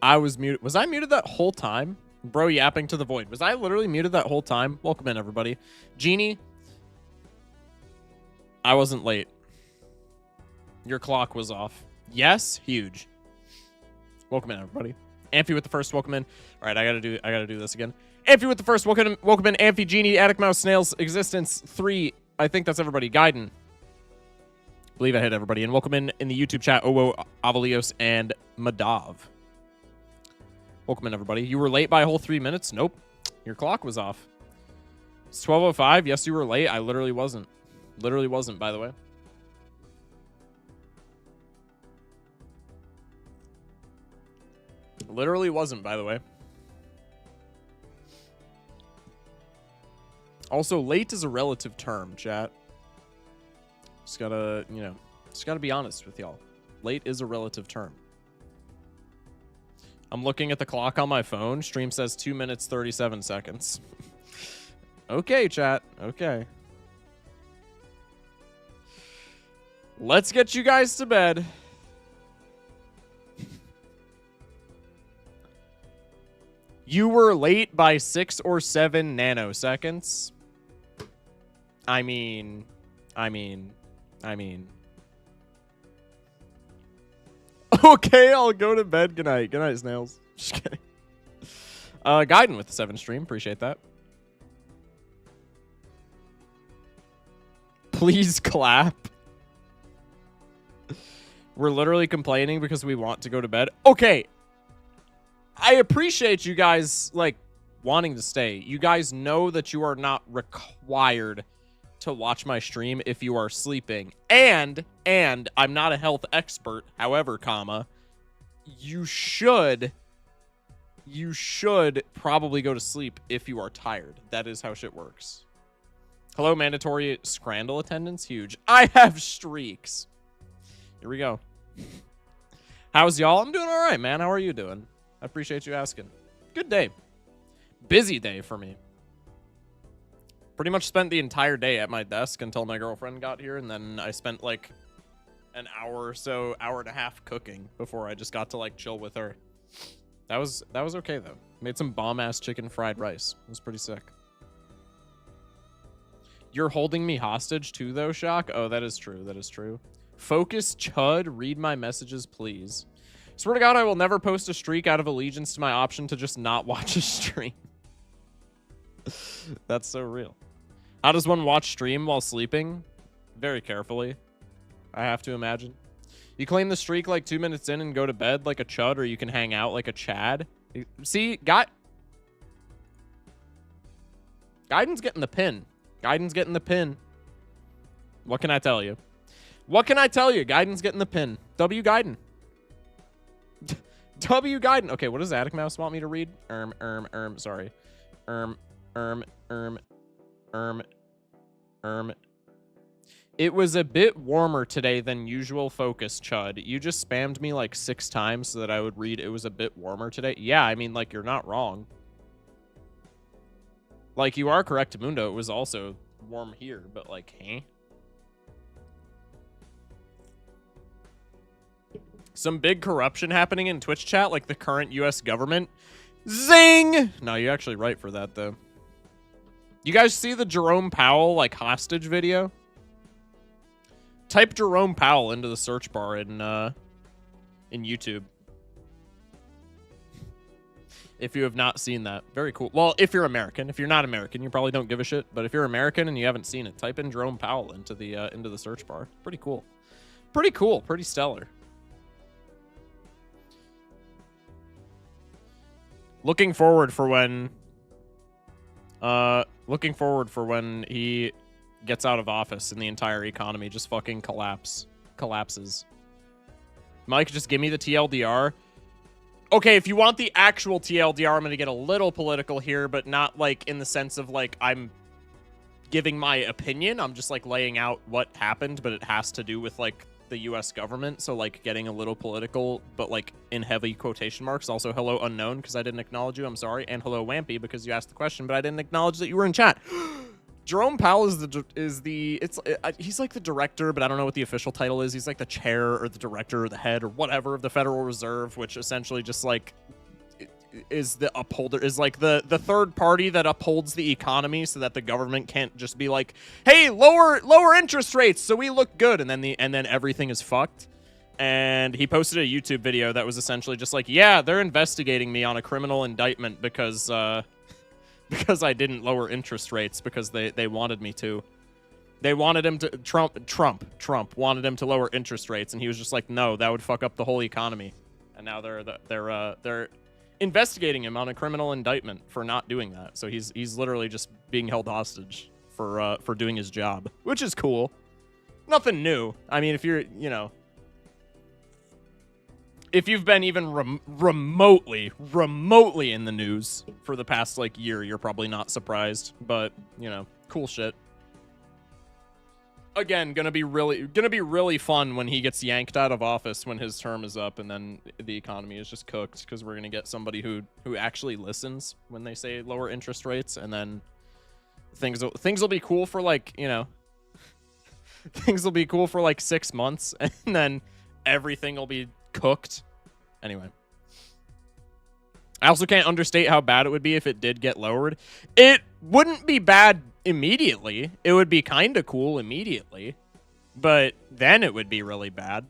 I was muted. Was I muted that whole time? Bro yapping to the void. Was I literally muted that whole time? Welcome in, everybody. Genie, I wasn't late. Your clock was off. Yes, huge. Welcome in, everybody. Amphi with the first welcome in. All right, I gotta do this again. Amphi with the first welcome in. Amphi, Genie, Attic Mouse, Snails, Existence 3. I think that's everybody. Gaiden. Believe I hit everybody. And welcome in the YouTube chat. Owo, Avalios, and Madav. Welcome in, everybody. You were late by a whole 3 minutes? Nope. Your clock was off. It's 12:05. Yes, you were late. I literally wasn't. Literally wasn't, by the way. Literally wasn't, by the way. Also, late is a relative term, chat. Just gotta, you know, just gotta be honest with y'all. Late is a relative term. I'm looking at the clock on my phone. Stream says 2 minutes, 37 seconds. Okay, chat. Okay. Let's get you guys to bed. You were late by 6 or 7 nanoseconds. I mean. Okay, I'll go to bed. Good night. Good night, Snails. Just kidding. Gaiden with the 7 stream. Appreciate that. Please clap. We're literally complaining because we want to go to bed. Okay. I appreciate you guys, like, wanting to stay. You guys know that you are not required to watch my stream if you are sleeping. And I'm not a health expert, however, comma, you should probably go to sleep if you are tired. That is how shit works. Hello, mandatory Scrandle attendance. Huge. I have streaks. Here we go. How's y'all? I'm doing all right, man. How are you doing? I appreciate you asking. Good day. Busy day for me. Pretty much spent the entire day at my desk until my girlfriend got here, and then I spent like an hour or so, hour and a half cooking before I just got to like chill with her. That was okay though. Made some bomb-ass chicken fried rice. It was pretty sick. You're holding me hostage too though, Shock? Oh, that is true. That is true. Focus, Chud. Read my messages, please. Swear to God, I will never post a streak out of allegiance to my option to just not watch a stream. That's so real. How does one watch stream while sleeping? Very carefully, I have to imagine. You claim the streak like 2 minutes in and go to bed like a chud, or you can hang out like a Chad. See, Gaiden's getting the pin. Gaiden's getting the pin. What can I tell you? What can I tell you? Gaiden's getting the pin. W Gaiden. W Gaiden. Okay, what does Attic Mouse want me to read? Sorry. It was a bit warmer today than usual, Focus, Chud. You just spammed me like 6 times so that I would read it was a bit warmer today. Yeah, I mean, like, you're not wrong. Like, you are correct, Mundo. It was also warm here, but like, huh? Some big corruption happening in Twitch chat, like the current US government. Zing! No, you're actually right for that, though. You guys see the Jerome Powell, like, hostage video? Type Jerome Powell into the search bar in YouTube. If you have not seen that. Very cool. Well, if you're American. If you're not American, you probably don't give a shit. But if you're American and you haven't seen it, type in Jerome Powell into the search bar. Pretty cool. Pretty cool. Pretty stellar. Looking forward for when he gets out of office and the entire economy just fucking collapses. Mike, just give me the TLDR. Okay, if you want the actual TLDR, I'm going to get a little political here, but not like in the sense of like I'm giving my opinion. I'm just like laying out what happened, but it has to do with like the US government. So like getting a little political, but like in heavy quotation marks. Also, hello unknown, because I didn't acknowledge you. I'm sorry. And hello Wampy, because you asked the question, but I didn't acknowledge that you were in chat. Jerome Powell he's like the director, but I don't know what the official title is. He's like the chair or the director or the head or whatever of the Federal Reserve, which essentially just like is the upholder, is like the third party that upholds the economy so that the government can't just be like, hey, lower interest rates so we look good, and then everything is fucked. And he posted a YouTube video that was essentially just like, yeah, they're investigating me on a criminal indictment because because I didn't lower interest rates because they wanted me to. They wanted him to Trump wanted him to lower interest rates, and he was just like, no, that would fuck up the whole economy. And now they're investigating him on a criminal indictment for not doing that. So he's literally just being held hostage for doing his job, which is cool. Nothing new. I mean, if you're, you know, if you've been even remotely in the news for the past like year, you're probably not surprised. But, you know, cool shit. Again, gonna be really fun when he gets yanked out of office when his term is up, and then the economy is just cooked, because we're gonna get somebody who actually listens when they say lower interest rates, and then things will be cool for, like, you know, things will be cool for like 6 months, and then everything will be cooked. Anyway, I also can't understate how bad it would be if it did get lowered. It wouldn't be bad immediately. It would be kind of cool immediately, but then it would be really bad.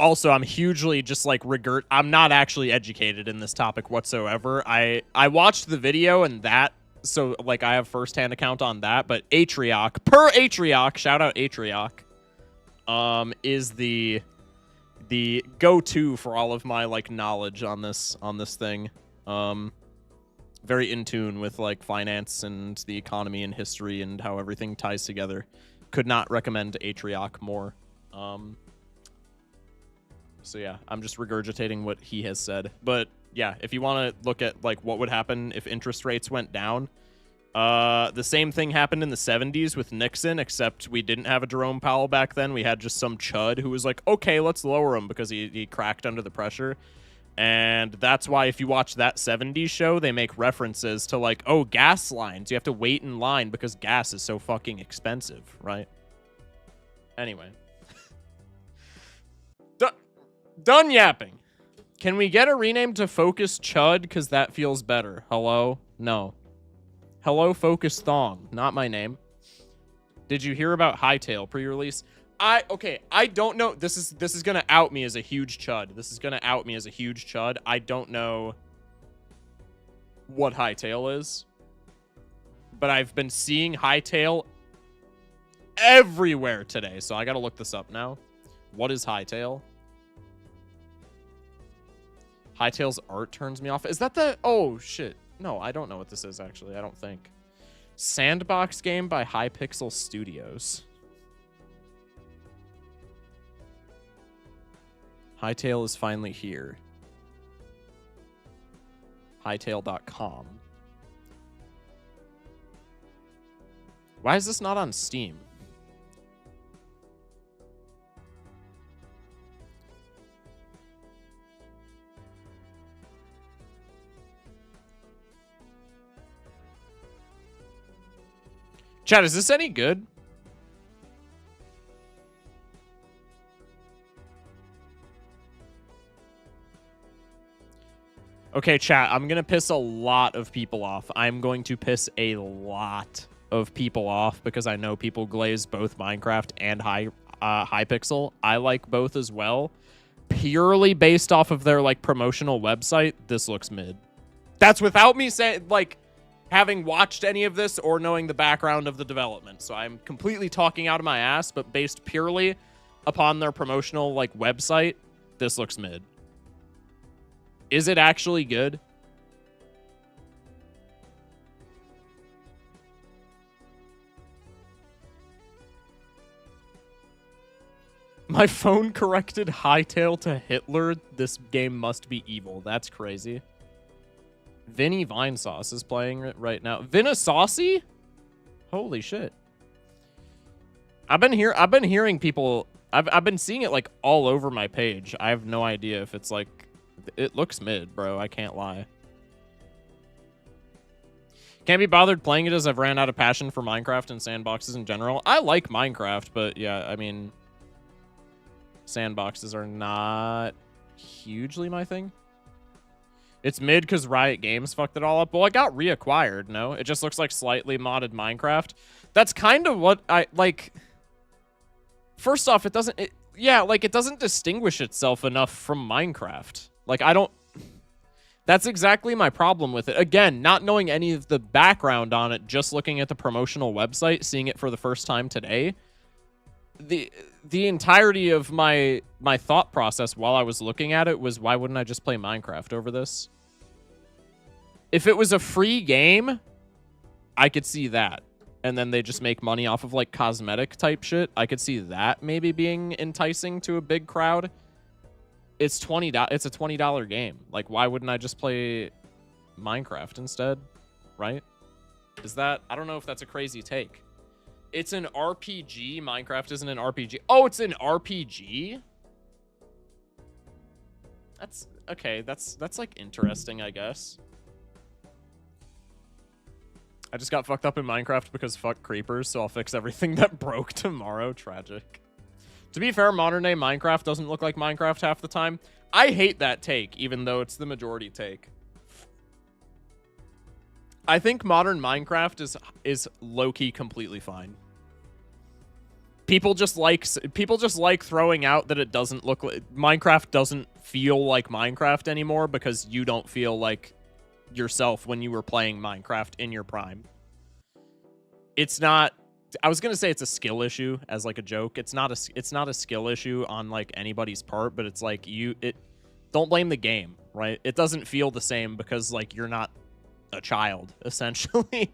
Also, I'm hugely just like I'm not actually educated in this topic whatsoever. I watched the video and that, so like I have firsthand account on that, but Atrioc, shout out Atrioc, is the go-to for all of my like knowledge on this thing. Very in tune with like finance and the economy and history and how everything ties together. Could not recommend Atrioc more. So yeah, I'm just regurgitating what he has said. But yeah, if you want to look at like what would happen if interest rates went down, the same thing happened in the 70s with Nixon, except we didn't have a Jerome Powell back then. We had just some chud who was like, okay, let's lower him, because he cracked under the pressure. And that's why if you watch that 70s show, they make references to like, oh, gas lines. You have to wait in line because gas is so fucking expensive, right? Anyway. Done yapping. Can we get a rename to Focus Chud? Because that feels better. Hello? No. Hello, Focus Thong. Not my name. Did you hear about Hightail pre-release? Okay, I don't know. This is gonna out me as a huge chud. I don't know what Hightail is, but I've been seeing Hightail everywhere today, so I gotta look this up now. What is Hightail? Hightail's art turns me off. Is that the... Oh, shit. No, I don't know what this is, actually. I don't think. Sandbox game by Hypixel Studios. Hightail is finally here. Hightail.com. Why is this not on Steam? Chat, is this any good? Okay, chat, I'm going to piss a lot of people off. I'm going to piss a lot of people off because I know people glaze both Minecraft and Hypixel. I like both as well. Purely based off of their, like, promotional website, this looks mid. That's without me saying, like, having watched any of this or knowing the background of the development. So I'm completely talking out of my ass, but based purely upon their promotional, like, website, this looks mid. Is it actually good? My phone corrected Hightail to Hitler. This game must be evil. That's crazy. Vinny Vinesauce is playing it right now. Vinesaucy? Holy shit. I've been hearing people... I've been seeing it, like, all over my page. I have no idea if it's, like... It looks mid, bro. I can't lie. Can't be bothered playing it as I've ran out of passion for Minecraft and sandboxes in general. I like Minecraft, but yeah, I mean... Sandboxes are not hugely my thing. It's mid because Riot Games fucked it all up. Well, it got reacquired, no? It just looks like slightly modded Minecraft. That's kind of what I, like... First off, it doesn't... yeah, like, it doesn't distinguish itself enough from Minecraft. Like, I don't... That's exactly my problem with it. Again, not knowing any of the background on it, just looking at the promotional website, seeing it for the first time today. The entirety of my thought process while I was looking at it was, why wouldn't I just play Minecraft over this? If it was a free game, I could see that. And then they just make money off of, like, cosmetic type shit. I could see that maybe being enticing to a big crowd. It's $20. It's a $20 game. Like, why wouldn't I just play Minecraft instead? Right? Is that... I don't know if that's a crazy take. It's an RPG. Minecraft isn't an RPG. Oh, it's an RPG? That's... Okay, that's like, interesting, I guess. I just got fucked up in Minecraft because fuck creepers, so I'll fix everything that broke tomorrow. Tragic. To be fair, modern day Minecraft doesn't look like Minecraft half the time. I hate that take, even though it's the majority take. I think modern Minecraft is low-key completely fine. People just like throwing out that it doesn't look like Minecraft doesn't feel like Minecraft anymore because you don't feel like yourself when you were playing Minecraft in your prime. It's not... I was gonna say it's a skill issue as like a joke. It's not a skill issue on like anybody's part, but it's like don't blame the game, right? It doesn't feel the same because like you're not a child essentially.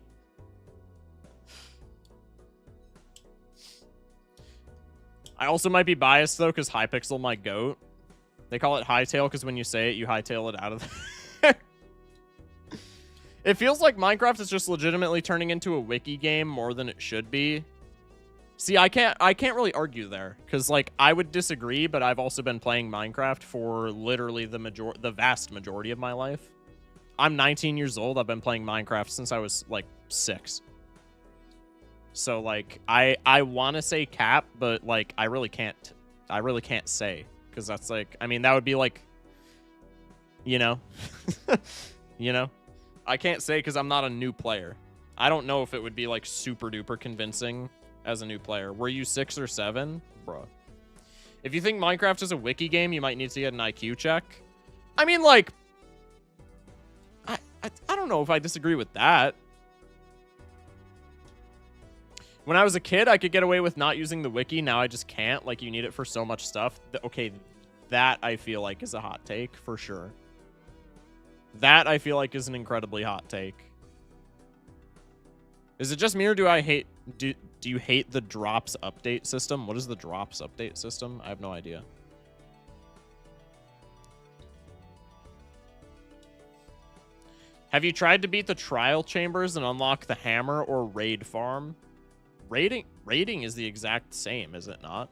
I also might be biased though because Hypixel my goat. They call it hightail because when you say it, you hightail it out of there. It feels like Minecraft is just legitimately turning into a wiki game more than it should be. See, I can't really argue there because like I would disagree, but I've also been playing Minecraft for literally the vast majority of my life. I'm 19 years old. I've been playing Minecraft since I was like 6. So like I want to say cap, but like I really can't say because that's like, I mean, that would be like, you know, you know. I can't say because I'm not a new player. I don't know if it would be like super duper convincing as a new player. Were you 6 or 7? Bruh. If you think Minecraft is a wiki game, you might need to get an IQ check. I mean, like, I don't know if I disagree with that. When I was a kid, I could get away with not using the wiki. Now I just can't. Like, you need it for so much stuff. Okay, that I feel like is a hot take for sure. That, I feel like, is an incredibly hot take. Is it just me, or do you hate the drops update system? What is the drops update system? I have no idea. Have you tried to beat the trial chambers and unlock the hammer or raid farm? Raiding is the exact same, is it not?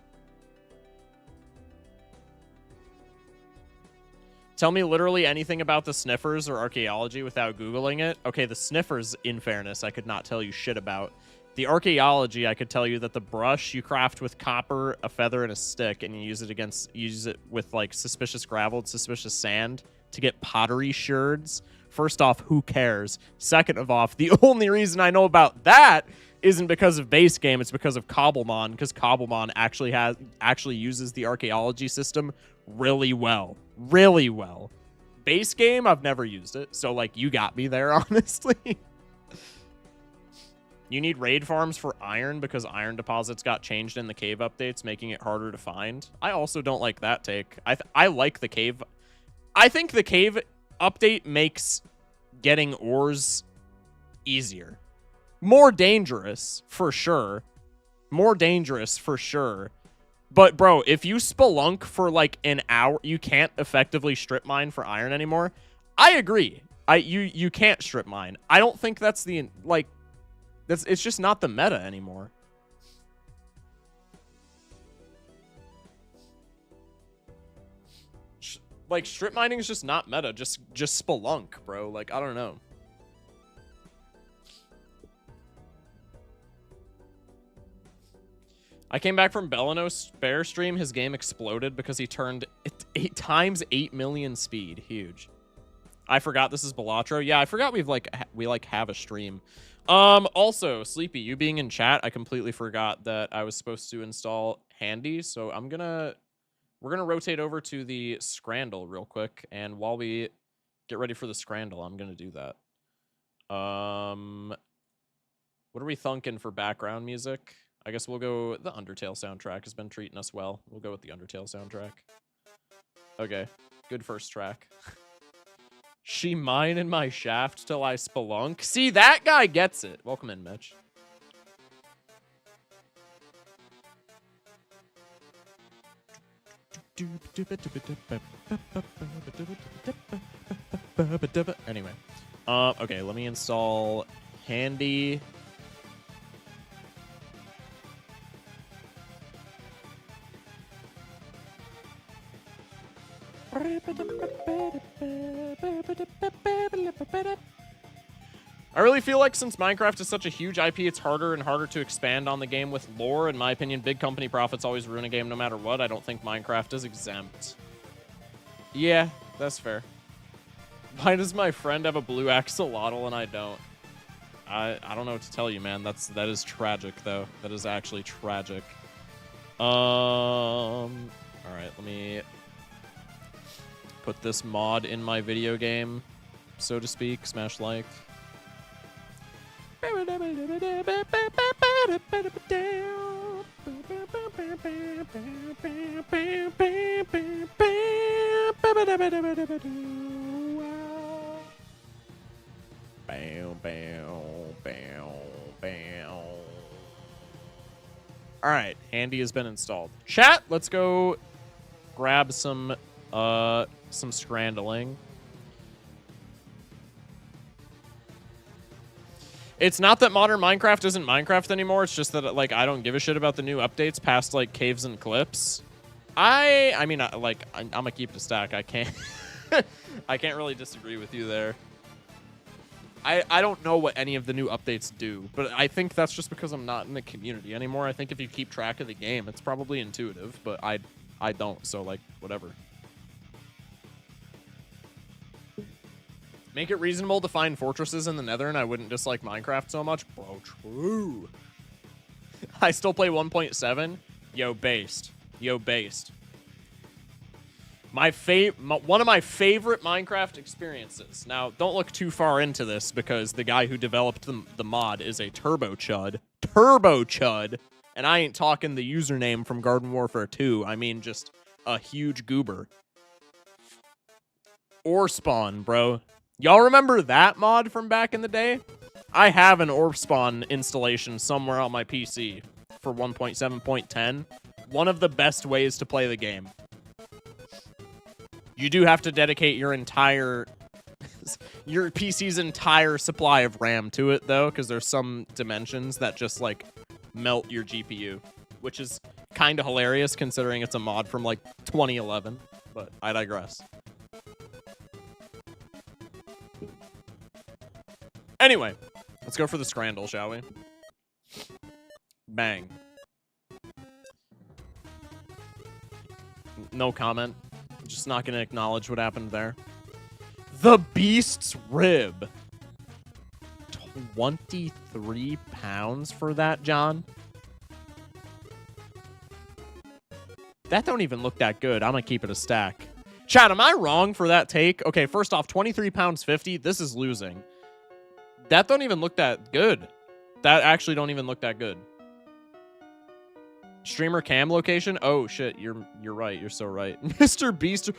Tell me literally anything about the sniffers or archaeology without Googling it. Okay, the sniffers, in fairness, I could not tell you shit about. The archaeology, I could tell you that the brush you craft with copper, a feather, and a stick, and you use it with like suspicious gravel and suspicious sand to get pottery sherds. First off, who cares? Second of all, the only reason I know about that isn't because of base game, it's because of Cobblemon, because Cobblemon actually uses the archaeology system really well. Really well. Base game, I've never used it, so like you got me there, honestly. You need raid farms for iron because iron deposits got changed in the cave updates, making it harder to find. I also don't like that take. I like the cave. I think the cave update makes getting ores easier. More dangerous, for sure. More dangerous, for sure. But, bro, if you spelunk for, like, an hour, you can't effectively strip mine for iron anymore. I agree. You can't strip mine. I don't think that's the, like, it's just not the meta anymore. Like, strip mining is just not meta. Just spelunk, bro. Like, I don't know. I came back from Belanos Bear stream. His game exploded because he turned 8 times 8 million speed. Huge. I forgot this is Balatro. Yeah, I forgot we have a stream. Also, Sleepy, you being in chat, I completely forgot that I was supposed to install Handy, so we're gonna rotate over to the Scrandle real quick, and while we get ready for the Scrandle, I'm gonna do that. What are we thunking for background music? I guess we'll go, the Undertale soundtrack has been treating us well. We'll go with the Undertale soundtrack. Okay, good first track. She mine in my shaft till I spelunk. See, that guy gets it. Welcome in, Mitch. Anyway. Okay, let me install Handy. I really feel like since Minecraft is such a huge IP, it's harder and harder to expand on the game with lore. In my opinion, big company profits always ruin a game no matter what. I don't think Minecraft is exempt. Yeah, that's fair. Why does my friend have a blue axolotl and I don't? I don't know what to tell you, man. That is tragic, though. That is actually tragic. All right, let me put this mod in my video game, so to speak. Smash like. All right, Handy has been installed. Chat, let's go grab some scrandling. It's not that modern Minecraft isn't Minecraft anymore. It's just that, like, I don't give a shit about the new updates past, like, caves and clips. I mean, like, I'm gonna keep it a stack. I can't I can't really disagree with you there. I don't know what any of the new updates do, but I think that's just because I'm not in the community anymore. I think if you keep track of the game, it's probably intuitive, but I don't, so, like, whatever. Make it reasonable to find fortresses in the Nether, and I wouldn't dislike Minecraft so much. Bro, true. I still play 1.7. Yo, based. Yo, based. One of my favorite Minecraft experiences. Now, don't look too far into this, because the guy who developed the mod is a Turbo Chud. Turbo Chud! And I ain't talking the username from Garden Warfare 2. I mean just a huge goober. Ore spawn, bro. Y'all remember that mod from back in the day? I have an ore spawn installation somewhere on my PC for 1.7.10. One of the best ways to play the game. You do have to dedicate your PC's entire supply of RAM to it, though, because there's some dimensions that just, like, melt your GPU, which is kind of hilarious considering it's a mod from, like, 2011, but I digress. Anyway, let's go for the Scrandle, shall we? Bang. No comment. Just not going to acknowledge what happened there. The Beast's Rib. 23 pounds for that, John? That don't even look that good. I'm going to keep it a stack. Chat, am I wrong for that take? Okay, first off, 23 pounds 50. This is losing. That don't even look that good. That actually don't even look that good. Streamer cam location? Oh shit, you're right. You're so right. Mr. Beast.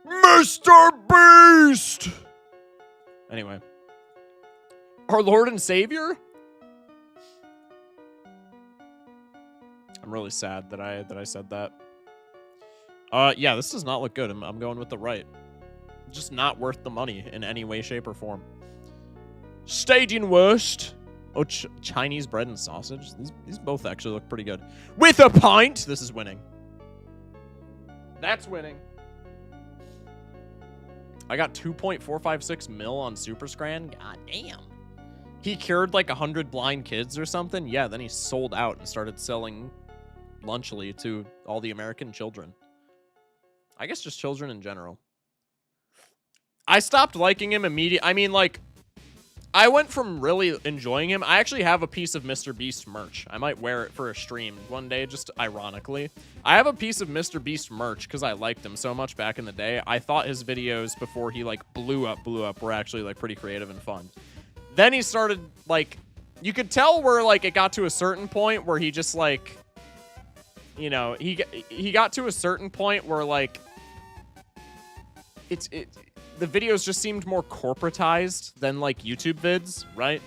Mr. Beast! Anyway. Our Lord and Savior? I'm really sad that I said that. Yeah, this does not look good. I'm going with the right. Just not worth the money in any way, shape, or form. Stadium worst. Oh, Chinese bread and sausage. These both actually look pretty good. With a pint. This is winning. That's winning. I got 2.456 mil on Super Scran. God damn. He cured like 100 blind kids or something. Yeah, then he sold out and started selling Lunchly to all the American children. I guess just children in general. I stopped liking him immediately. I mean, like, I went from really enjoying him. I actually have a piece of Mr. Beast merch. I might wear it for a stream one day, just ironically. I have a piece of Mr. Beast merch because I liked him so much back in the day. I thought his videos before he, like, blew up, were actually, like, pretty creative and fun. Then he started, like, you could tell where, like, it got to a certain point where he just, like, you know, he got to a certain point where, like, the videos just seemed more corporatized than, like, YouTube vids, right?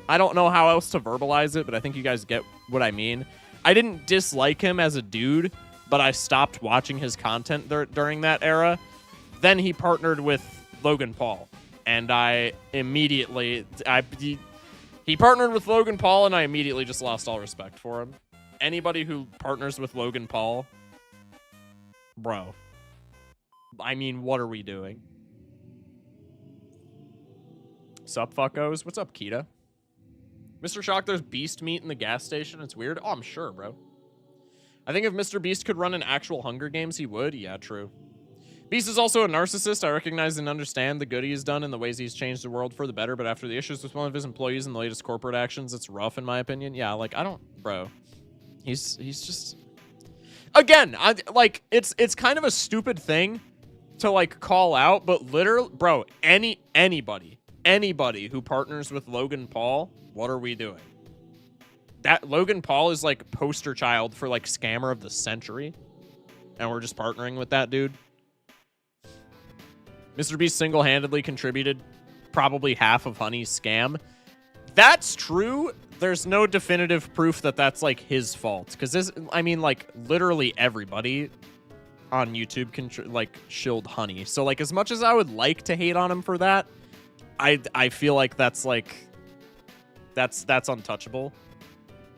I don't know how else to verbalize it, but I think you guys get what I mean. I didn't dislike him as a dude, but I stopped watching his content during that era. Then he partnered with Logan Paul, and I immediately... He partnered with Logan Paul, and I immediately just lost all respect for him. Anybody who partners with Logan Paul... Bro. I mean, what are we doing? Sup, fuckos? What's up, Kita? Mr. Shock, there's beast meat in the gas station. It's weird. Oh, I'm sure, bro. I think if Mr. Beast could run an actual Hunger Games, he would. Yeah, true. Beast is also a narcissist. I recognize and understand the good he's done and the ways he's changed the world for the better, but after the issues with one of his employees and the latest corporate actions, it's rough, in my opinion. Yeah, like, I don't... Bro. He's just... Again, like, it's kind of a stupid thing to, like, call out, but literally... Bro, anybody who partners with Logan Paul, what are we doing? That Logan Paul is, like, poster child for, like, scammer of the century, and we're just partnering with that dude. Mr. Beast single-handedly contributed probably half of Honey's scam. That's true. There's no definitive proof that that's, like, his fault. Because this, I mean, like, literally everybody on YouTube like, shilled Honey. So, like, as much as I would like to hate on him for that, I feel like that's, like, that's untouchable.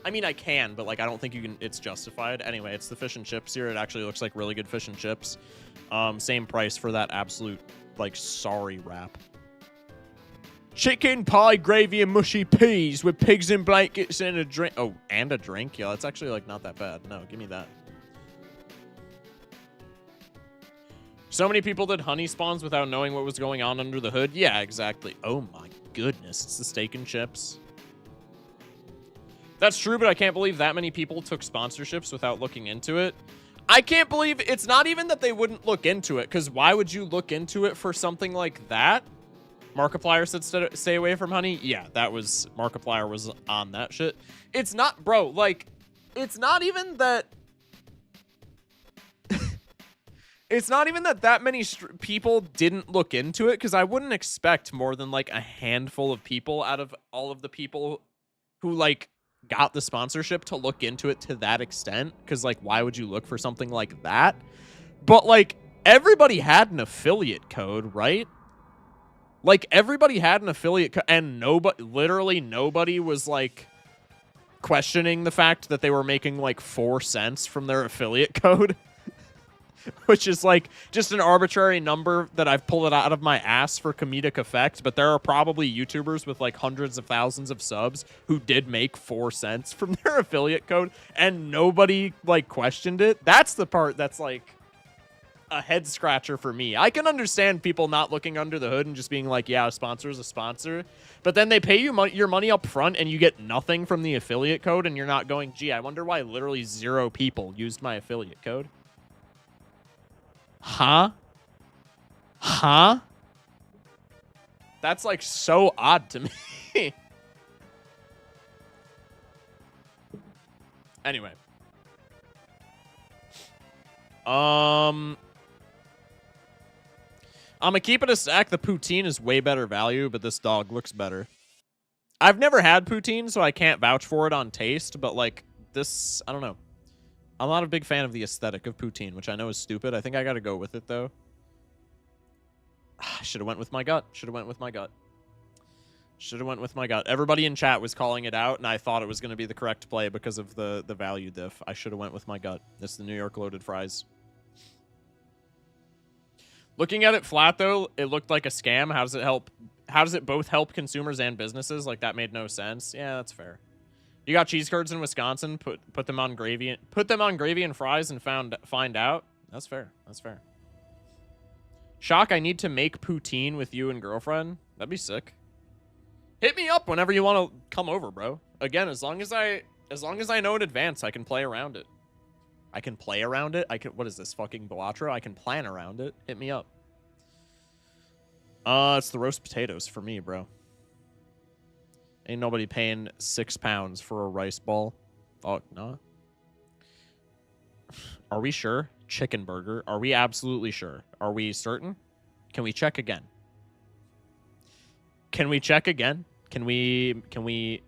I mean, I can, but, like, I don't think you can, it's justified. Anyway, it's the fish and chips here. It actually looks like really good fish and chips. Same price for that absolute, like, sorry wrap. Chicken pie, gravy, and mushy peas with pigs in blankets and a drink. Oh, and a drink? Yeah, that's actually, like, not that bad. No, give me that. So many people did honey spawns without knowing what was going on under the hood. Yeah, exactly. Oh, my goodness. It's the steak and chips. That's true, but I can't believe that many people took sponsorships without looking into it. I can't believe it's not even that they wouldn't look into it, because why would you look into it for something like that? Markiplier said stay away from Honey. Yeah, that was... Markiplier was on that shit. It's not... Bro, like, it's not even that... It's not even that many people didn't look into it, because I wouldn't expect more than, like, a handful of people out of all of the people who, like, got the sponsorship to look into it to that extent, because, like, why would you look for something like that? But, like, everybody had an affiliate code, right? Like, everybody had an affiliate code, and literally nobody was, like, questioning the fact that they were making, like, 4 cents from their affiliate code. Which is, like, just an arbitrary number that I've pulled it out of my ass for comedic effect, but there are probably YouTubers with, like, hundreds of thousands of subs who did make 4 cents from their affiliate code, and nobody, like, questioned it. That's the part that's, like, a head-scratcher for me. I can understand people not looking under the hood and just being like, yeah, a sponsor is a sponsor, but then they pay you your money up front and you get nothing from the affiliate code, and you're not going, gee, I wonder why literally 0 people used my affiliate code. Huh? Huh? That's, like, so odd to me. Anyway. I'm gonna keep it a stack. The poutine is way better value, but this dog looks better. I've never had poutine, so I can't vouch for it on taste, but, like, this, I don't know. I'm not a big fan of the aesthetic of poutine, which I know is stupid. I think I gotta go with it, though. I should have went with my gut. Should have went with my gut. Should have went with my gut. Everybody in chat was calling it out, and I thought it was going to be the correct play because of the value diff. I should have went with my gut. It's the New York loaded fries. Looking at it flat, though, it looked like a scam. How does it help? How does it both help consumers and businesses? Like, that made no sense. Yeah, that's fair. You got cheese curds in Wisconsin, put them on gravy and fries and find out. That's fair. That's fair. Shock, I need to make poutine with you and girlfriend. That'd be sick. Hit me up whenever you want to come over, bro. Again, as long as I know in advance, I can play around it. I can play around it. What is this, fucking Balatro? I can plan around it. Hit me up. It's the roast potatoes for me, bro. Ain't nobody paying £6 for a rice ball. Fuck, no. Are we sure? Chicken burger. Are we absolutely sure? Are we certain? Can we check again? Can we check again? Can we...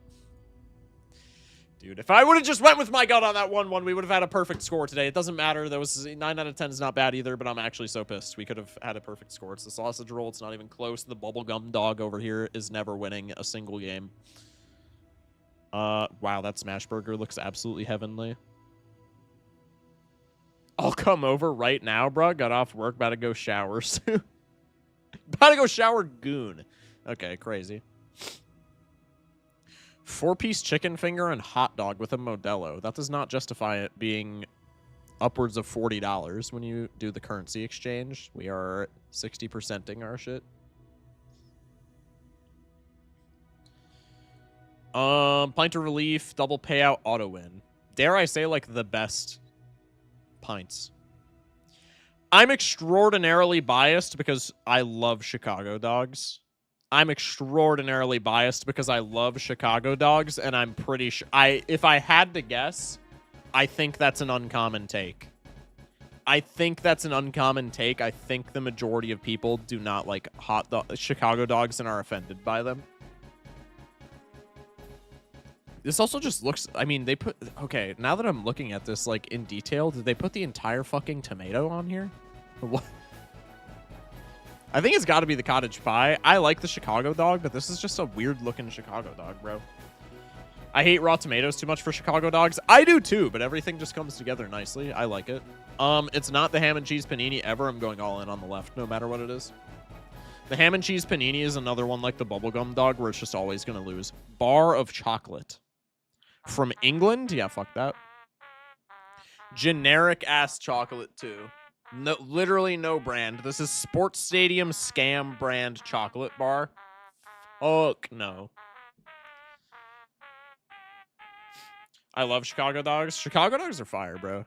Dude, if I would have just went with my gut on that 1-1, we would have had a perfect score today. It doesn't matter. That was 9 out of 10 is not bad either, but I'm actually so pissed. We could have had a perfect score. It's the sausage roll. It's not even close. The bubblegum dog over here is never winning a single game. Wow, that smash burger looks absolutely heavenly. I'll come over right now, bro. Got off work. About to go shower soon. About to go shower goon. Okay, crazy. 4-piece chicken finger and hot dog with a Modelo. That does not justify it being upwards of $40 when you do the currency exchange. We are 60%ing our shit. Pint of relief, double payout, auto win. Dare I say, like, the best pints. I'm extraordinarily biased because I love Chicago dogs. I'm extraordinarily biased because I love Chicago dogs, and I'm pretty sure... if I had to guess, I think that's an uncommon take. I think that's an uncommon take. I think the majority of people do not like Chicago dogs and are offended by them. This also just looks... I mean, they put... Okay, now that I'm looking at this, like, in detail, did they put the entire fucking tomato on here? What? I think it's got to be the cottage pie. I like the Chicago dog, but this is just a weird-looking Chicago dog, bro. I hate raw tomatoes too much for Chicago dogs. I do, too, but everything just comes together nicely. I like it. It's not the ham and cheese panini ever. I'm going all in on the left, no matter what it is. The ham and cheese panini is another one like the bubblegum dog where it's just always going to lose. Bar of chocolate. From England? Yeah, fuck that. Generic-ass chocolate, too. No, literally no brand. This is Sports Stadium scam brand chocolate bar. Fuck no. I love Chicago dogs. Chicago dogs are fire, bro.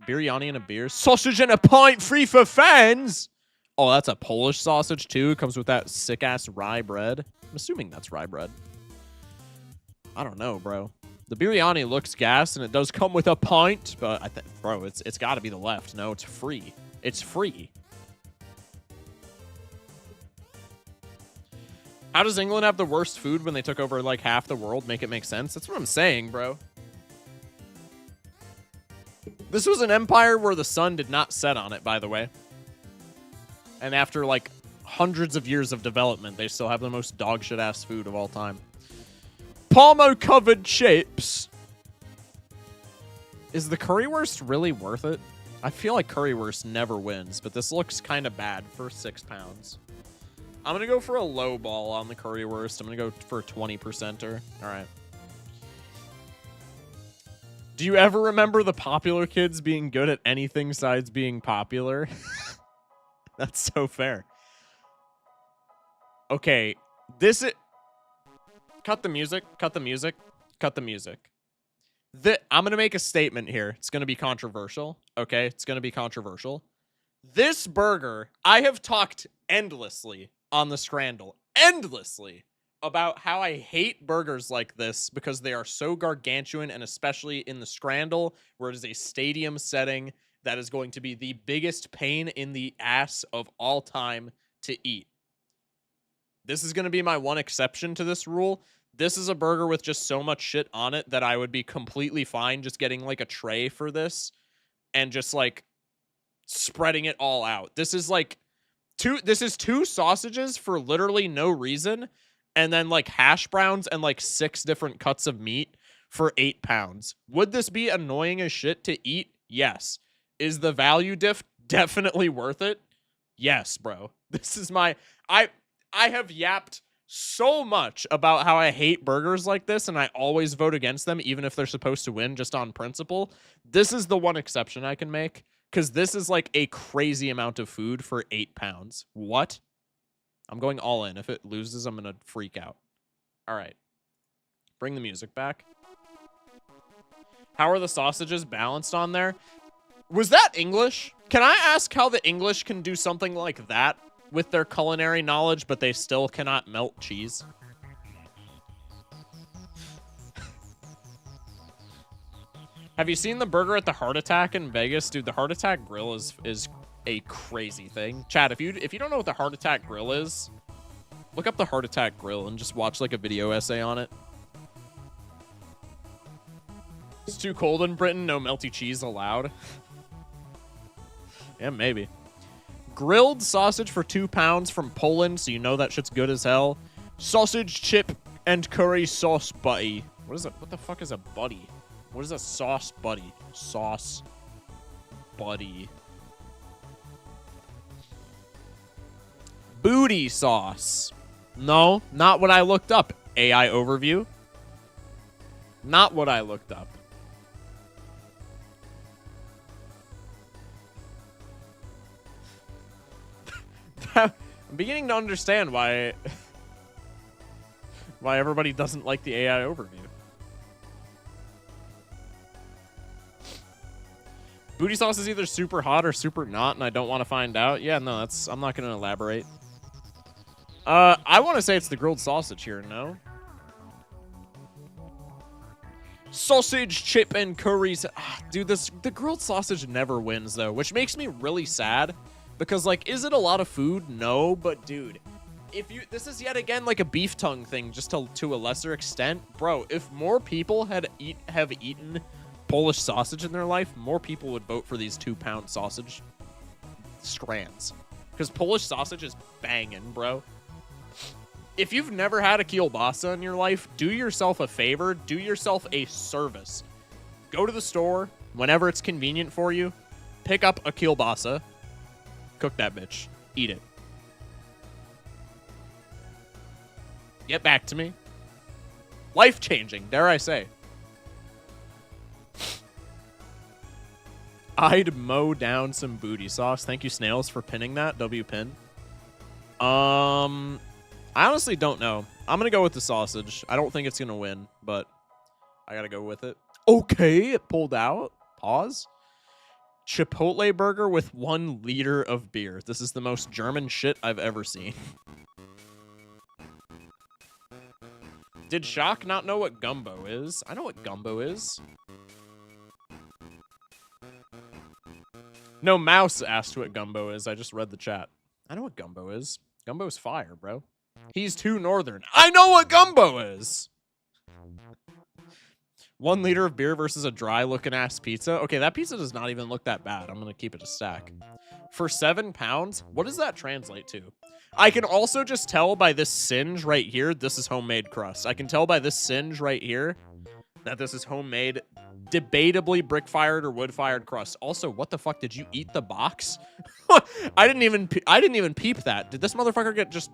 Biryani and a beer. Sausage and a pint free for fans! Oh, that's a Polish sausage, too. It comes with that sick-ass rye bread. I'm assuming that's rye bread. I don't know, bro. The biryani looks gas, and it does come with a pint, but I think, bro, it's got to be the left. No, it's free. It's free. How does England have the worst food when they took over, like, half the world? Make it make sense? That's what I'm saying, bro. This was an empire where the sun did not set on it, by the way. And after, like, hundreds of years of development, they still have the most dog shit-ass food of all time. Palmo-covered chips. Is the currywurst really worth it? I feel like currywurst never wins, but this looks kind of bad for £6. I'm going to go for a low ball on the currywurst. I'm going to go for a 20%er. All right. Do you ever remember the popular kids being good at anything besides being popular? That's so fair. Okay, this is... Cut the music. Cut the music. Cut the music. I'm going to make a statement here. It's going to be controversial. Okay? It's going to be controversial. This burger, I have talked endlessly on the Scrandle. Endlessly. About how I hate burgers like this because they are so gargantuan, and especially in the Scrandle, where it is a stadium setting that is going to be the biggest pain in the ass of all time to eat. This is going to be my one exception to this rule. This is a burger with just so much shit on it that I would be completely fine just getting like a tray for this and just like spreading it all out. This is like two sausages for literally no reason, and then like hash browns and like 6 different cuts of meat for £8. Would this be annoying as shit to eat? Yes. Is the value diff definitely worth it? Yes, bro. This is my... I have yapped so much about how I hate burgers like this, and I always vote against them, even if they're supposed to win just on principle. This is the one exception I can make, Because this is like a crazy amount of food for 8 pounds. What? I'm going all in. If it loses, I'm going to freak out. All right. Bring the music back. How are the sausages balanced on there? Was that English? Can I ask how the English can do something like that with their culinary knowledge, but they still cannot melt cheese? Have you seen the burger at the Heart Attack in Vegas? Dude, the Heart Attack grill is a crazy thing. Chad, if you don't know what the Heart Attack grill is, look up the Heart Attack grill and just watch like a video essay on it. It's too cold in Britain, no melty cheese allowed. Yeah, maybe. Grilled sausage for 2 pounds from Poland, so you know that shit's good as hell. Sausage, chip, and curry sauce buddy. What is it? What the fuck is a buddy? What is a sauce buddy? Sauce buddy. Booty sauce. No, not what I looked up. AI overview. Not what I looked up. I'm beginning to understand why everybody doesn't like the AI overview. Booty sauce is either super hot or super not, and I don't want to find out. Yeah, no, I'm not going to elaborate. I want to say it's the grilled sausage here, no? Sausage, chip, and curries. Dude, the grilled sausage never wins, though, which makes me really sad. Because, like, is it a lot of food? No, but, dude, this is yet again, like, a beef tongue thing, just to a lesser extent. Bro, if more people have eaten Polish sausage in their life, more people would vote for these 2-pound sausage strands. Because Polish sausage is banging, bro. If you've never had a kielbasa in your life, do yourself a favor. Do yourself a service. Go to the store whenever it's convenient for you. Pick up a kielbasa. Cook that bitch. Eat it. Get back to me. Life-changing, dare I say. I'd mow down some booty sauce. Thank you, Snails, for pinning that. W-pin. I honestly don't know. I'm going to go with the sausage. I don't think it's going to win, but I got to go with it. Okay, it pulled out. Pause. Chipotle burger with 1 liter of beer. This is the most German shit I've ever seen. Did Shock not know what gumbo is? I know what gumbo is. No, Mouse asked what gumbo is. I just read the chat. I know what gumbo is. Gumbo's fire, bro. He's too northern. I know what gumbo is! 1 liter of beer versus a dry-looking-ass pizza. Okay, that pizza does not even look that bad. I'm going to keep it a stack. For 7 pounds, what does that translate to? I can also just tell by this singe right here, this is homemade crust. I can tell by this singe right here that this is homemade, debatably brick-fired or wood-fired crust. Also, what the fuck? Did you eat the box? I didn't even peep that. Did this motherfucker get just...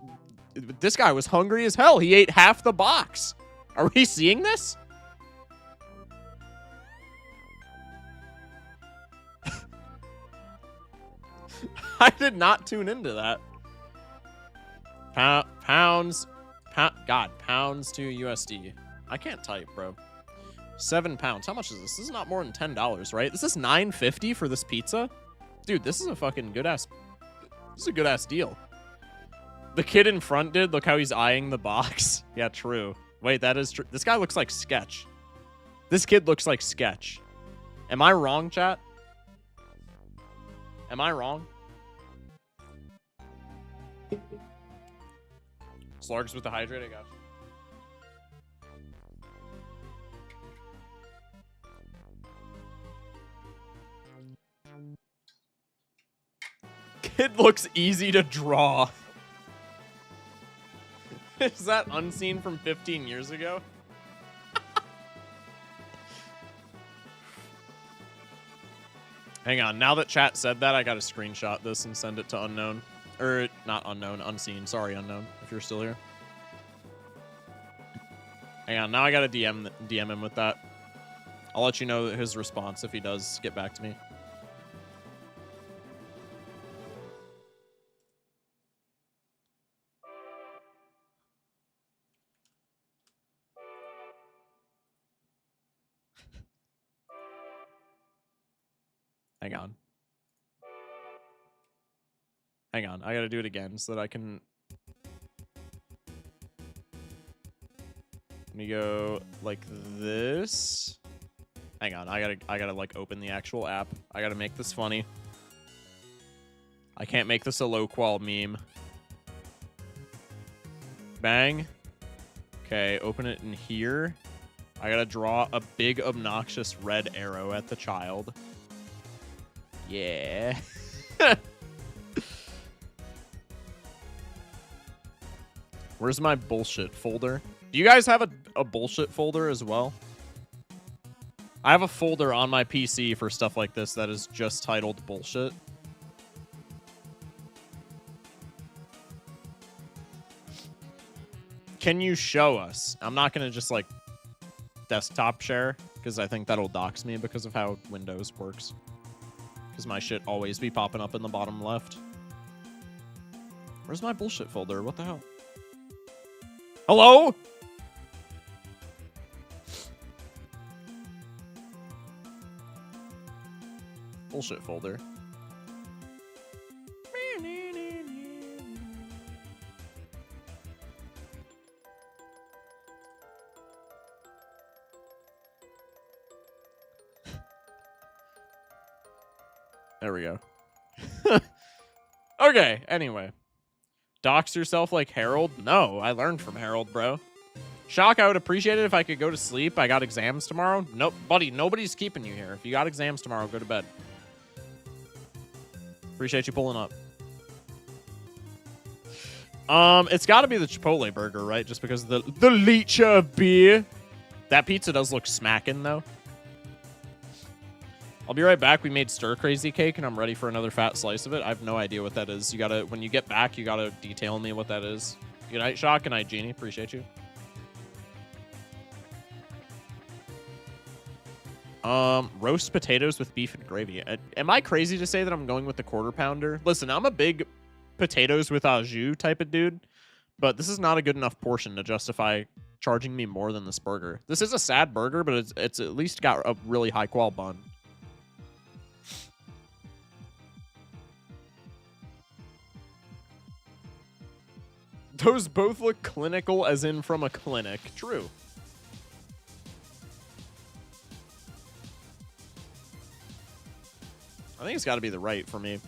This guy was hungry as hell. He ate half the box. Are we seeing this? I did not tune into that. Pounds to USD. I can't type, bro. 7 pounds. How much is this? This is not more than $10, right? This is $9.50 for this pizza? Dude, this is a fucking good-ass... This is a good-ass deal. The kid in front did. Look how he's eyeing the box. Yeah, true. Wait, that is true. This guy looks like Sketch. This kid looks like Sketch. Am I wrong, chat? Am I wrong? Slargs with the hydrate, I got you. Kid looks easy to draw. Is that unseen from 15 years ago? Hang on, now that chat said that, I gotta screenshot this and send it to unknown. Or, not unknown, unseen. Sorry, unknown, if you're still here. Hang on, now I gotta DM him with that. I'll let you know his response if he does get back to me. Hang on. Hang on. I gotta do it again so that I can... Let me go like this. Hang on. I gotta like open the actual app. I gotta make this funny. I can't make this a low-qual meme. Bang. Okay, open it in here. I gotta draw a big, obnoxious red arrow at the child. Yeah. Where's my bullshit folder? Do you guys have a bullshit folder as well? I have a folder on my PC for stuff like this that is just titled bullshit. Can you show us? I'm not going to just like desktop share because I think that'll dox me because of how Windows works. Because my shit always be popping up in the bottom left. Where's my bullshit folder? What the hell? Hello? Bullshit folder. There we go. Okay, anyway. Dox yourself like Harold? No, I learned from Harold, bro. Shock, I would appreciate it if I could go to sleep. I got exams tomorrow. Nope, buddy, nobody's keeping you here. If you got exams tomorrow, go to bed. Appreciate you pulling up. It's got to be the Chipotle burger, right? Just because of the leech of beer. That pizza does look smacking, though. I'll be right back. We made stir crazy cake, and I'm ready for another fat slice of it. I have no idea what that is. You gotta, when you get back, you gotta detail me what that is. Good night, Shock. Good night, Jeannie. Appreciate you. Roast potatoes with beef and gravy. Am I crazy to say that I'm going with the quarter pounder? Listen, I'm a big potatoes with au jus type of dude, but this is not a good enough portion to justify charging me more than this burger. This is a sad burger, but it's at least got a really high qual bun. Those both look clinical, as in from a clinic. True. I think it's got to be the right for me. I'm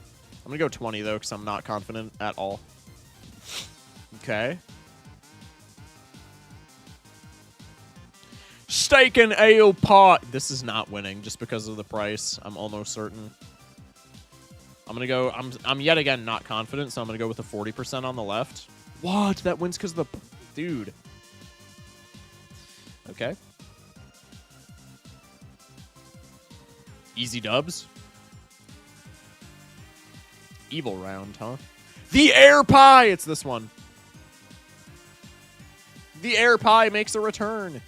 going to go 20, though, because I'm not confident at all. Okay. Steak and ale pot. This is not winning just because of the price. I'm almost certain. I'm going to go... I'm yet again not confident, so I'm going to go with the 40% on the left. What? That wins because of the... Dude. Okay. Easy dubs. Evil round, huh? The air pie! It's this one. The air pie makes a return.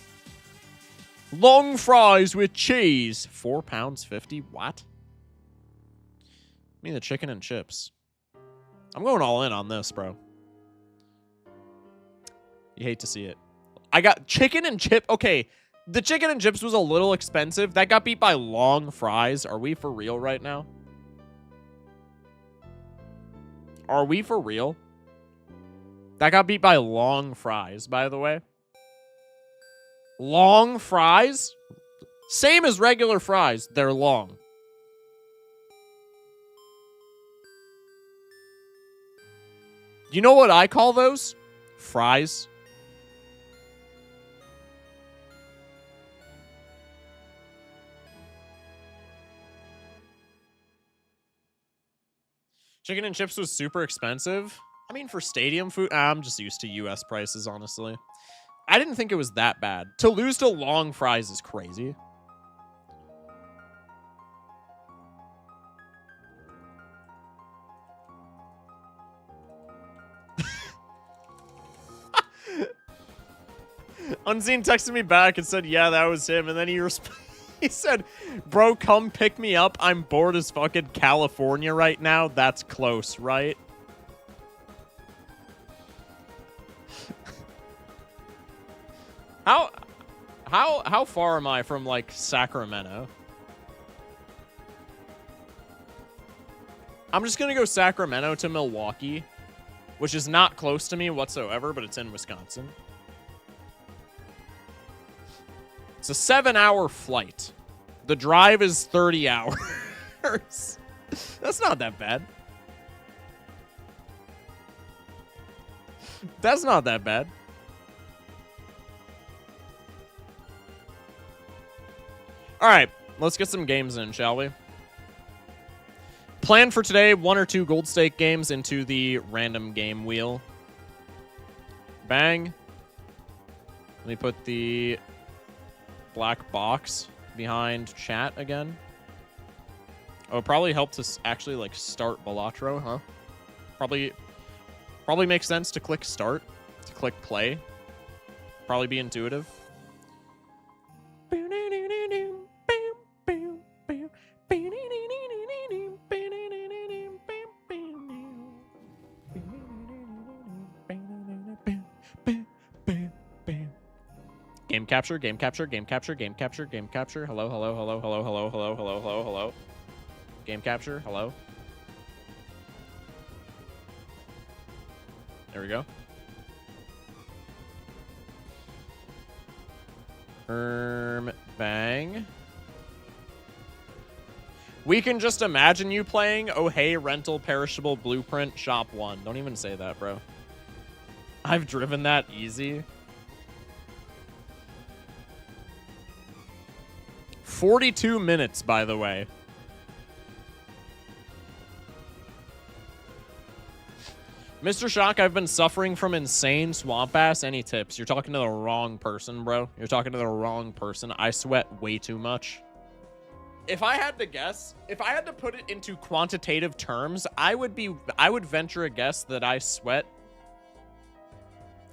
Long fries with cheese. £4.50. What? I mean the chicken and chips. I'm going all in on this, bro. You hate to see it. I got chicken and chip. Okay, the chicken and chips was a little expensive. That got beat by long fries. Are we for real right now? Are we for real? That got beat by long fries, by the way. Long fries? Same as regular fries. They're long. You know what I call those? Fries. Chicken and chips was super expensive. I mean, for stadium food, I'm just used to U.S. prices, honestly. I didn't think it was that bad. To lose to long fries is crazy. Unseen texted me back and said, yeah, that was him. And then he said, bro, come pick me up. I'm bored as fucking California right now. That's close, right? How far am I from, like, Sacramento? I'm just going to go Sacramento to Milwaukee, which is not close to me whatsoever, but it's in Wisconsin. It's a 7-hour flight. The drive is 30 hours. That's not that bad. That's not that bad. All right, let's get some games in, shall we? Plan for today, 1 or 2 gold stake games into the random game wheel. Bang. Let me put the black box behind chat again. Oh, it probably helped us actually like start Balatro, huh? Probably makes sense to click start, to click play. Probably be intuitive. Game capture, game capture, game capture, game capture, game capture. Hello, hello, hello, hello, hello, hello, hello, hello, hello. Game capture, hello. There we go. Bang. We can just imagine you playing Oh Hey Rental Perishable Blueprint Shop 1. Don't even say that, bro. I've driven that easy. 42 minutes, by the way. Mr. Shock, I've been suffering from insane swamp ass. Any tips? You're talking to the wrong person, bro. You're talking to the wrong person. I sweat way too much. If I had to guess, if I had to put it into quantitative terms, I would venture a guess that I sweat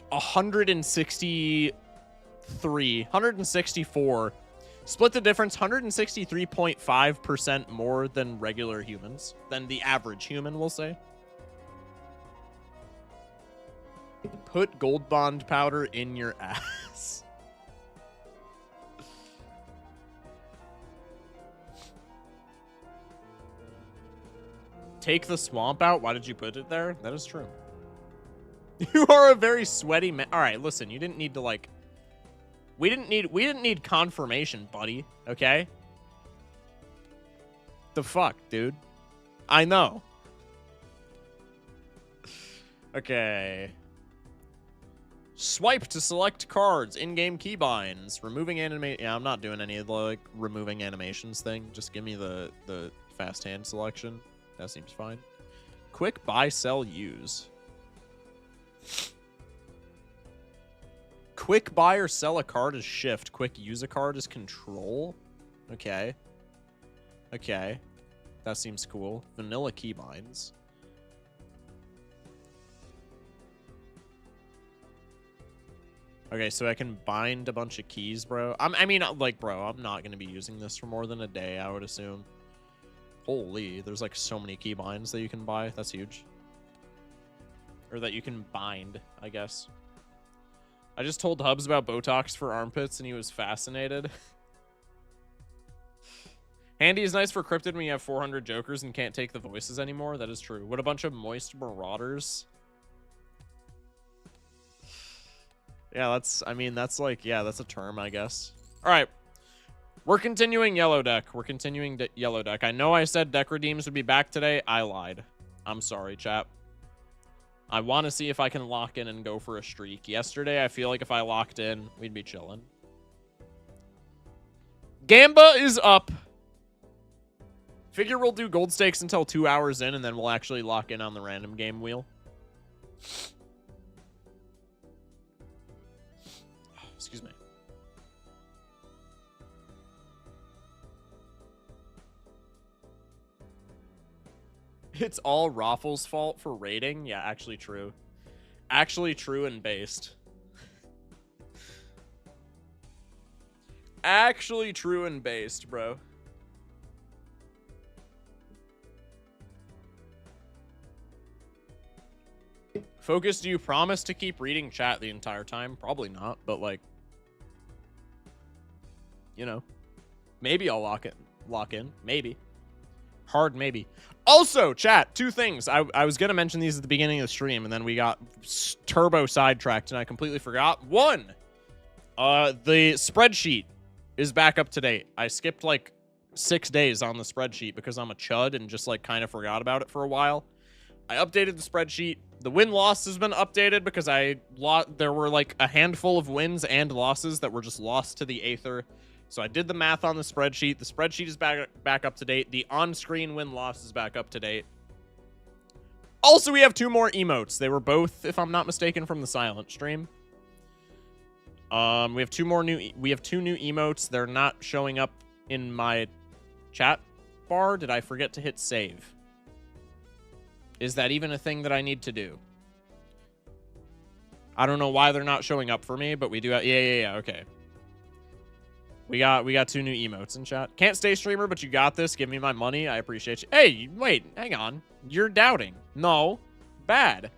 164. Split the difference, 163.5% more than regular humans, than the average human, we'll say. Put gold bond powder in your ass. Take the swamp out? Why did you put it there? That is true. You are a very sweaty man. All right, listen, you didn't need to like... We didn't need confirmation, buddy, okay? The fuck, dude? I know. Okay. Swipe to select cards, in-game keybinds, removing animate. Yeah, I'm not doing any of the like removing animations thing. Just give me the fast hand selection. That seems fine. Quick buy, sell, use. Quick buy or sell a card is shift. Quick use a card is control. Okay. Okay. That seems cool. Vanilla keybinds. Okay, so I can bind a bunch of keys, bro. I mean, like, bro, I'm not going to be using this for more than a day, I would assume. Holy, there's like so many key binds that you can buy. That's huge. Or that you can bind, I guess. I just told Hubs about Botox for armpits and he was fascinated. Handy is nice for cryptid when you have 400 jokers and can't take the voices anymore. That is true. What a bunch of moist marauders. Yeah, that's, I mean, that's like, yeah, that's a term, I guess. All right. We're continuing yellow deck. We're continuing yellow deck. I know I said deck redeems would be back today. I lied. I'm sorry, chat. I want to see if I can lock in and go for a streak. Yesterday, I feel like if I locked in, we'd be chilling. Gamba is up. Figure we'll do gold stakes until 2 hours in, and then we'll actually lock in on the random game wheel. Excuse me. It's all Raffles' fault for rating? Yeah, actually true. Actually true and based. Actually true and based, bro. Focus, do you promise to keep reading chat the entire time? Probably not, but like, you know, maybe I'll lock in. Maybe. Hard, maybe. Also, chat, 2 things. I was going to mention these at the beginning of the stream, and then we got turbo sidetracked, and I completely forgot. 1, the spreadsheet is back up to date. I skipped, like, 6 days on the spreadsheet because I'm a chud and just, like, kind of forgot about it for a while. I updated the spreadsheet. The win-loss has been updated because there were, like, a handful of wins and losses that were just lost to the Aether. So I did the math on the spreadsheet. The spreadsheet is back up to date. The on-screen win-loss is back up to date. Also, we have 2 more emotes. They were both, if I'm not mistaken, from the silent stream. We have 2 new emotes. They're not showing up in my chat bar. Did I forget to hit save? Is that even a thing that I need to do? I don't know why they're not showing up for me, but we do have, yeah, okay. We got 2 new emotes in chat. Can't stay streamer, but you got this. Give me my money. I appreciate you. Hey, wait, hang on. You're doubting. No. Bad.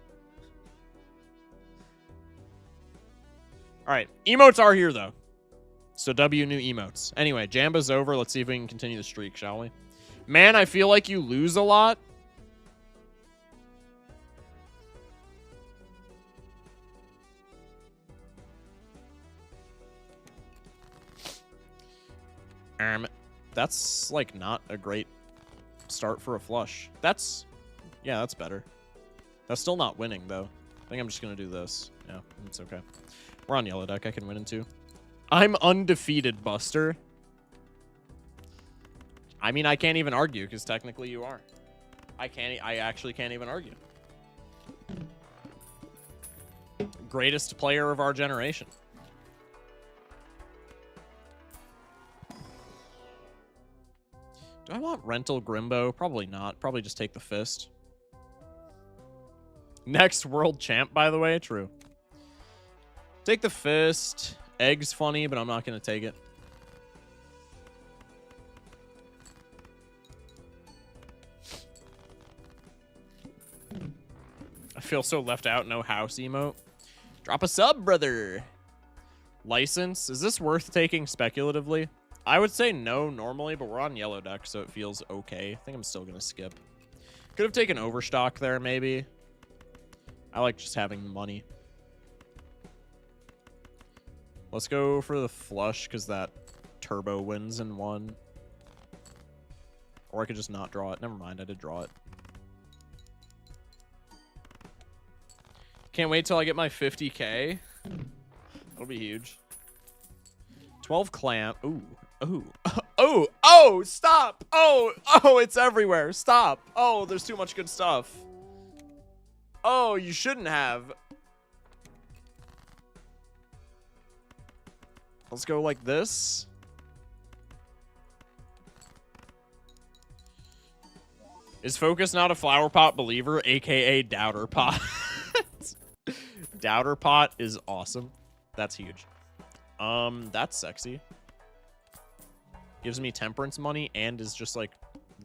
All right. Emotes are here, though. So W new emotes. Anyway, Jamba's over. Let's see if we can continue the streak, shall we? Man, I feel like you lose a lot. That's, like, not a great start for a flush. Yeah, that's better. That's still not winning, though. I think I'm just going to do this. Yeah, it's okay. We're on yellow deck. I can win in 2. I'm undefeated, Buster. I mean, I can't even argue, because technically you are. I actually can't even argue. Greatest player of our generation. Do I want Rental Grimbo? Probably not. Probably just take the fist. Next world champ, by the way. True. Take the fist. Egg's funny, but I'm not going to take it. I feel so left out. No house emote. Drop a sub, brother. License. Is this worth taking speculatively? I would say no normally, but we're on yellow deck, so it feels okay. I think I'm still going to skip. Could have taken Overstock there, maybe. I like just having the money. Let's go for the flush, because that turbo wins in 1. Or I could just not draw it. Never mind, I did draw it. Can't wait till I get my 50K. That'll be huge. 12 clam. Ooh. Ooh. Oh, oh, stop. Oh, it's everywhere. Stop. Oh, there's too much good stuff. Oh, you shouldn't have. Let's go like this. Is Focus not a flower pot believer, aka Doubter Pot? Doubter Pot is awesome. That's huge. That's sexy. Gives me temperance money and is just like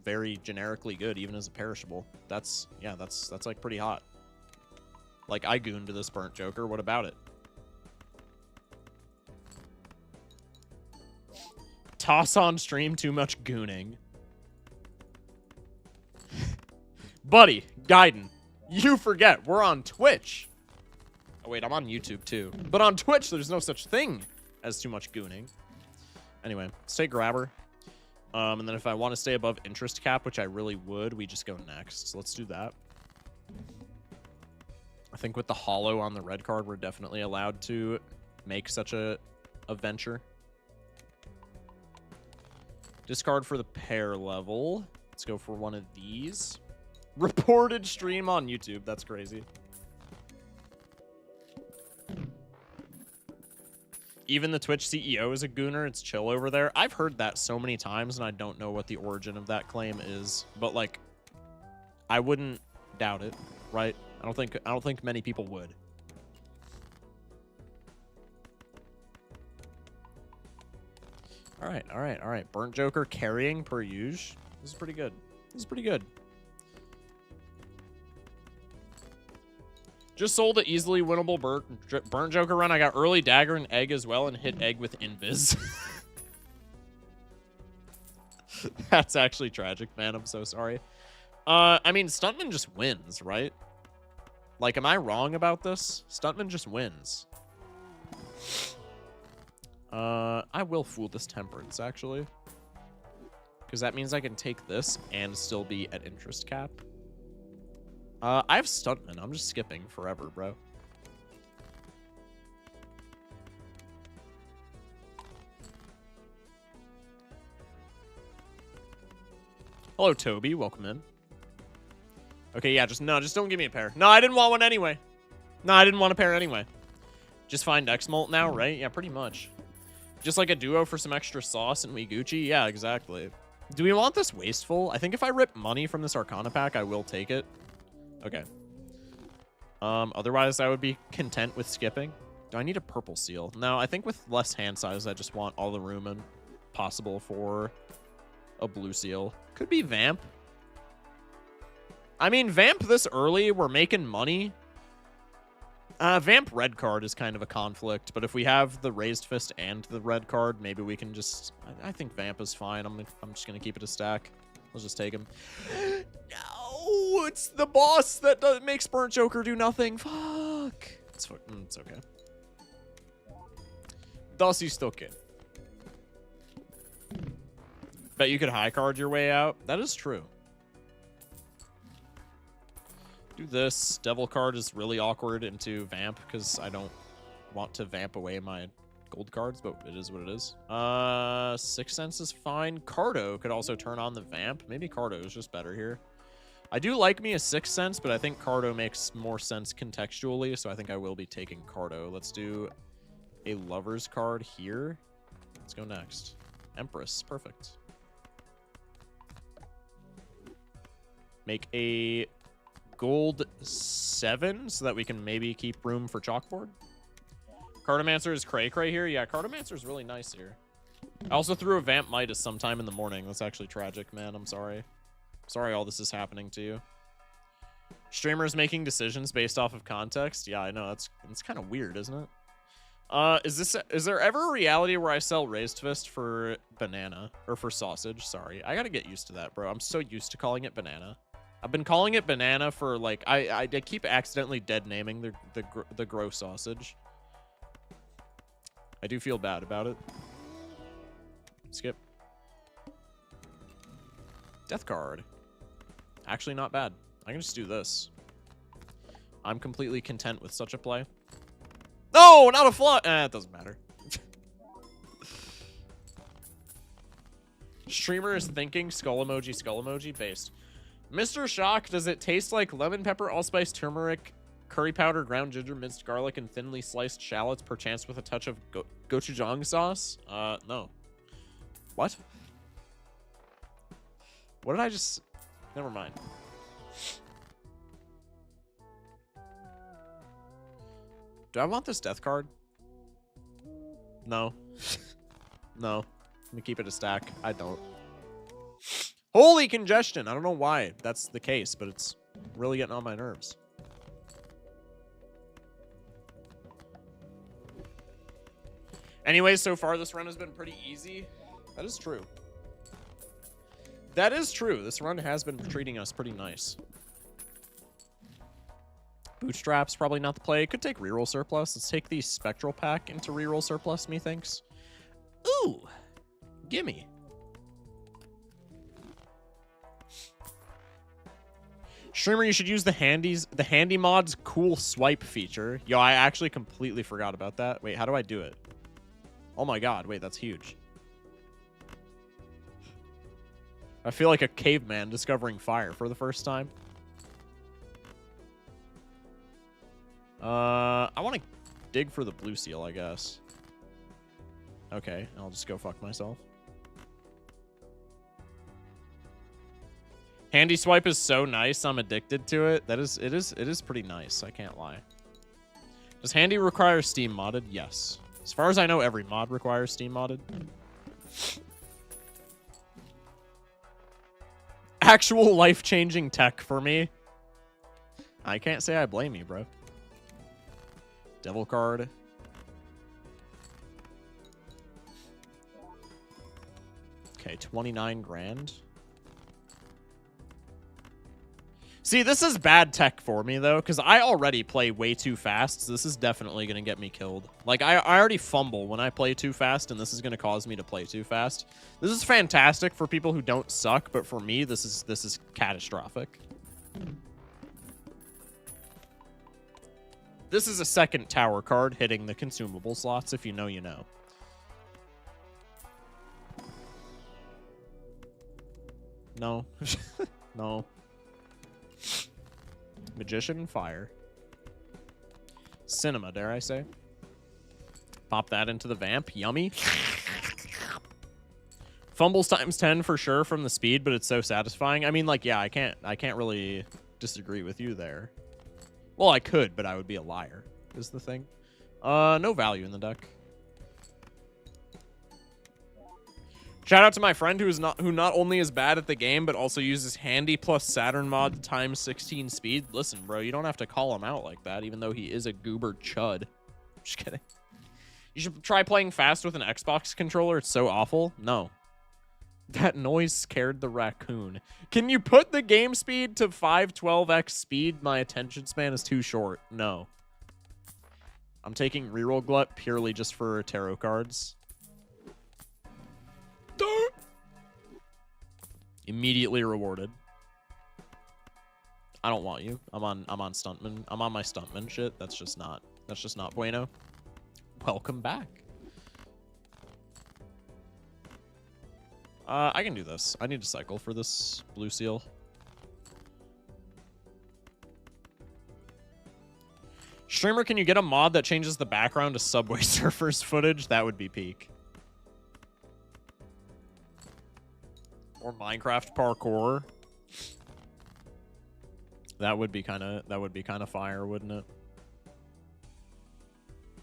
very generically good, even as a perishable. That's like pretty hot. Like, I gooned to this burnt joker. What about it? Toss on stream, too much gooning. Buddy, Gaiden, you forget we're on Twitch. Oh wait, I'm on YouTube too. But on Twitch, there's no such thing as too much gooning. Anyway, stay grabber. And then if I want to stay above interest cap, which I really would, we just go next. So let's do that. I think with the hollow on the red card, we're definitely allowed to make such a venture. Discard for the pair level. Let's go for one of these. Reported stream on YouTube. That's crazy. Even the Twitch CEO is a gooner. It's chill over there. I've heard that so many times, and I don't know what the origin of that claim is. But like, I wouldn't doubt it, right? I don't think many people would. All right. Burnt Joker carrying per usual. This is pretty good. Just sold an easily winnable Burnt Joker run. I got early dagger and egg as well and hit egg with invis. That's actually tragic, man. I'm so sorry. I mean, Stuntman just wins, right? Like, am I wrong about this? Stuntman just wins. I will fool this Temperance, actually. Because that means I can take this and still be at interest cap. I have Stuntman. I'm just skipping forever, bro. Hello, Toby. Welcome in. Okay, yeah, just don't give me a pair. No, I didn't want one anyway. No, I didn't want a pair anyway. Just find X-Molt now, right? Yeah, pretty much. Just like a duo for some extra sauce and we Gucci? Yeah, exactly. Do we want this wasteful? I think if I rip money from this Arcana pack, I will take it. Okay. Otherwise, I would be content with skipping. Do I need a purple seal? No, I think with less hand size, I just want all the room and possible for a blue seal. Could be Vamp. I mean, Vamp this early, we're making money. Vamp red card is kind of a conflict, but if we have the Raised Fist and the red card, maybe we can just... I think Vamp is fine. I'm just going to keep it a stack. Let's just take him. No, it's the boss that makes Burnt Joker do nothing. Fuck. It's okay. Das ist okay. Bet you could high card your way out. That is true. Do this. Devil card is really awkward into Vamp because I don't want to Vamp away my gold cards, but it is what it is. Sixth Sense is fine. Cardo could also turn on the Vamp. Maybe Cardo is just better here. I do like me a Sixth Sense, but I think Cardo makes more sense contextually, so I think I will be taking Cardo. Let's do a Lover's card here. Let's go next. Empress. Perfect. Make a gold 7 so that we can maybe keep room for chalkboard. Cartomancer is cray here. Yeah, Cartomancer is really nice here. I also threw a Vamp Midas sometime in the morning. That's actually tragic, man. I'm sorry. Sorry all this is happening to you. Streamers making decisions based off of context. Yeah, I know. It's kind of weird, isn't it? Is there ever a reality where I sell Raised Fist for banana or for sausage? Sorry. I got to get used to that, bro. I'm so used to calling it banana. I've been calling it banana for like I keep accidentally dead naming the gross sausage. I do feel bad about it. Skip. Death card. Actually not bad. I can just do this. I'm completely content with such a play. No, not a flush. It doesn't matter. Streamer is thinking skull emoji based. Mr. Shock, does it taste like lemon pepper, allspice, turmeric, curry powder, ground ginger, minced garlic, and thinly sliced shallots, perchance with a touch of gochujang sauce? No. What? What did I just... Never mind. Do I want this death card? No. No. Let me keep it a stack. I don't. Holy congestion! I don't know why that's the case, but it's really getting on my nerves. Anyways, so far this run has been pretty easy. That is true. That is true. This run has been treating us pretty nice. Bootstraps, probably not the play. Could take reroll surplus. Let's take the Spectral Pack into reroll surplus, methinks. Ooh! Gimme. Streamer, you should use the handy mod's cool swipe feature. Yo, I actually completely forgot about that. Wait, how do I do it? Oh my god, wait, that's huge. I feel like a caveman discovering fire for the first time. I want to dig for the blue seal, I guess. Okay, I'll just go fuck myself. Handy swipe is so nice. I'm addicted to it. It is pretty nice. I can't lie. Does handy require Steam modded? Yes. As far as I know, every mod requires Steam modded. Actual life-changing tech for me. I can't say I blame you, bro. Devil card. Okay, 29 grand. See, this is bad tech for me, though, because I already play way too fast, so this is definitely going to get me killed. Like, I already fumble when I play too fast, and this is going to cause me to play too fast. This is fantastic for people who don't suck, but for me, this is catastrophic. This is a second tower card hitting the consumable slots. If you know, you know. No. No. Magician, fire. Cinema, dare I say. Pop that into the vamp. Yummy. Fumbles times 10 for sure from the speed, but it's so satisfying. I mean, like, yeah, I can't really disagree with you there. Well, I could, but I would be a liar, is the thing. No value in the deck. Shout out to my friend who not only is bad at the game, but also uses Handy plus Saturn mod times 16 speed. Listen, bro, you don't have to call him out like that, even though he is a goober chud. Just kidding. You should try playing fast with an Xbox controller. It's so awful. No. That noise scared the raccoon. Can you put the game speed to 512x speed? My attention span is too short. No. I'm taking reroll glut purely just for tarot cards. Immediately rewarded. I don't want you. I'm on stuntman. I'm on my stuntman shit. That's just not bueno. Welcome back. I can do this. I need to cycle for this blue seal. Streamer, can you get a mod that changes the background to Subway Surfers footage? That would be peak. Or Minecraft parkour. That would be kind of fire, wouldn't it?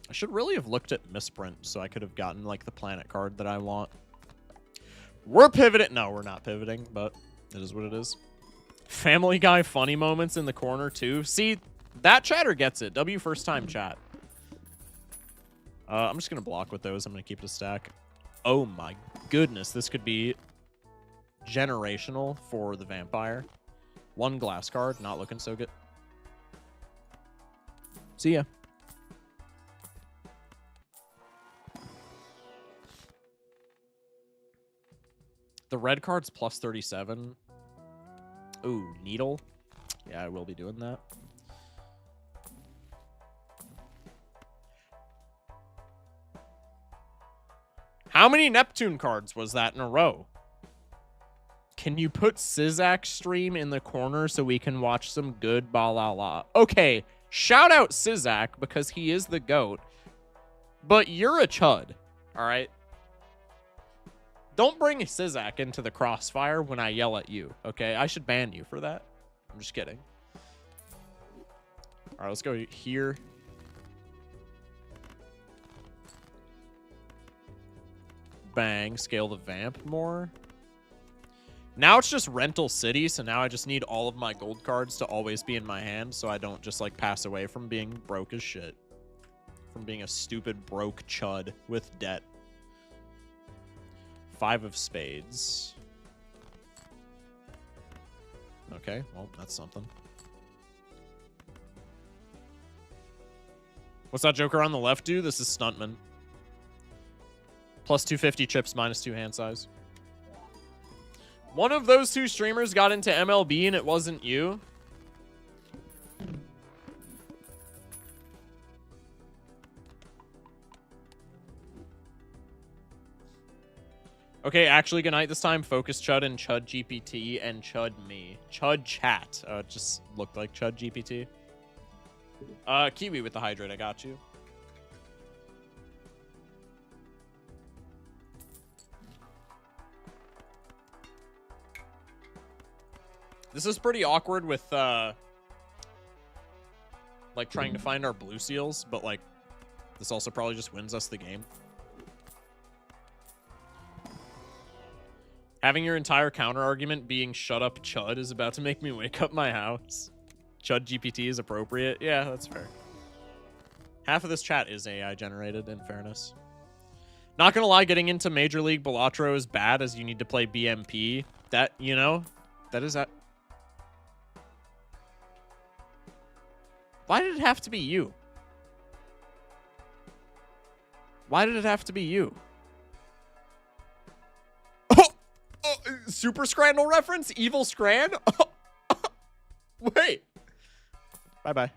I should really have looked at misprint so I could have gotten like the planet card that I want. We're pivoting. No, we're not pivoting, but it is what it is. Family Guy funny moments in the corner too. See, that chatter gets it. W first time chat. I'm just gonna block with those. I'm gonna keep it a stack. Oh my goodness, this could be generational for the vampire. One glass card, not looking so good. See ya. The red card's plus 37. Ooh, needle. Yeah, I will be doing that. How many Neptune cards was that in a row? Can you put Sizak stream in the corner so we can watch some good Balala? Okay, shout out Sizak because he is the GOAT. But you're a chud, all right? Don't bring Sizak into the crossfire when I yell at you, okay? I should ban you for that. I'm just kidding. All right, let's go here. Bang, scale the vamp more. Now it's just Rental City, so now I just need all of my gold cards to always be in my hand so I don't just, like, pass away from being broke as shit. From being a stupid broke chud with debt. 5 of spades. Okay, well, that's something. What's that joker on the left do? This is Stuntman. Plus 250 chips, minus 2 hand size. One of those two streamers got into MLB and it wasn't you. Okay, actually, good night this time. Focus Chud and Chud GPT and Chud me. Chud chat. It just looked like Chud GPT. Kiwi with the hydrate. I got you. This is pretty awkward with, like, trying to find our blue seals, but, like, this also probably just wins us the game. Having your entire counter argument being shut up Chud is about to make me wake up my house. Chud GPT is appropriate. Yeah, that's fair. Half of this chat is AI generated, in fairness. Not gonna lie, getting into Major League Balatro is bad as you need to play BMP. That, you know, that is that. Why did it have to be you? Why did it have to be you? Oh, Super Scrandle reference? Evil Scran? Wait. Bye-bye.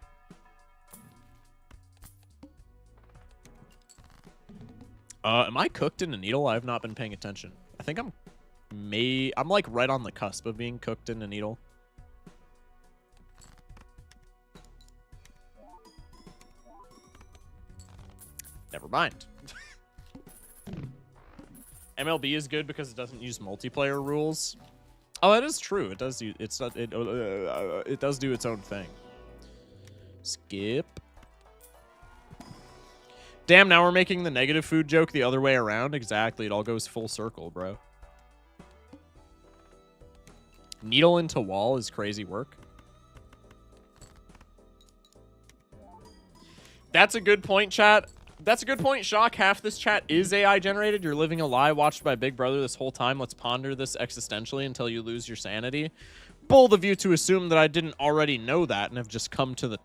Am I cooked in a needle? I have not been paying attention. I think I'm like right on the cusp of being cooked in a needle. Never mind. MLB is good because it doesn't use multiplayer rules. Oh, that is true. It does use, it does do its own thing. Skip. Damn, now we're making the negative food joke the other way around. Exactly. It all goes full circle, bro. Needle into wall is crazy work. That's a good point, chat. That's a good point, Shock. Half this chat is AI generated. You're living a lie watched by Big Brother this whole time. Let's ponder this existentially until you lose your sanity. Bold of you to assume that I didn't already know that and have just come to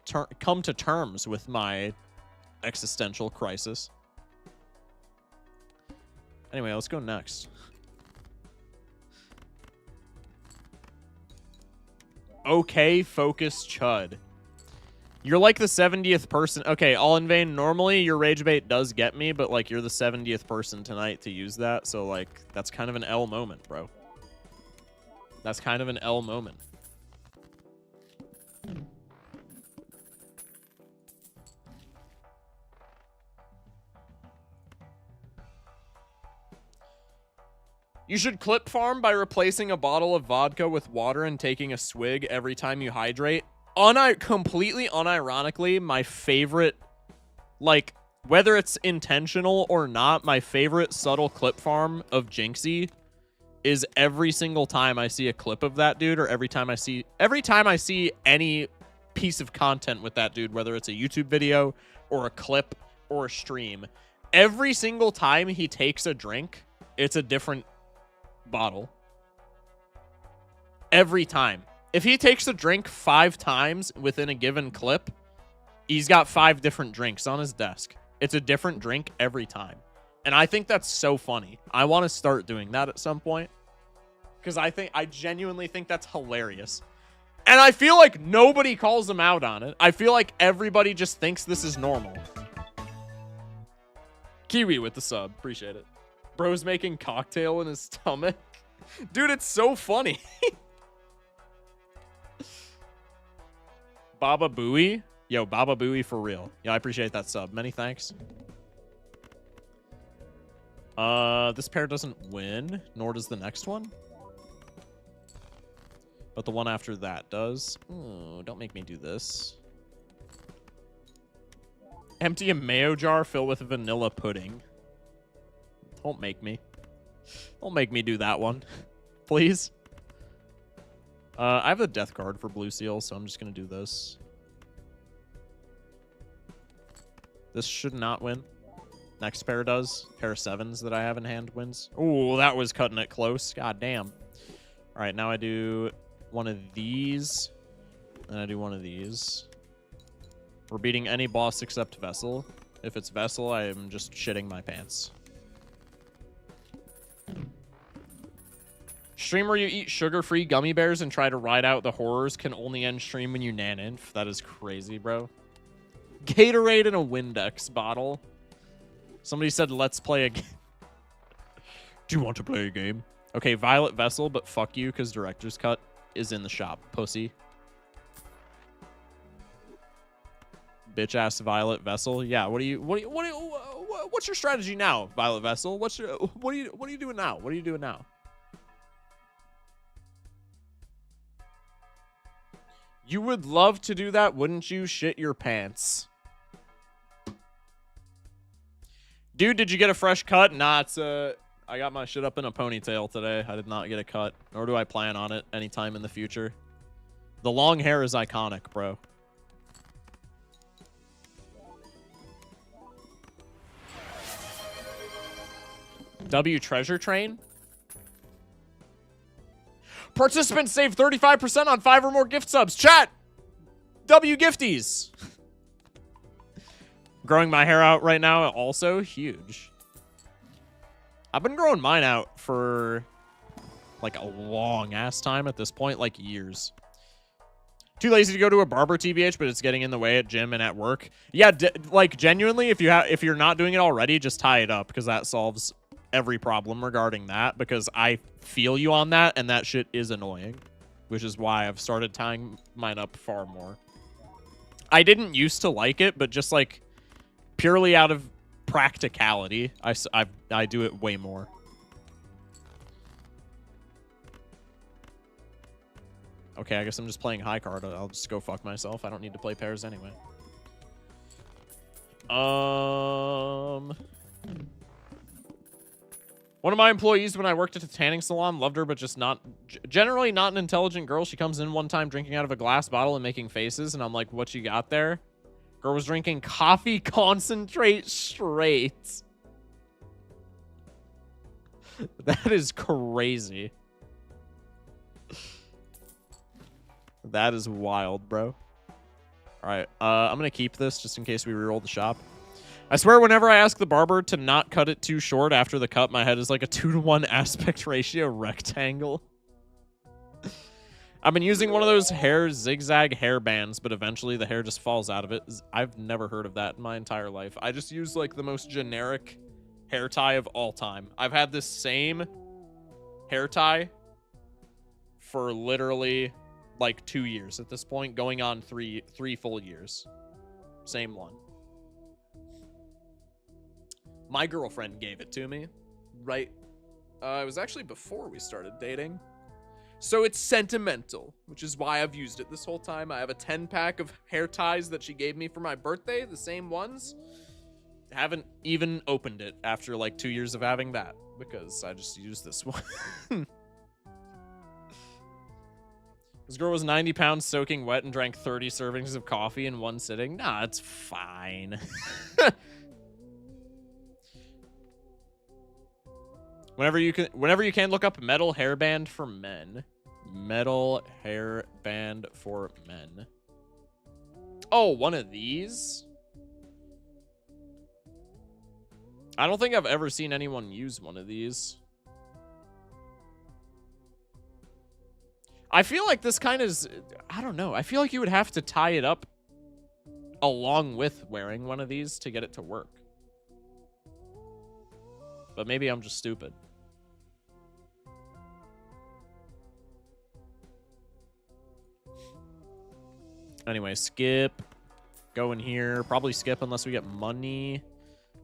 terms with my existential crisis. Anyway, let's go next. Okay, focus Chud. You're like the 70th person. Okay, all in vain. Normally, your rage bait does get me, but, like, you're the 70th person tonight to use that. So, like, that's kind of an L moment, bro. That's kind of an L moment. You should clip farm by replacing a bottle of vodka with water and taking a swig every time you hydrate. Completely unironically, my favorite, like, whether it's intentional or not, my favorite subtle clip farm of Jinxie is every single time I see a clip of that dude, or every time I see any piece of content with that dude, whether it's a YouTube video or a clip or a stream, every single time he takes a drink, it's a different bottle. Every time. If he takes a drink 5 times within a given clip, he's got 5 different drinks on his desk. It's a different drink every time. And I think that's so funny. I want to start doing that at some point. Because I genuinely think that's hilarious. And I feel like nobody calls him out on it. I feel like everybody just thinks this is normal. Kiwi with the sub. Appreciate it. Bro's making cocktail in his stomach. Dude, it's so funny. Baba Booey. Yo, Baba Booey for real. Yeah, I appreciate that sub. Many thanks. This pair doesn't win, nor does the next one. But the one after that does. Ooh, don't make me do this. Empty a mayo jar filled with vanilla pudding. Don't make me. Don't make me do that one. Please. I have the death card for Blue Seal, so I'm just going to do this. This should not win. Next pair does. Pair of 7s that I have in hand wins. Ooh, that was cutting it close. God damn. All right, now I do one of these. And I do one of these. We're beating any boss except Vessel. If it's Vessel, I am just shitting my pants. Stream where you eat sugar-free gummy bears and try to ride out the horrors can only end stream when you nan-inf. That is crazy, bro. Gatorade in a Windex bottle. Somebody said, let's play a game. Do you want to play a game? Okay, Violet Vessel, but fuck you, because Director's Cut is in the shop, pussy. Bitch-ass Violet Vessel. Yeah, what's your strategy now, Violet Vessel? What are you doing now? What are you doing now? You would love to do that, wouldn't you? Shit your pants. Dude, did you get a fresh cut? Nah, it's I got my shit up in a ponytail today. I did not get a cut, nor do I plan on it anytime in the future. The long hair is iconic, bro. W treasure train. Participants save 35% on 5 or more gift subs. Chat! W gifties. Growing my hair out right now, also huge. I've been growing mine out for like a long ass time at this point, like years. Too lazy to go to a barber, TBH, but it's getting in the way at gym and at work. Yeah, like genuinely, if you're not doing it already, just tie it up, because that solves every problem regarding that, because I feel you on that, and that shit is annoying, which is why I've started tying mine up far more. I didn't used to like it, but just like purely out of practicality, I do it way more. Okay, I guess I'm just playing high card. I'll just go fuck myself. I don't need to play pairs anyway. One of my employees when I worked at a tanning salon loved her, but just generally not an intelligent girl. She comes in one time drinking out of a glass bottle and making faces, and I'm like, what you got there? Girl was drinking coffee concentrate straight. That is crazy. That is wild, bro. All right, I'm going to keep this just in case we reroll the shop. I swear whenever I ask the barber to not cut it too short after the cut, my head is like a 2-to-1 aspect ratio rectangle. I've been using one of those hair zigzag hair bands, but eventually the hair just falls out of it. I've never heard of that in my entire life. I just use like the most generic hair tie of all time. I've had this same hair tie for literally like 2 years at this point, going on three full years. Same one. My girlfriend gave it to me, right? It was actually before we started dating. So it's sentimental, which is why I've used it this whole time. I have a 10-pack of hair ties that she gave me for my birthday, the same ones. Haven't even opened it after like 2 years of having that, because I just used this one. This girl was 90 pounds soaking wet and drank 30 servings of coffee in one sitting. Nah, it's fine. Whenever you can look up metal hairband for men. Metal hairband for men. Oh, one of these? I don't think I've ever seen anyone use one of these. I feel like this kind of is, I don't know. I feel like you would have to tie it up along with wearing one of these to get it to work. But maybe I'm just stupid. Anyway, skip. Go in here. Probably skip unless we get money.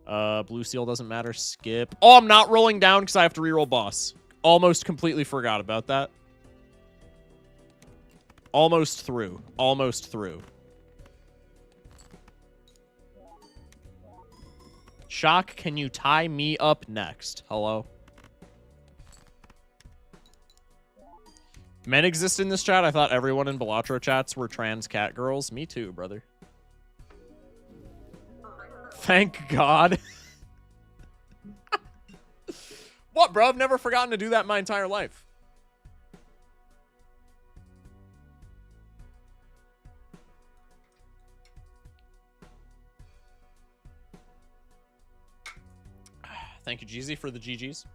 Blue seal doesn't matter. Skip. Oh, I'm not rolling down because I have to reroll boss. Almost completely forgot about that. Almost through. Almost through. Shock, can you tie me up next? Hello? Men exist in this chat? I thought everyone in Balatro chats were trans cat girls. Me too, brother. Thank God. What, bro? I've never forgotten to do that in my entire life. Thank you, Jeezy, for the GGs.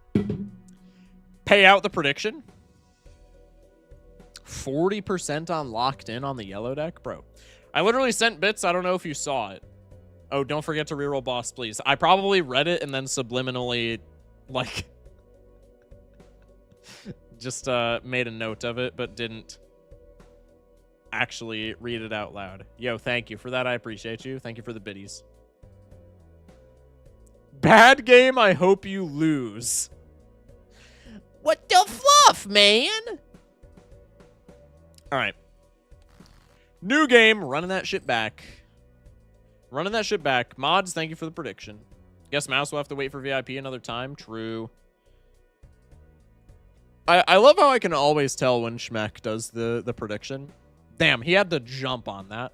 Pay out the prediction. 40% on locked in on the yellow deck. Bro, I literally sent bits. I don't know if you saw it. Oh, don't forget to reroll boss, please. I probably read it and then subliminally, like, just made a note of it, but didn't actually read it out loud. Yo, thank you for that. I appreciate you. Thank you for the biddies. Bad game, I hope you lose. What the fluff, man? All right. New game, running that shit back. Running that shit back. Mods, thank you for the prediction. Guess Mouse will have to wait for VIP another time. True. I love how I can always tell when Schmeck does the prediction. Damn, he had to jump on that.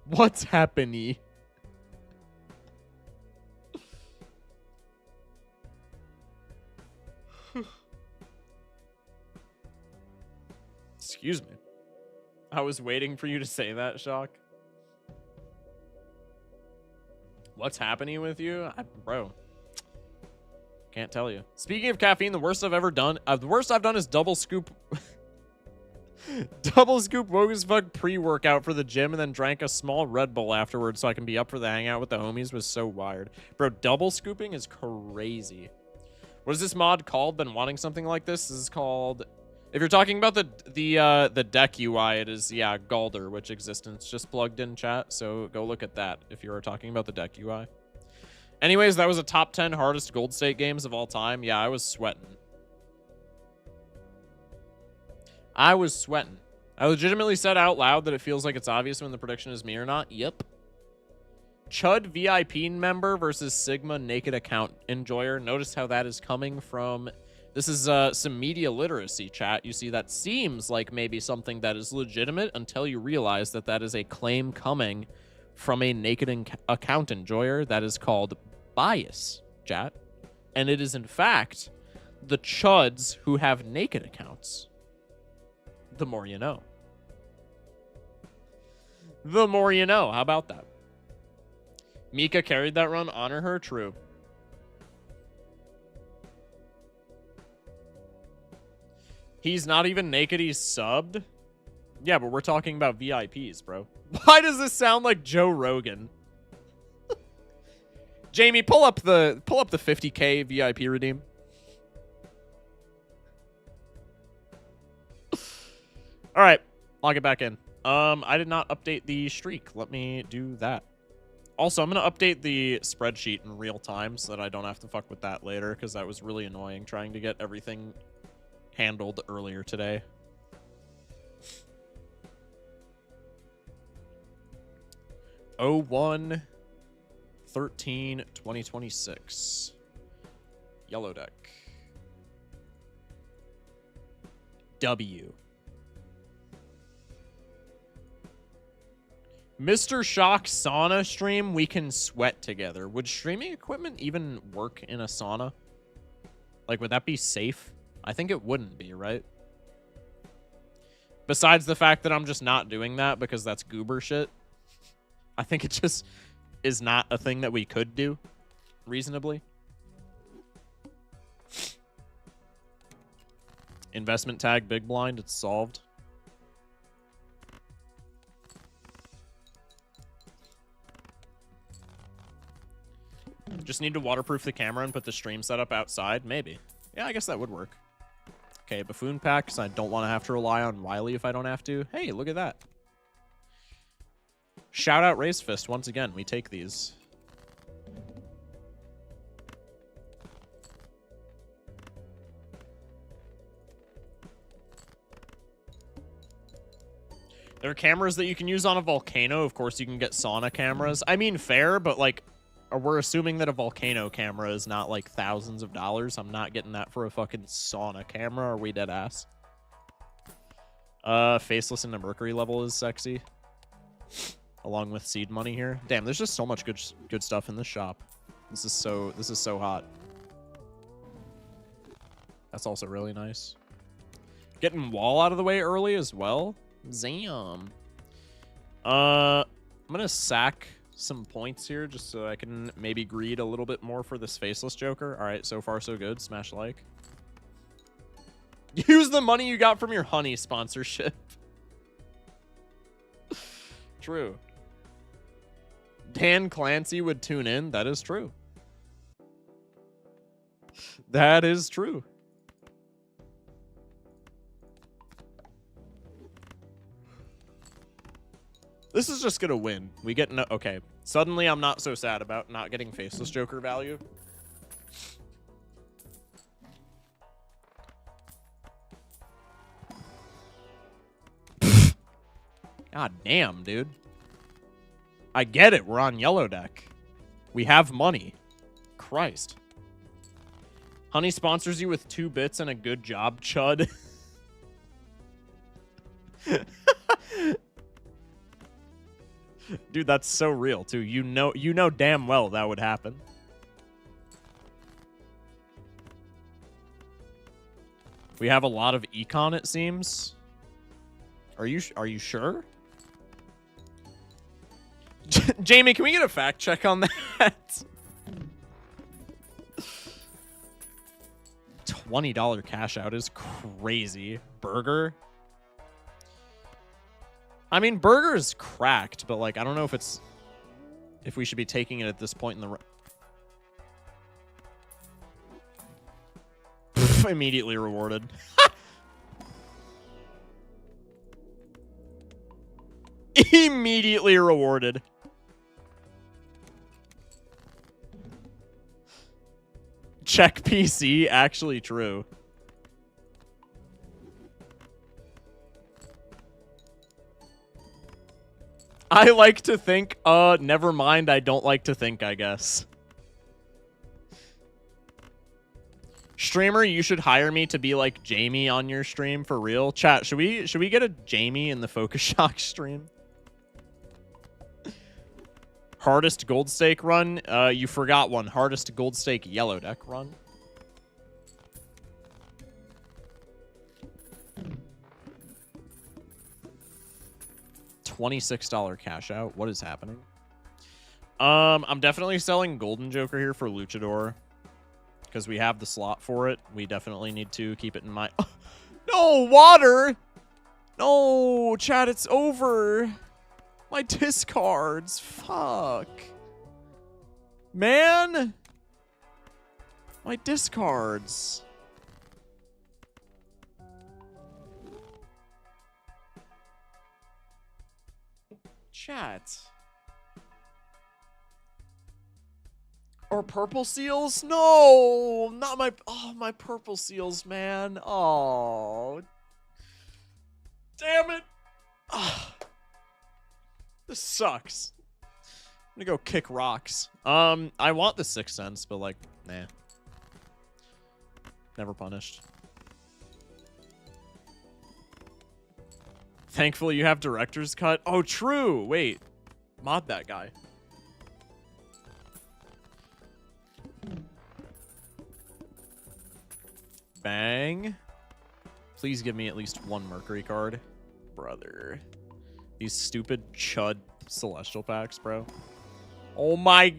What's happening? Excuse me. I was waiting for you to say that, Shock. What's happening with you? Bro. Can't tell you. Speaking of caffeine, the worst I've ever done. The worst I've done is double scoop. Double scoop woke as fuck pre-workout for the gym and then drank a small Red Bull afterwards so I can be up for the hangout with the homies. Was so wired. Bro, double scooping is crazy. What is this mod called? Been wanting something like this? This is called... If you're talking about the deck UI, it is, yeah, Galder, which existence just plugged in chat. So go look at that if you are talking about the deck UI. Anyways, that was a top 10 hardest Gold State games of all time. Yeah, I was sweating. I was sweating. I legitimately said out loud that it feels like it's obvious when the prediction is me or not. Yep. Chud VIP member versus Sigma naked account enjoyer. Notice how that is coming from... This is some media literacy chat. You see, that seems like maybe something that is legitimate until you realize that that is a claim coming from a naked account enjoyer that is called bias, chat. And it is, in fact, the chuds who have naked accounts. The more you know. The more you know. How about that? Mika carried that run. Honor her. True. He's not even naked. He's subbed. Yeah, but we're talking about VIPs, bro. Why does this sound like Joe Rogan? Jamie, pull up the 50K VIP redeem. All right, log it back in. I did not update the streak. Let me do that. Also, I'm gonna update the spreadsheet in real time so that I don't have to fuck with that later, because that was really annoying trying to get everything handled earlier today. Oh, 1/13/2026. Yellow deck. W. Mr. Shock sauna stream, we can sweat together. Would streaming equipment even work in a sauna? Like, would that be safe? I think it wouldn't be, right? Besides the fact that I'm just not doing that because that's goober shit. I think it just is not a thing that we could do reasonably. Investment tag, big blind, it's solved. Just need to waterproof the camera and put the stream setup outside? Maybe. Yeah, I guess that would work. Okay, buffoon pack, because I don't want to have to rely on Wiley if I don't have to. Hey, look at that. Shout out Race Fist once again. We take these. There are cameras that you can use on a volcano. Of course, you can get sauna cameras. I mean, fair, but like, we're assuming that a volcano camera is not like thousands of dollars. I'm not getting that for a fucking sauna camera. Are we dead ass? Faceless into Mercury level is sexy. Along with seed money here. Damn, there's just so much good stuff in this shop. This is so hot. That's also really nice. Getting wall out of the way early as well. Zam. I'm gonna sack some points here just so I can maybe greed a little bit more for this faceless Joker. All right, so far so good. Smash like. Use the money you got from your honey sponsorship. True. Dan Clancy would tune in. That is true. That is true. This is just gonna win. We get no... Okay. Suddenly, I'm not so sad about not getting Faceless Joker value. God damn, dude. I get it. We're on yellow deck. We have money. Christ. Honey sponsors you with 2 bits and a good job, chud. Dude, that's so real, too. You know damn well that would happen. We have a lot of econ, it seems. Are you sure? Jamie, can we get a fact check on that? $20 cash out is crazy. Burger? I mean, burger is cracked, but like, I don't know if we should be taking it at this point in the immediately rewarded. Immediately rewarded. Check PC, actually true. I like to think, never mind, I don't like to think, I guess. Streamer, you should hire me to be like Jamie on your stream for real. Chat, should we get a Jamie in the Focus Shock stream? Hardest gold stake run? You forgot one. Hardest gold stake yellow deck run. $26 cash out. What is happening? I'm definitely selling Golden Joker here for Luchador. Because we have the slot for it. We definitely need to keep it in mind. No, water! No, chat, it's over. My discards. Fuck. Man. My discards. Chat. Or purple seals? No, not my, oh, my purple seals, man. Oh. Damn it. Oh. This sucks. I'm gonna go kick rocks. I want the 6th Sense, but like, nah. Never punished. Thankfully you have director's cut. Oh, true. Wait. Mod that guy. Bang. Please give me at least one Mercury card. Brother. These stupid chud Celestial packs, bro. Oh my.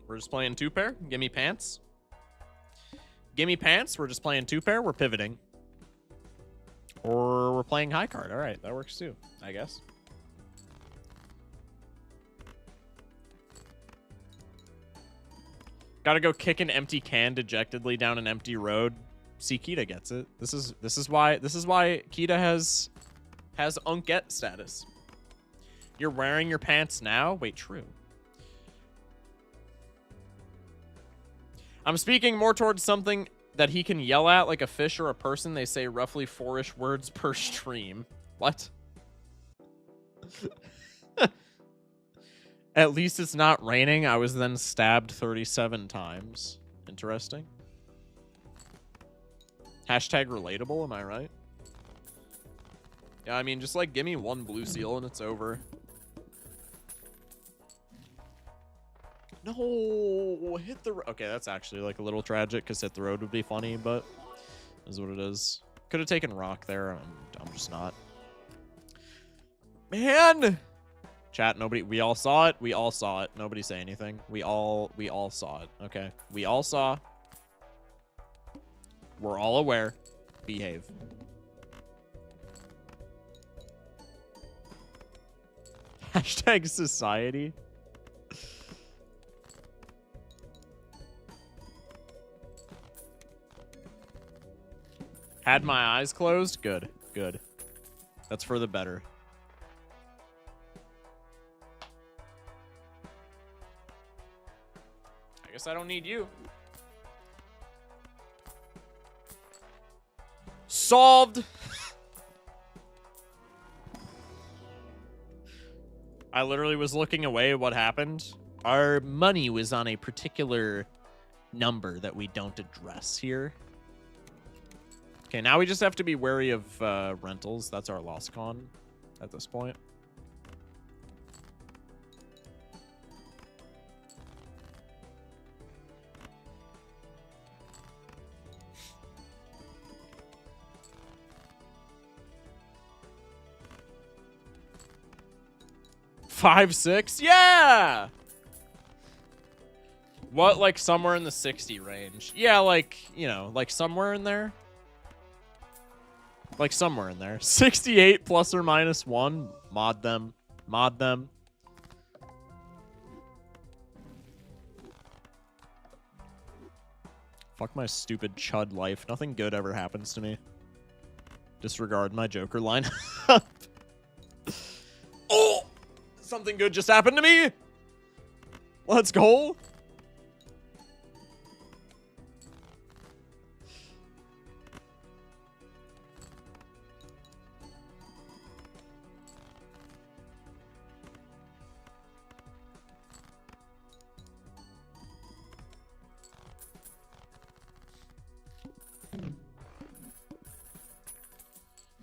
We're just playing 2-pair. Give me pants. Give me pants. We're just playing 2-pair. We're pivoting. Or we're playing high card. All right. That works too, I guess. Gotta go kick an empty can dejectedly down an empty road. See, Kita gets it. This is why Kita has unget status. You're wearing your pants now? Wait, true. I'm speaking more towards something that he can yell at like a fish or a person. They say roughly 4-ish words per stream. What? At least it's not raining. I was then stabbed 37 times. Interesting. Hashtag relatable, am I right? Yeah, I mean, just like give me one blue seal and it's over. No, hit the road. Okay, that's actually like a little tragic because hit the road would be funny, but is what it is. Could have taken rock there. I'm just not. Man! Chat, nobody, we all saw it. We all saw it. Nobody say anything. We all saw it. Okay. We all saw. We're all aware. Behave. Hashtag society. Had my eyes closed? Good. Good. That's for the better. I guess I don't need you. Solved. I literally was looking away at what happened. Our money was on a particular number that we don't address here. Okay, now we just have to be wary of rentals. That's our loss con at this point. 5-6? Yeah! What, like somewhere in the 60 range? Yeah, like, you know, like somewhere in there. Like somewhere in there. 68 plus or minus 1. Mod them. Mod them. Fuck my stupid chud life. Nothing good ever happens to me. Disregard my Joker line. Oh! Something good just happened to me! Let's go!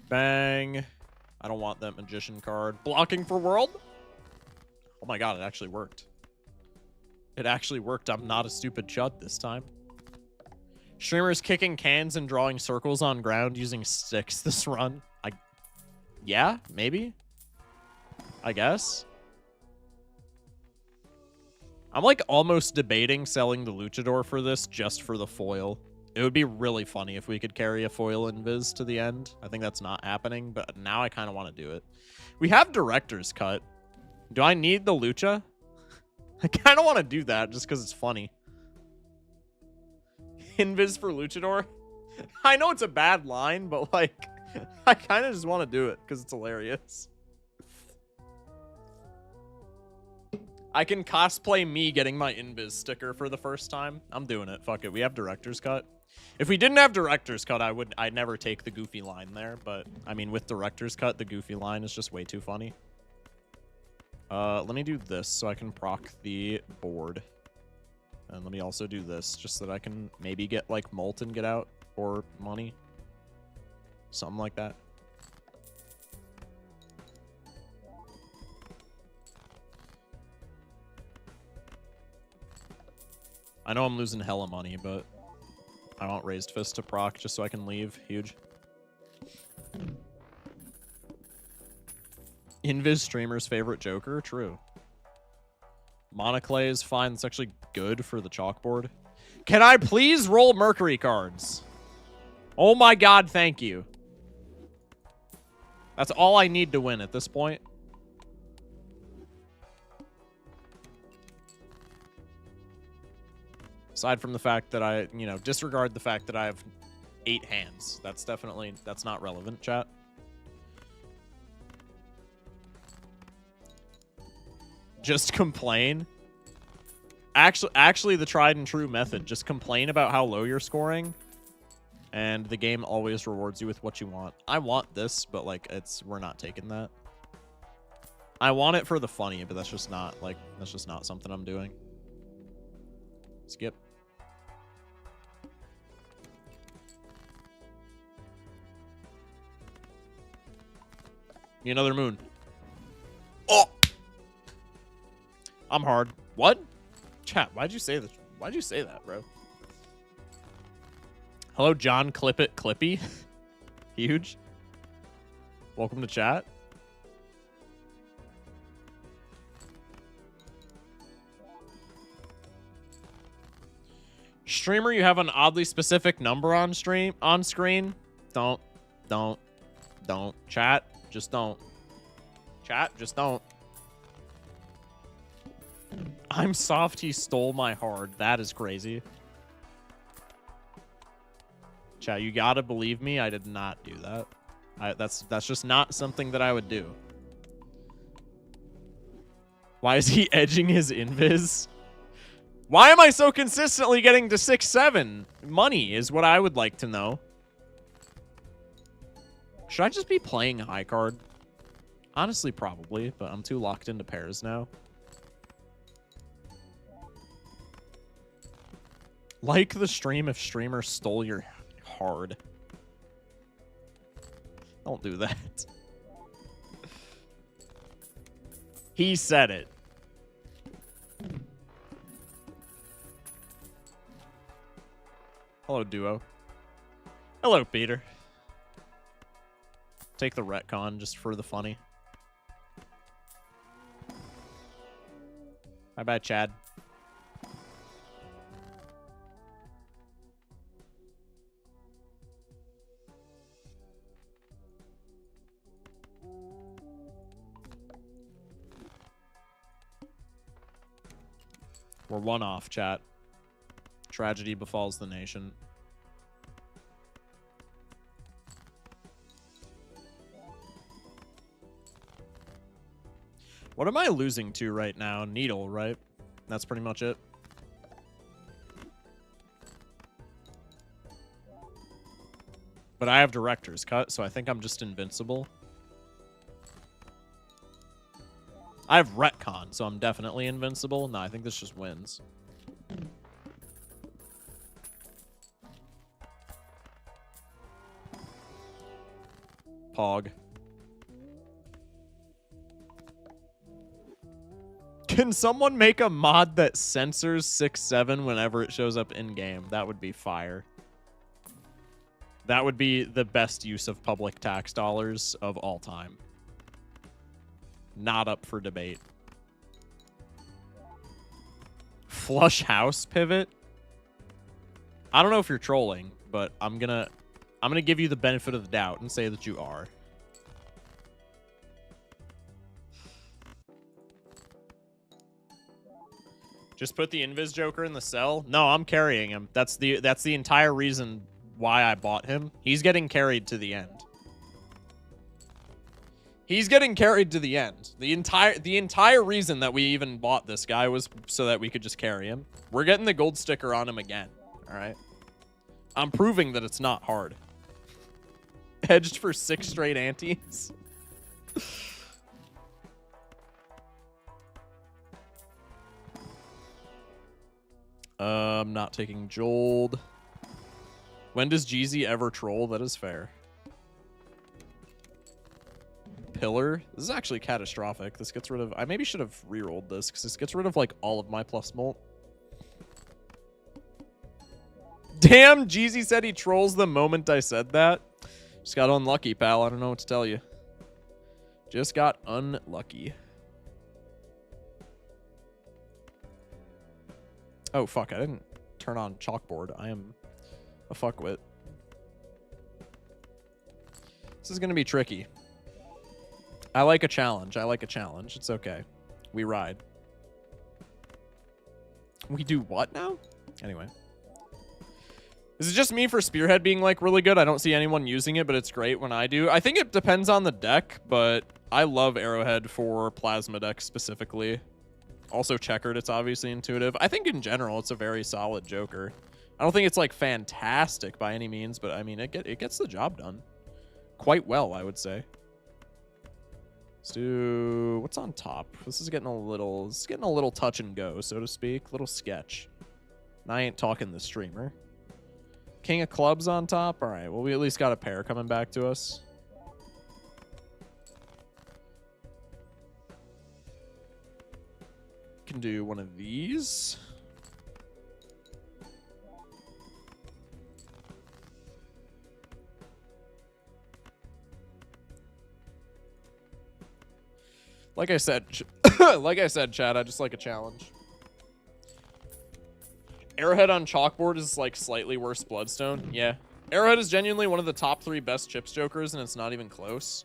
Bang. I don't want that magician card. Blocking for world? Oh my god, it actually worked. It actually worked. I'm not a stupid chud this time. Streamers kicking cans and drawing circles on ground using sticks this run. Yeah, maybe. I guess. I'm like almost debating selling the luchador for this just for the foil. It would be really funny if we could carry a foil invis to the end. I think that's not happening, but now I kind of want to do it. We have director's cut. Do I need the lucha? I kind of want to do that just because it's funny. Invis for luchador? I know it's a bad line, but like, I kind of just want to do it because it's hilarious. I can cosplay me getting my invis sticker for the first time. I'm doing it. Fuck it. We have director's cut. If we didn't have director's cut, I'd never take the goofy line there. But I mean, with director's cut, the goofy line is just way too funny. Let me do this so I can proc the board. And let me also do this just so that I can maybe get like Molt and get out or money. Something like that. I know I'm losing hella money, but I want Raised Fist to proc just so I can leave. Huge. Invis streamer's favorite Joker? True. Monoclay is fine. It's actually good for the chalkboard. Can I please roll Mercury cards? Oh my god, thank you. That's all I need to win at this point. Aside from the fact that I, you know, disregard the fact that I have 8 hands. That's not relevant, chat. Just complain. Actually, the tried and true method. Just complain about how low you're scoring, and the game always rewards you with what you want. I want this, but like, we're not taking that. I want it for the funny, but that's just not something I'm doing. Skip. Another moon. Oh! I'm hard. What? Chat, why'd you say this? Why'd you say that, bro? Hello, John Clippit Clippy. Huge. Welcome to chat. Streamer, you have an oddly specific number on screen. Don't. Chat, just don't. Chat, just don't. I'm soft, he stole my heart. That is crazy. Chat, you gotta believe me, I did not do that. That's just not something that I would do. Why is he edging his invis? Why am I so consistently getting to 6-7? Money is what I would like to know. Should I just be playing high card? Honestly, probably, but I'm too locked into pairs now. Like the stream if streamer stole your hard. Don't do that. He said it. Hello, duo. Hello, Peter. Take the retcon just for the funny. Bye-bye, Chad. We're one off, chat. Tragedy befalls the nation. What am I losing to right now? Needle, right? That's pretty much it. But I have Director's Cut, so I think I'm just invincible. I have Retcon, so I'm definitely invincible. No, I think this just wins. Pog. Can someone make a mod that censors 6-7 whenever it shows up in-game? That would be fire. That would be the best use of public tax dollars of all time. Not up for debate. Flush house pivot? I don't know if you're trolling, but I'm gonna give you the benefit of the doubt and say that you are. Just put the Invis Joker in the cell? No, I'm carrying him. That's the entire reason why I bought him. He's getting carried to the end. He's getting carried to the end. The entire reason that we even bought this guy was so that we could just carry him. We're getting the gold sticker on him again. All right. I'm proving that it's not hard. Hedged for 6 straight antes. I'm not taking Jold. When does Jeezy ever troll? That is fair. Pillar. This is actually catastrophic. This gets rid of... I maybe should have rerolled this because this gets rid of like all of my plus molt. Damn, Jeezy said he trolls the moment I said that. Just got unlucky, pal. I don't know what to tell you. Just got unlucky. Oh, fuck. I didn't turn on chalkboard. I am a fuckwit. This is going to be tricky. I like a challenge. I like a challenge. It's okay. We ride. We do what now? Anyway. Is it just me for Spearhead being, like, really good? I don't see anyone using it, but it's great when I do. I think it depends on the deck, but I love Arrowhead for Plasma decks specifically. Also Checkered, it's obviously intuitive. I think in general, it's a very solid Joker. I don't think it's, like, fantastic by any means, but, I mean, it gets the job done. Quite well, I would say. Let's do... What's on top? This is getting a little touch and go, so to speak. Little sketch. And I ain't talking the streamer. King of Clubs on top? All right, well, we at least got a pair coming back to us. Can do one of these. Like I said, Chad, I just like a challenge. Arrowhead on chalkboard is like slightly worse Bloodstone. Yeah. Arrowhead is genuinely one of the top 3 best chips Jokers, and it's not even close.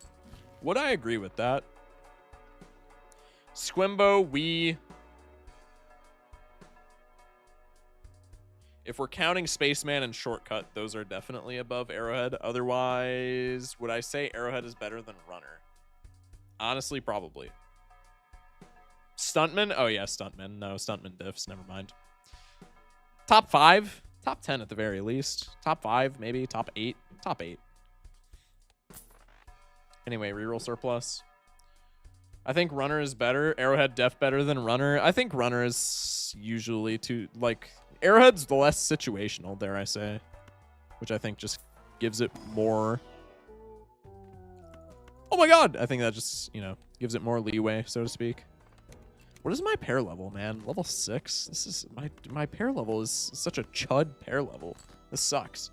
Would I agree with that? Squimbo, if we're counting Spaceman and Shortcut, those are definitely above Arrowhead. Otherwise, would I say Arrowhead is better than Runner? Honestly, probably. Stuntman? Oh, yeah, Stuntman. No, Stuntman diffs. Never mind. Top 5? Top 10 at the very least. Top 5, maybe. Top 8. Top 8. Anyway, reroll surplus. I think Runner is better. Arrowhead def better than Runner. I think Runner is usually too... Like, Arrowhead's the less situational, dare I say. Which I think just gives it more... Oh my god! I think that just, you know, gives it more leeway, so to speak. What is my pair level, man? Level 6? This is... My pair level is such a chud pair level. This sucks.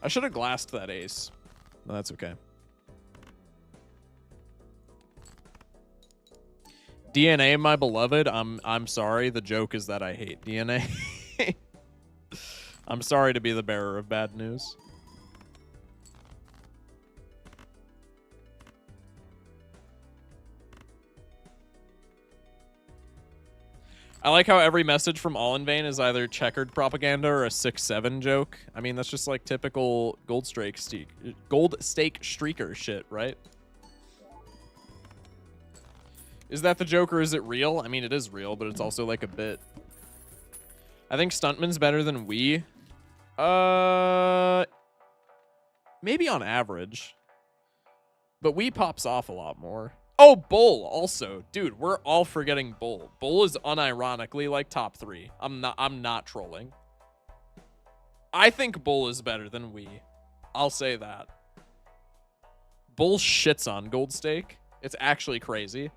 I should have glassed that ace. No, that's okay. DNA, my beloved, I'm sorry. The joke is that I hate DNA. I'm sorry to be the bearer of bad news. I like how every message from All in Vain is either checkered propaganda or a 6-7 joke. I mean, that's just like typical gold stake streaker shit, right? Is that the joke or is it real? I mean, it is real, but it's also like a bit. I think Stuntman's better than we. Maybe on average. But we pops off a lot more. Oh, Bull also. Dude, we're all forgetting Bull. Bull is unironically like top 3. I'm not trolling. I think Bull is better than we. I'll say that. Bull shits on gold stake. It's actually crazy.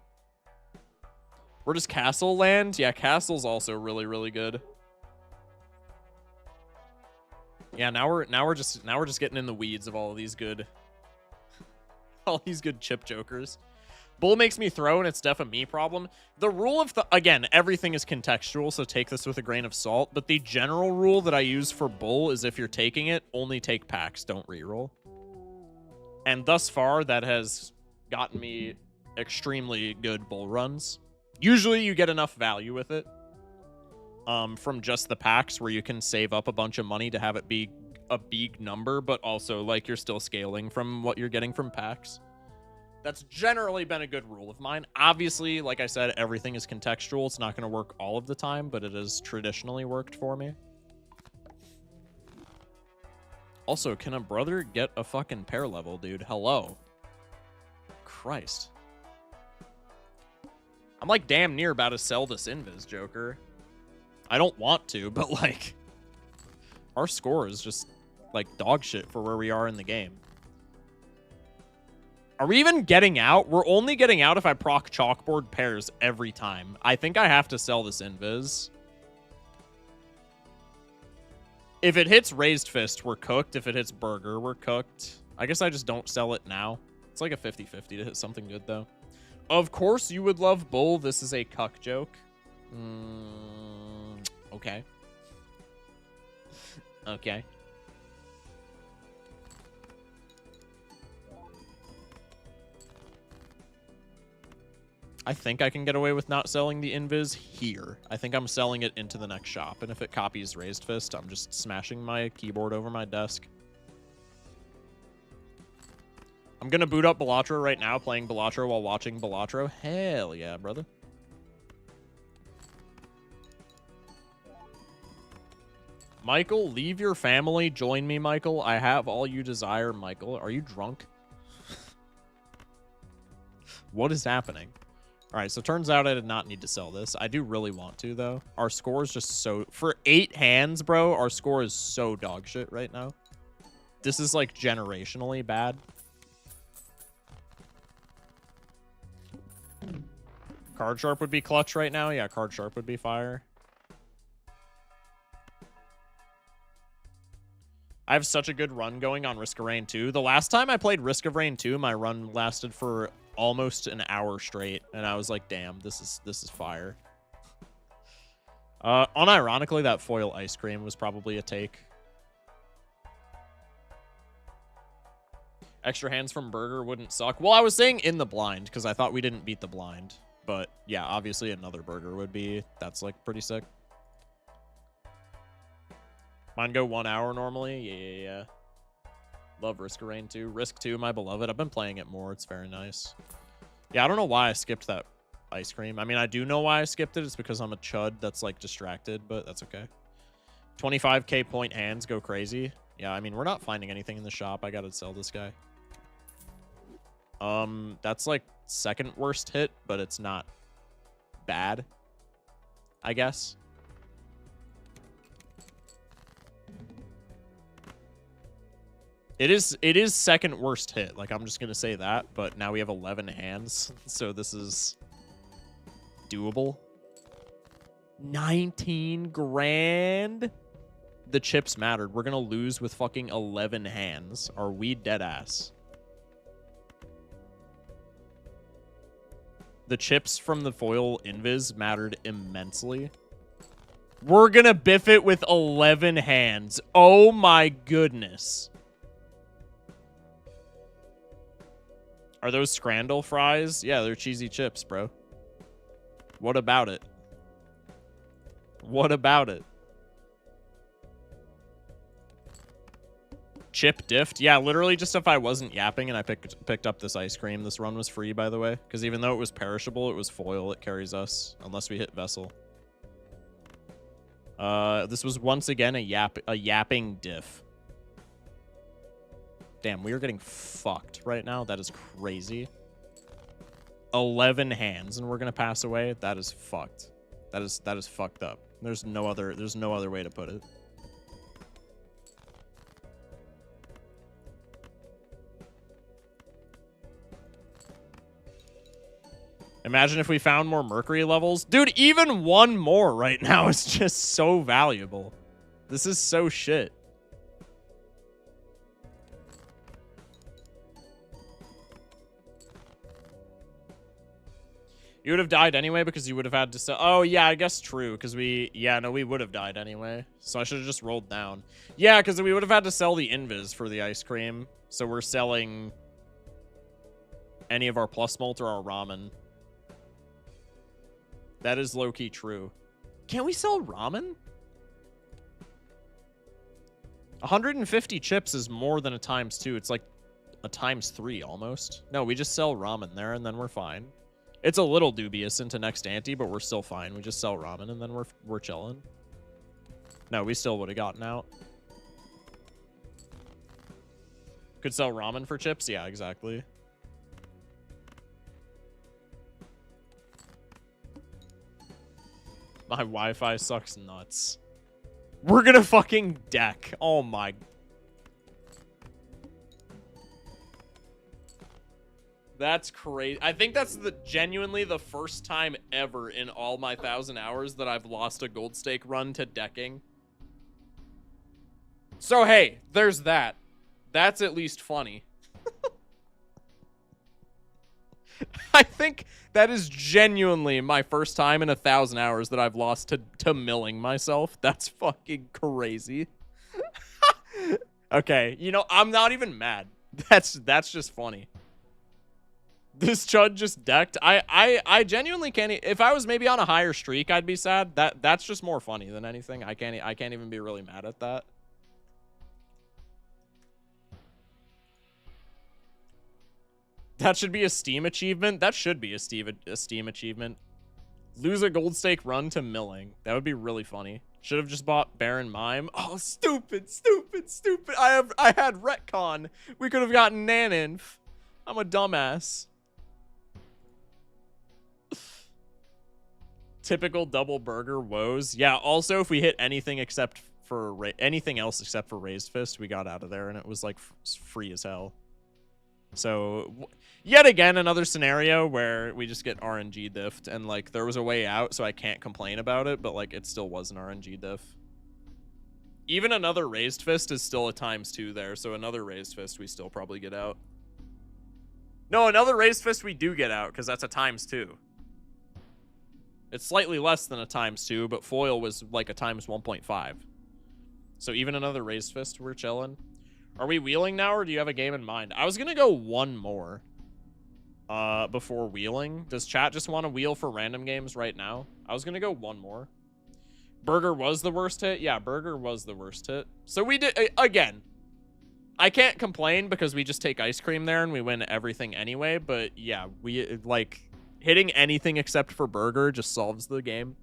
Where does Castle land? Yeah, Castle's also really, really good. Yeah, now we're just getting in the weeds of all of these good chip jokers. Bull makes me throw, and it's def a me problem. The rule of again, everything is contextual, so take this with a grain of salt. But the general rule that I use for Bull is if you're taking it, only take packs, don't reroll. And thus far, that has gotten me extremely good Bull runs. Usually, you get enough value with it from just the packs where you can save up a bunch of money to have it be a big number, but also like you're still scaling from what you're getting from packs. That's generally been a good rule of mine. Obviously, like I said, everything is contextual. It's not going to work all of the time, but it has traditionally worked for me. Also, can a brother get a fucking pair level, dude? Hello. Christ. I'm like damn near about to sell this Invis Joker. I don't want to, but like our score is just like dog shit for where we are in the game. Are we even getting out? We're only getting out if I proc chalkboard pairs every time. I think I have to sell this Invis. If it hits Raised Fist, we're cooked. If it hits Burger, we're cooked. I guess I just don't sell it now. It's like a 50-50 to hit something good, though. Of course you would love Bull. This is a cuck joke. Okay. Okay. I think I can get away with not selling the Invis here. I think I'm selling it into the next shop. And if it copies Raised Fist, I'm just smashing my keyboard over my desk. I'm going to boot up Balatro right now, playing Balatro while watching Balatro. Hell yeah, brother. Michael, leave your family. Join me, Michael. I have all you desire, Michael. Are you drunk? What is happening? All right, so turns out I did not need to sell this. I do really want to, though. Our score is just so... For 8 hands, bro, our score is so dog shit right now. This is, like, generationally bad. Card Sharp would be clutch right now. Yeah, Card Sharp would be fire. I have such a good run going on Risk of Rain 2. The last time I played Risk of Rain 2, my run lasted for almost an hour straight, and I was like, damn, this is fire. Unironically, that foil ice cream was probably a take. Extra hands from Burger wouldn't suck. Well, I was saying in the blind, because I thought we didn't beat the blind. But, yeah, obviously another Burger would be... That's, like, pretty sick. Mine go 1 hour normally. Yeah. Love Risk of Rain 2. Risk 2, my beloved. I've been playing it more. It's very nice. Yeah, I don't know why I skipped that ice cream. I mean, I do know why I skipped it. It's because I'm a chud that's, like, distracted, but that's okay. 25k point hands go crazy. Yeah, I mean, we're not finding anything in the shop. I gotta sell this guy. That's, like, second worst hit, but it's not bad, I guess. It is second worst hit. Like, I'm just going to say that, but now we have 11 hands, so this is doable. 19 grand? The chips mattered. We're going to lose with fucking 11 hands. Are we dead ass? The chips from the foil invis mattered immensely. We're gonna biff it with 11 hands. Oh my goodness. Are those Scrandle fries? Yeah, they're cheesy chips, bro. What about it? What about it? Chip diffed? Yeah, literally just if I wasn't yapping and I picked up this ice cream, this run was free, by the way. Because even though it was perishable, it was foil. It carries us, unless we hit Vessel. This was once again a yapping diff. Damn, we are getting fucked right now. That is crazy. 11 hands and we're gonna pass away. That is fucked. That is fucked up. There's no other way to put it. Imagine if we found more mercury levels. Dude, even one more right now is just so valuable. This is so shit. You would have died anyway because you would have had to sell. Oh, yeah, I guess true. Because we would have died anyway. So I should have just rolled down. Yeah, because we would have had to sell the invis for the ice cream. So we're selling any of our plus malt or our ramen. That is low-key true. Can't we sell ramen? 150 chips is more than a ×2. It's like a ×3 almost. No, we just sell ramen there and then we're fine. It's a little dubious into next ante, but we're still fine. We just sell ramen and then we're chilling. No, we still would have gotten out. Could sell ramen for chips? Yeah, exactly. My Wi-Fi sucks nuts. We're gonna fucking deck. Oh my. That's crazy. I think that's genuinely the first time ever in all my 1,000 hours that I've lost a gold stake run to decking. So hey, there's that. That's at least funny. I think that is genuinely my first time in 1,000 hours that I've lost to milling myself. That's fucking crazy. Okay, you know, I'm not even mad. That's just funny. This chud just decked. I genuinely can't. If I was maybe on a higher streak, I'd be sad. That's just more funny than anything. I can't even be really mad at that. That should be a Steam achievement. That should be a Steam achievement. Lose a gold stake run to milling. That would be really funny. Should have just bought Baron Mime. Oh, stupid. I had retcon. We could have gotten Naninf. I'm a dumbass. Typical double burger woes. Yeah, also if we hit anything except for anything else except for Raised Fist, we got out of there and it was like free as hell. So yet again, another scenario where we just get RNG diffed and like there was a way out, so I can't complain about it, but like it still was an RNG diff. Even another Raised Fist is still a ×2 there, so another Raised Fist we still probably get out. No, another Raised Fist we do get out because that's a ×2. It's slightly less than a ×2, but foil was like a ×1.5. So even another Raised Fist, we're chilling. Are we wheeling now, or do you have a game in mind? I was going to go one more before wheeling. Does chat just want to wheel for random games right now? I was going to go one more. Burger was the worst hit? Yeah, Burger was the worst hit. So we did, again, I can't complain because we just take ice cream there and we win everything anyway. But yeah, we, like, hitting anything except for Burger just solves the game.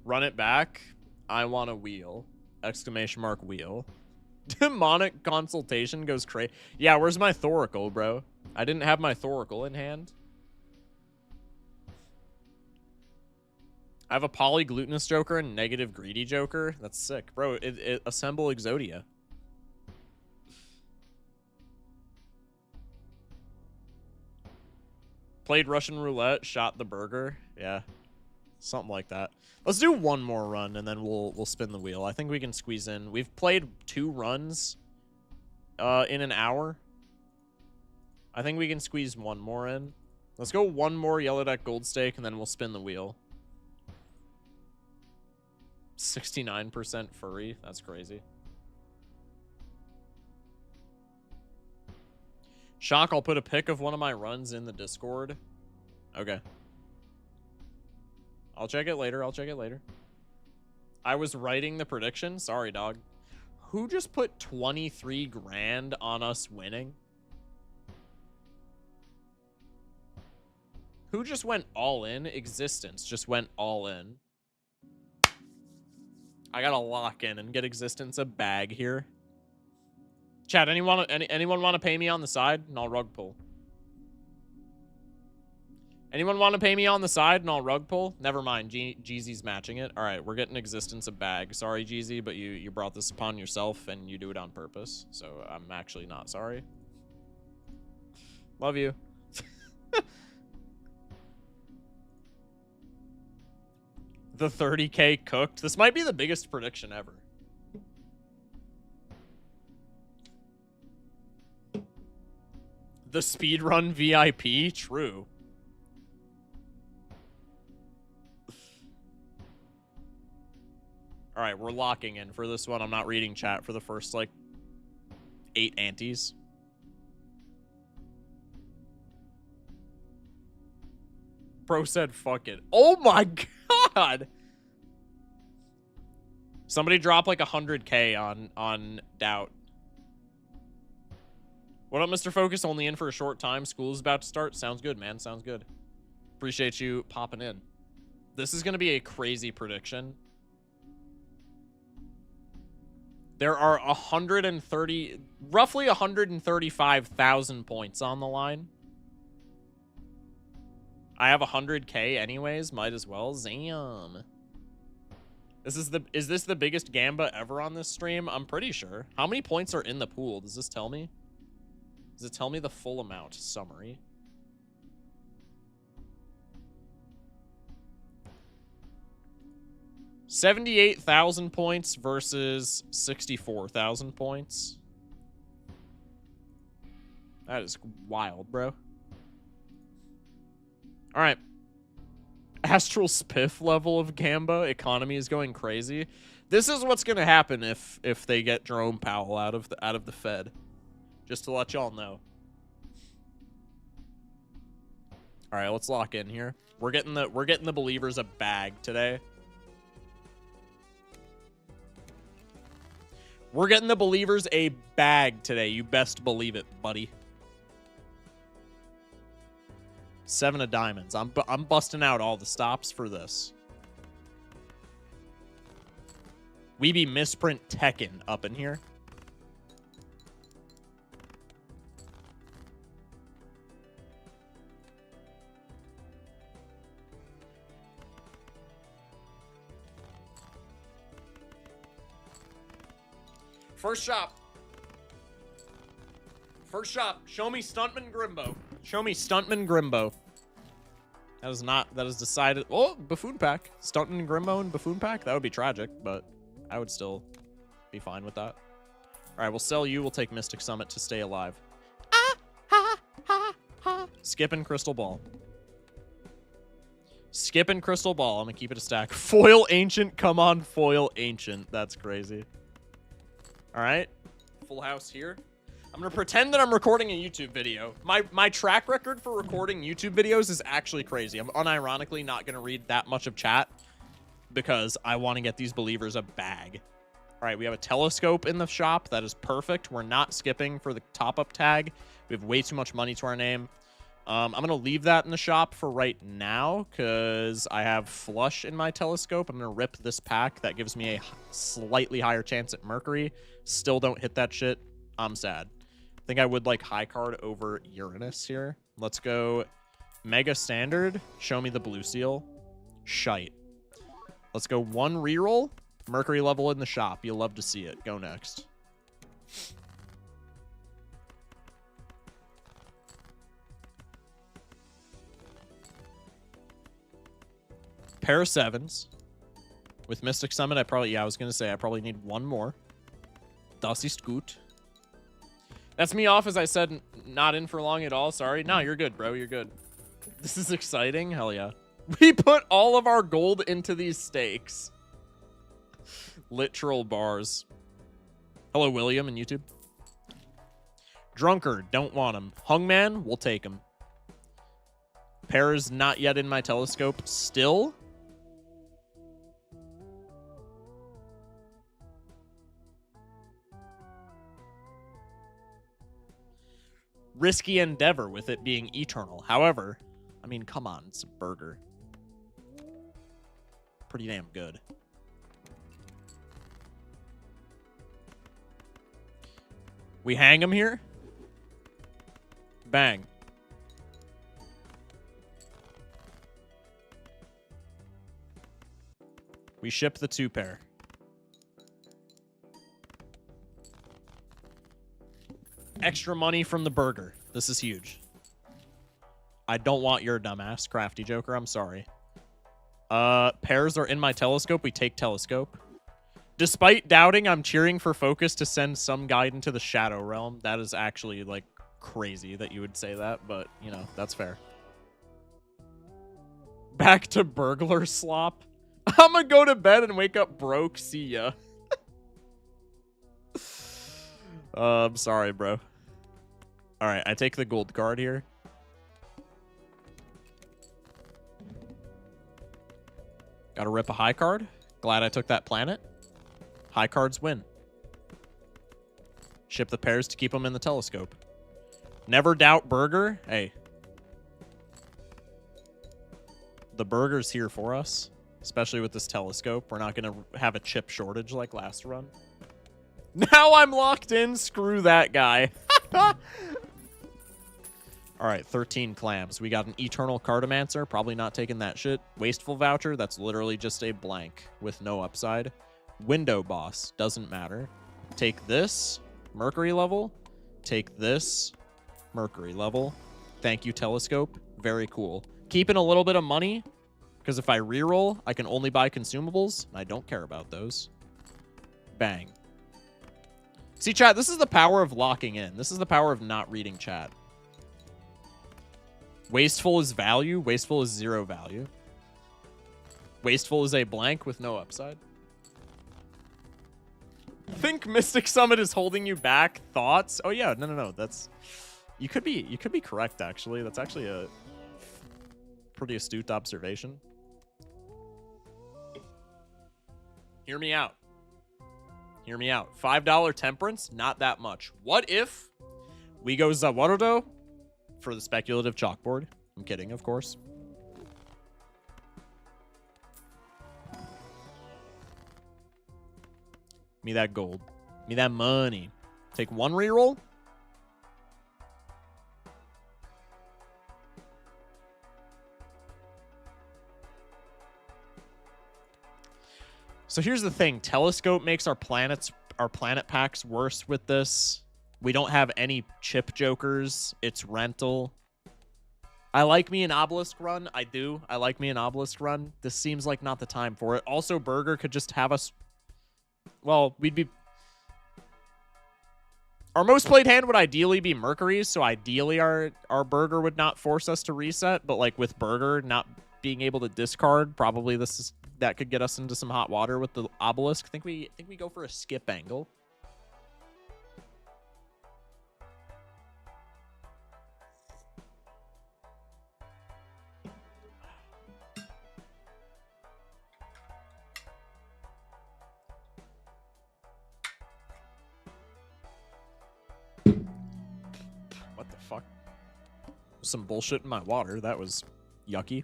Run it back. I want a wheel. Exclamation mark wheel. Demonic consultation goes crazy. Yeah, where's my Thoracle, bro? I didn't have my Thoracle in hand. I have a polyglutinous Joker and negative greedy Joker. That's sick. Bro, assemble Exodia. Played Russian roulette, shot the burger. Yeah. Something like that. Let's do one more run and then we'll spin the wheel. I think we can squeeze in. We've played 2 runs in an hour. I think we can squeeze one more in. Let's go one more yellow deck gold stake, and then we'll spin the wheel. 69% furry. That's crazy. Shock, I'll put a pic of one of my runs in the Discord. Okay. I'll check it later. I'll check it later. I was writing the prediction. Sorry, dog. Who just put 23 grand on us winning? Who just went all in? Existence just went all in. I gotta lock in and get Existence a bag here. Chat, anyone want to pay me on the side? And I'll rug pull. Anyone want to pay me on the side and I'll rug pull? Never mind, Jeezy's matching it. All right, we're getting Existence a bag. Sorry, Jeezy, but you brought this upon yourself and you do it on purpose. So I'm actually not sorry. Love you. The 30K cooked. This might be the biggest prediction ever. The speedrun VIP? True. All right, we're locking in for this one. I'm not reading chat for the first, like, 8 antes. Bro said, fuck it. Oh my god! Somebody drop like 100K on Doubt. What up, Mr. Focus? Only in for a short time. School is about to start. Sounds good, man. Sounds good. Appreciate you popping in. This is going to be a crazy prediction. There are roughly 135,000 points on the line. I have 100K anyways. Might as well. Zam. Is this the biggest gamba ever on this stream? I'm pretty sure. How many points are in the pool? Does this tell me? Does it tell me the full amount? Summary. $78,000 points versus 64,000 points. That is wild, bro. All right. Astral Spiff level of Gamba. Economy is going crazy. This is what's going to happen if they get Jerome Powell out of the Fed. Just to let y'all know. All right, let's lock in here. We're getting the believers a bag today. We're getting the believers a bag today. You best believe it, buddy. 7 of diamonds. I'm busting out all the stops for this. We be misprint Tekken up in here. First shop. First shop. Show me Stuntman Grimbo. Show me Stuntman Grimbo. That is decided. Oh, Buffoon Pack. Stuntman Grimbo and Buffoon Pack? That would be tragic, but I would still be fine with that. All right, we'll sell you. We'll take Mystic Summit to stay alive. Skipping Crystal Ball. Skipping Crystal Ball. I'm going to keep it a stack. Foil Ancient. Come on, Foil Ancient. That's crazy. All right. Full house here. I'm going to pretend that I'm recording a YouTube video. My track record for recording YouTube videos is actually crazy. I'm unironically not going to read that much of chat because I want to get these believers a bag. All right, we have a telescope in the shop. That is perfect. We're not skipping for the top-up tag. We have way too much money to our name. I'm going to leave that in the shop for right now because I have flush in my telescope. I'm going to rip this pack. That gives me a slightly higher chance at Mercury. Still don't hit that shit. I'm sad. I think I would like high card over Uranus here. Let's go Mega Standard. Show me the blue seal. Shite. Let's go 1 reroll. Mercury level in the shop. You'll love to see it. Go next. Pair of 7s. With Mystic Summit, I was going to say I probably need 1 more. Das ist gut. That's me off, as I said, not in for long at all. Sorry. No, you're good, bro. You're good. This is exciting. Hell yeah. We put all of our gold into these stakes. Literal bars. Hello, William in YouTube. Drunkard, don't want him. Hungman, we'll take him. Pear's not yet in my telescope. Still? Risky endeavor with it being eternal. However, I mean, come on, it's a burger. Pretty damn good. We hang him here. Bang. We ship the 2 pair. Extra money from the burger. This is huge. I don't want your dumbass, Crafty Joker. I'm sorry. Pairs are in my telescope. We take telescope. Despite doubting, I'm cheering for Focus to send some guide into the Shadow Realm. That is actually, like, crazy that you would say that, but, you know, that's fair. Back to burglar slop. I'm gonna go to bed and wake up broke. See ya. I'm sorry, bro. All right, I take the gold card here. Gotta rip a high card. Glad I took that planet. High cards win. Ship the pairs to keep them in the telescope. Never doubt burger. Hey. The burger's here for us. Especially with this telescope. We're not going to have a chip shortage like last run. Now I'm locked in. Screw that guy. Alright, 13 clams. We got an Eternal Cartomancer. Probably not taking that shit. Wasteful Voucher. That's literally just a blank with no upside. Window Boss. Doesn't matter. Take this. Mercury level. Take this. Mercury level. Thank you, Telescope. Very cool. Keeping a little bit of money. Because if I reroll, I can only buy consumables. I don't care about those. Bang. See, chat, this is the power of locking in. This is the power of not reading chat. Wasteful is value. Wasteful is 0 value. Wasteful is a blank with no upside. Think Mystic Summit is holding you back? Thoughts? Oh yeah, no. That's you could be correct actually. That's actually a pretty astute observation. Hear me out. Hear me out. $5 temperance, not that much. What if we go Zawarudo for the speculative chalkboard? I'm kidding, of course. Give me that gold. Give me that money. Take 1 reroll. So here's the thing. Telescope makes our planet packs worse with this. We don't have any chip jokers. It's rental. I like me an obelisk run. I do. I like me an obelisk run. This seems like not the time for it. Also, Burger could just have us... Well, we'd be... Our most played hand would ideally be Mercury's, so ideally our Burger would not force us to reset, but like with Burger not being able to discard, probably that could get us into some hot water with the obelisk. I think we go for a skip angle. What the fuck? Some bullshit in my water. That was yucky.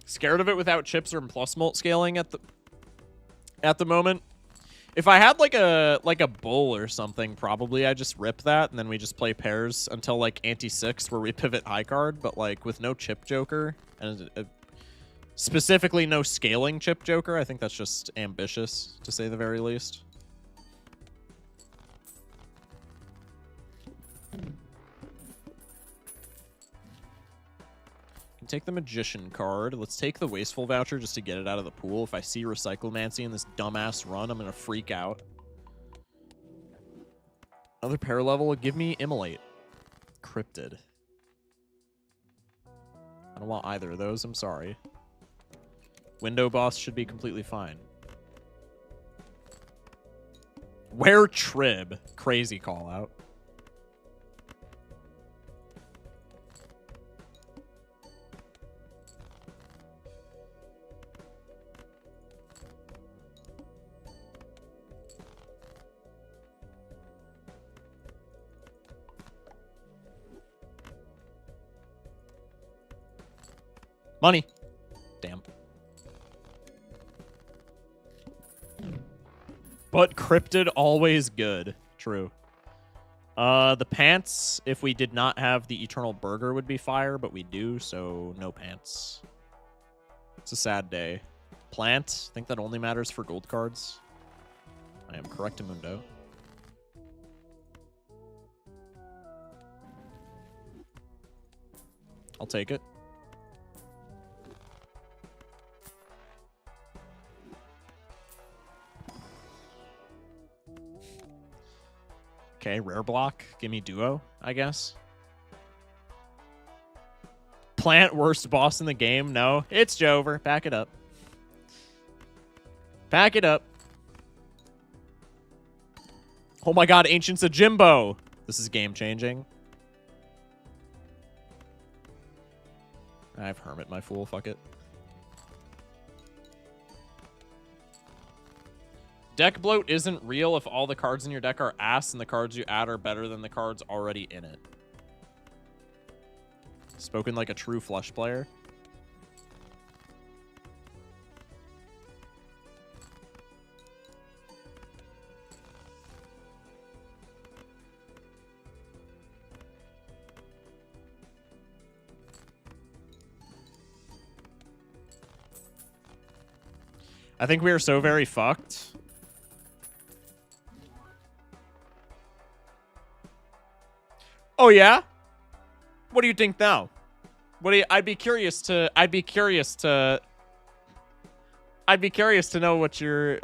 Scared of it without chips or plus mult scaling at the moment. If I had like a bull or something, probably I just rip that and then we just play pairs until like ante 6 where we pivot high card. But like with no chip joker and specifically no scaling chip joker, I think that's just ambitious to say the very least. Can take the Magician card. Let's take the Wasteful Voucher just to get it out of the pool. If I see Recyclemancy in this dumbass run, I'm going to freak out. Another pair level would give me Immolate. Cryptid. I don't want either of those. I'm sorry. Window Boss should be completely fine. Where Trib? Crazy call out. Money. Damn. But Cryptid always good. True. The pants, if we did not have the Eternal Burger, would be fire, but we do, so no pants. It's a sad day. Plant, I think that only matters for gold cards. I am correctamundo. I'll take it. Okay, rare block. Give me duo, I guess. Plant, worst boss in the game. No, it's Jover. Back it up. Back it up. Oh my god, Ancient's a Jimbo. This is game changing. I have Hermit, my fool. Fuck it. Deck bloat isn't real if all the cards in your deck are ass and the cards you add are better than the cards already in it. Spoken like a true flush player. I think we are so very fucked. Oh yeah? What do you think now? What do you, I'd be curious to know what your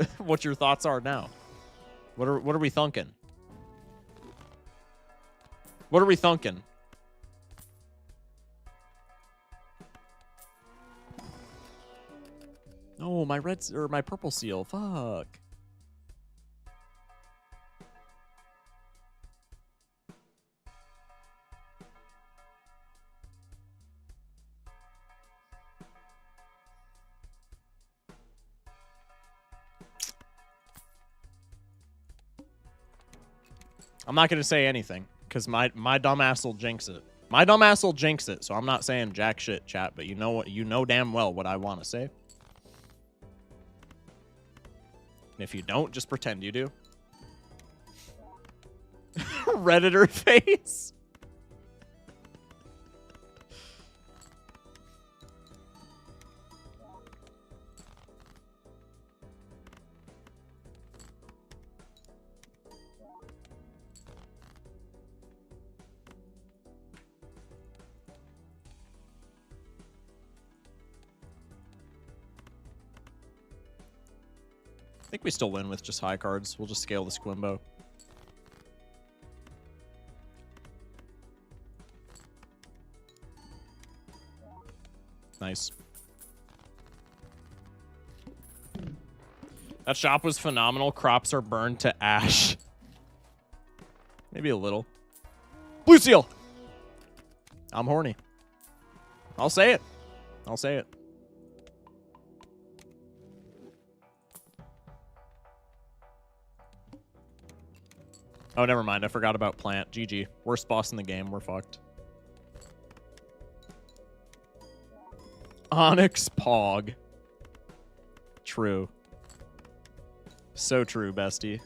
thoughts are now. What are we thinking? What are we thinking? Oh, my red or my purple seal. Fuck. I'm not going to say anything, because my dumbass will jinx it. My dumbass will jinx it, so I'm not saying jack shit, chat, but you know what? You know damn well what I want to say. And if you don't, just pretend you do. Redditor face. I think we still win with just high cards. We'll just scale the Squimbo. Nice. That shop was phenomenal. Crops are burned to ash. Maybe a little. Blue Seal! I'm horny. I'll say it. I'll say it. Oh, never mind. I forgot about Plant. GG. Worst boss in the game. We're fucked. Onyx Pog. True. So true, bestie.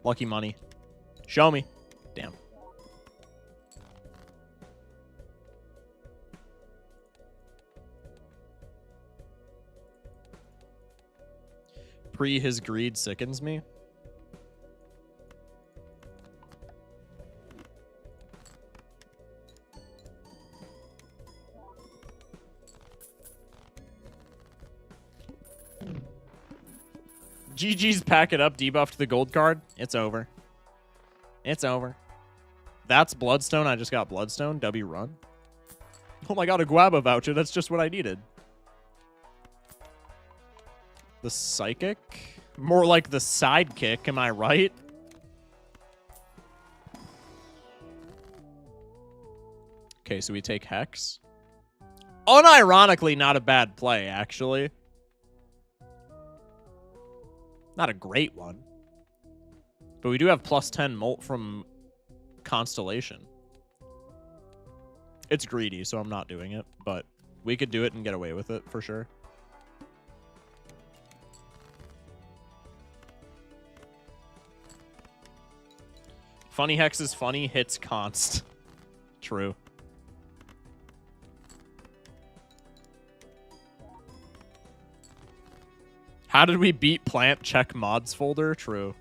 Lucky money. Show me. Damn. His greed sickens me. GG's pack it up, debuffed the gold card. It's over. It's over. That's Bloodstone. I just got Bloodstone. W run. Oh my god, a Guaba voucher. That's just what I needed. The Psychic? More like the Sidekick, am I right? Okay, so we take Hex. Unironically, not a bad play, actually. Not a great one. But we do have plus 10 Molt from Constellation. It's greedy, so I'm not doing it. But we could do it and get away with it, for sure. Funny Hex is funny, hits const. True. How did we beat plant? Check mods folder. True.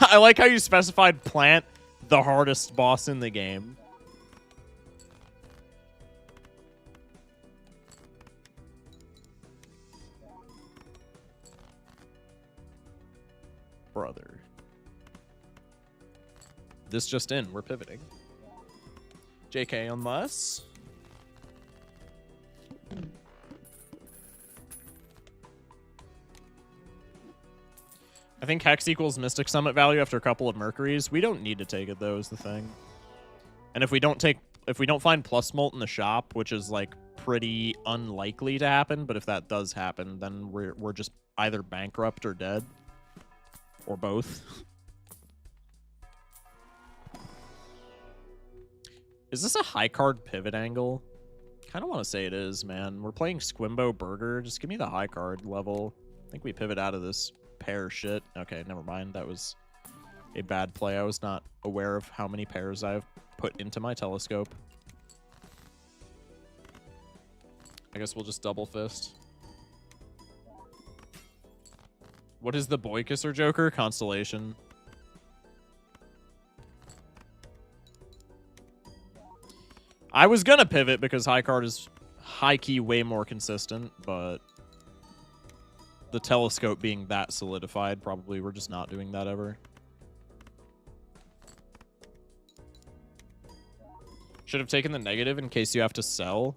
I like how you specified plant, the hardest boss in the game. Brother. This just in. We're pivoting. JK unless... I think Hex equals Mystic Summit value after a couple of Mercuries. We don't need to take it, though, is the thing. And if we don't find plus Molt in the shop, which is, like, pretty unlikely to happen, but if that does happen, then we're just either bankrupt or dead. Or both. Is this a high card pivot angle? Kind of want to say it is, man. We're playing Squimbo Burger. Just give me the high card level. I think we pivot out of this pair shit. Okay, never mind. That was a bad play. I was not aware of how many pairs I've put into my telescope. I guess we'll just double fist. What is the Boy Kisser Joker? Constellation. I was gonna pivot because high card is high-key way more consistent, but the telescope being that solidified, probably we're just not doing that ever. Should have taken the negative in case you have to sell.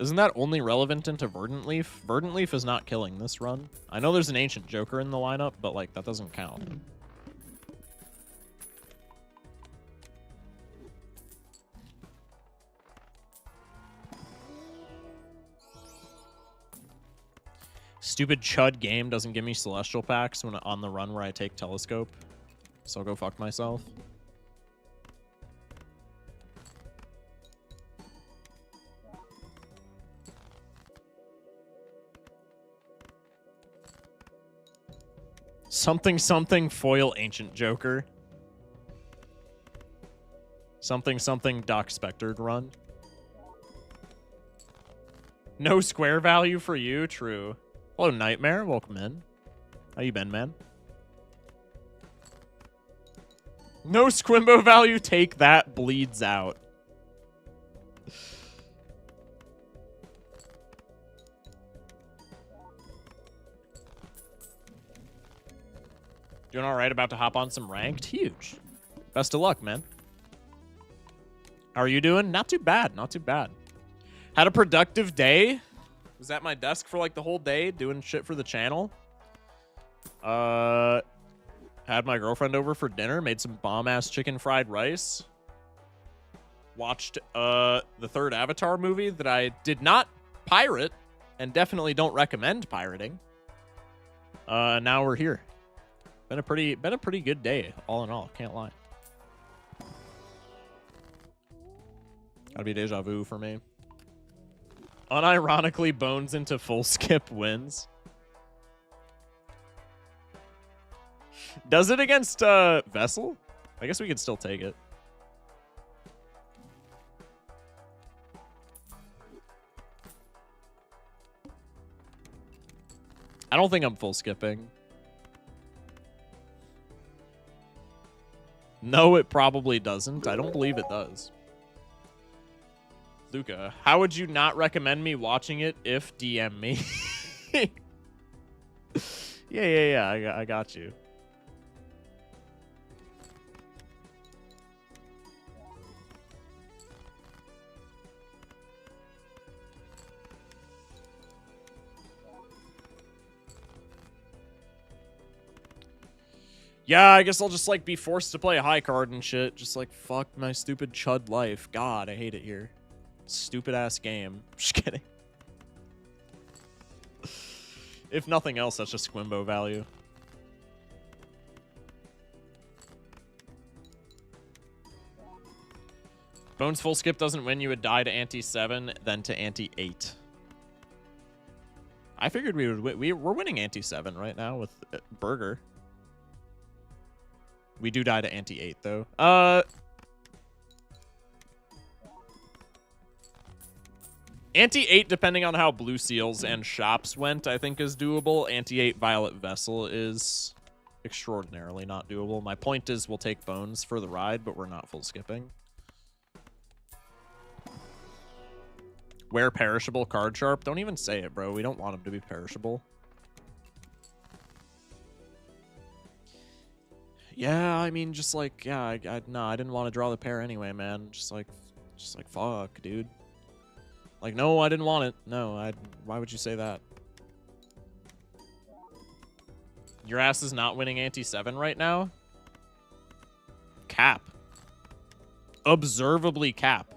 Isn't that only relevant into Verdant Leaf? Verdant Leaf is not killing this run. I know there's an Ancient Joker in the lineup, but like that doesn't count. Stupid chud game doesn't give me Celestial packs when on the run where I take Telescope. So I'll go fuck myself. Something something foil Ancient Joker. Something something Doc Spectred run. No square value for you? True. Hello, Nightmare. Welcome in. How you been, man? No Squimbo value. Take that. Bleeds out. Doing all right. About to hop on some ranked. Huge. Best of luck, man. How are you doing? Not too bad. Not too bad. Had a productive day. Was at my desk for like the whole day doing shit for the channel. Had my girlfriend over for dinner. Made some bomb-ass chicken fried rice. Watched the third Avatar movie that I did not pirate and definitely don't recommend pirating. Now we're here. Been a pretty good day, all in all. Can't lie. Gotta be deja vu for me. Unironically, Bones into full skip wins. Does it against Vessel? I guess we could still take it. I don't think I'm full skipping. No, it probably doesn't. I don't believe it does. Luca, how would you not recommend me watching it if DM me? yeah. I got you. Yeah, I guess I'll just, like, be forced to play a high card and shit. Just, like, fuck my stupid chud life. God, I hate it here. Stupid-ass game. Just kidding. If nothing else, that's just Squimbo value. Bones full skip doesn't win. You would die to ante-7, then to ante-8. I figured we would. We're winning ante-7 right now with Burger. We do die to ante-8 though. Ante-8, depending on how Blue Seals and Shops went, I think is doable. Ante-8 Violet Vessel is extraordinarily not doable. My point is we'll take Bones for the ride, but we're not full skipping. Wear perishable card sharp. Don't even say it, bro. We don't want him to be perishable. Yeah, I mean, just like, yeah, no, I didn't want to draw the pair anyway, man. Just like, fuck, dude. Like, no, I didn't want it. No, why would you say that? Your ass is not winning ante-7 right now? Cap. Observably cap.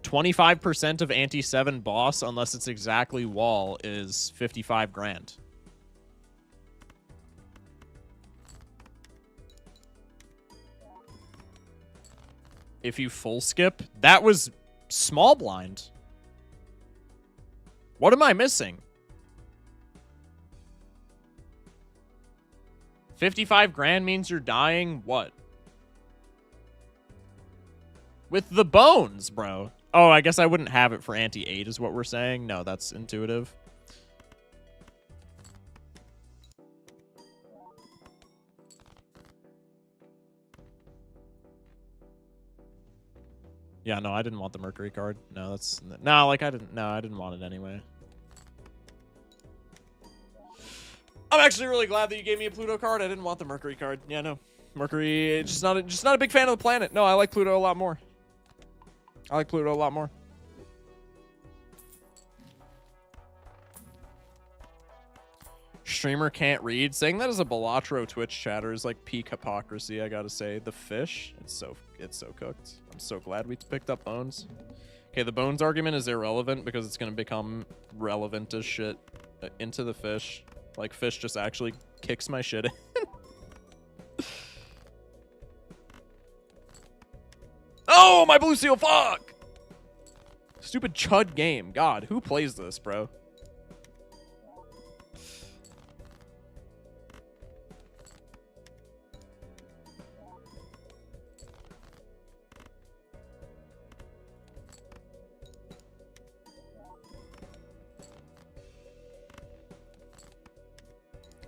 $25% of ante-7 boss, unless it's exactly wall, is 55 grand. If you full skip, that was small blind. What am I missing? 55 grand means you're dying what? With the bones, bro. Oh, I guess I wouldn't have it for ante-8 is what we're saying. No, that's intuitive. Yeah, no, I didn't want the Mercury card. No, that's... No, like, I didn't want it anyway. I'm actually really glad that you gave me a Pluto card. I didn't want the Mercury card. Yeah, no. Mercury, just not a big fan of the planet. No, I like Pluto a lot more. I like Pluto a lot more. Streamer can't read. Saying that as a Balatro Twitch chatter is like peak hypocrisy, I gotta say. The fish, it's so cooked. I'm so glad we picked up Bones. Okay, the Bones argument is irrelevant because it's gonna become relevant as shit into the fish. Like, fish just actually kicks my shit in. Oh, my Blue Seal, fuck! Stupid chud game. God, who plays this, bro?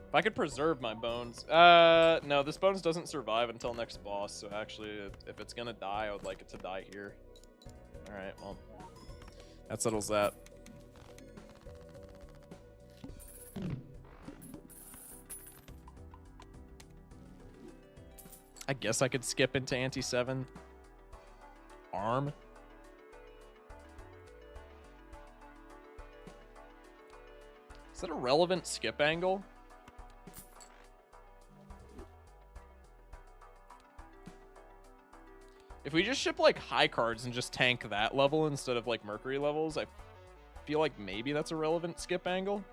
If I could preserve my bones. No, this bones doesn't survive until next boss, so actually, if it's gonna die, I would like it to die here. Alright, well, that settles that. I guess I could skip into ante-7. Arm. Is that a relevant skip angle? If we just ship, like, high cards and just tank that level instead of, like, Mercury levels, I feel like maybe that's a relevant skip angle.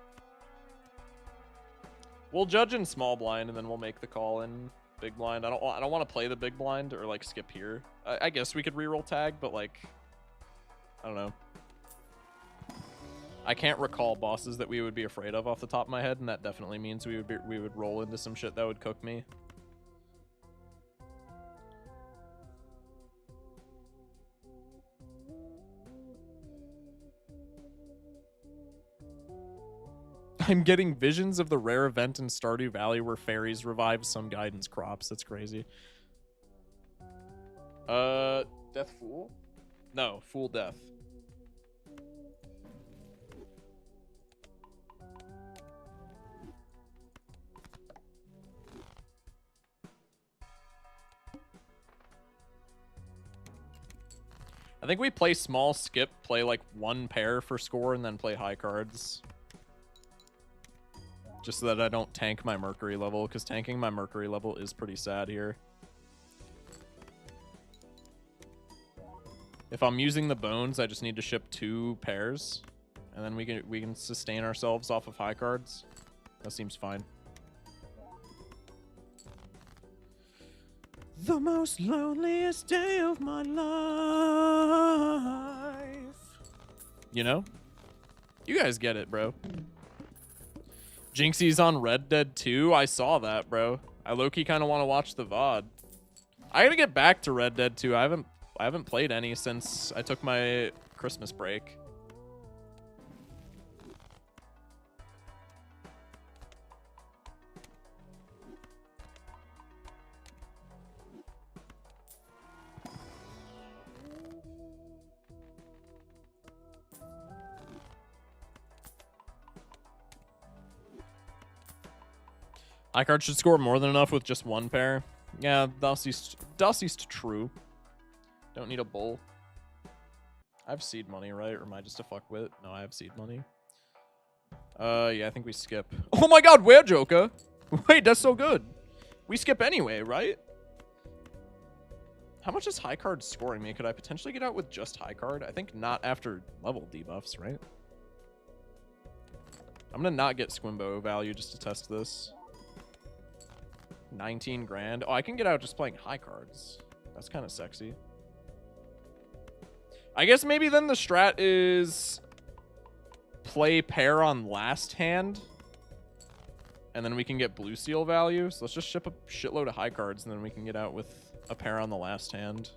We'll judge in small blind, and then we'll make the call in big blind. I don't want to play the big blind or, like, skip here. I guess we could reroll tag, but, like, I don't know. I can't recall bosses that we would be afraid of off the top of my head, and that definitely means we would roll into some shit that would cook me. I'm getting visions of the rare event in Stardew Valley where fairies revive some guidance crops. That's crazy. Death Fool? No, Fool Death. I think we play small, skip, play like 1 pair for score, and then play high cards. Just so that I don't tank my Mercury level, because tanking my Mercury level is pretty sad here. If I'm using the bones, I just need to ship 2 pairs, and then we can sustain ourselves off of high cards. That seems fine. The most loneliest day of my life. You know? You guys get it, bro. Jinxie's on Red Dead 2. I saw that, bro. I low-key kind of want to watch the VOD. I gotta get back to Red Dead 2. I haven't played any since I took my Christmas break. ICard should score more than enough with just 1 pair. Yeah, thus is true. Don't need a bull. I have seed money, right? Or am I just a fuckwit? No, I have seed money. Yeah, I think we skip. Oh my god, where Joker? Wait, that's so good. We skip anyway, right? How much is high card scoring me? Could I potentially get out with just high card? I think not after level debuffs, right? I'm gonna not get Squimbo value just to test this. 19 grand. Oh, I can get out just playing high cards. That's kind of sexy. I guess maybe then the strat is play pair on last hand, and then we can get blue seal value. So let's just ship a shitload of high cards, and then we can get out with a pair on the last hand.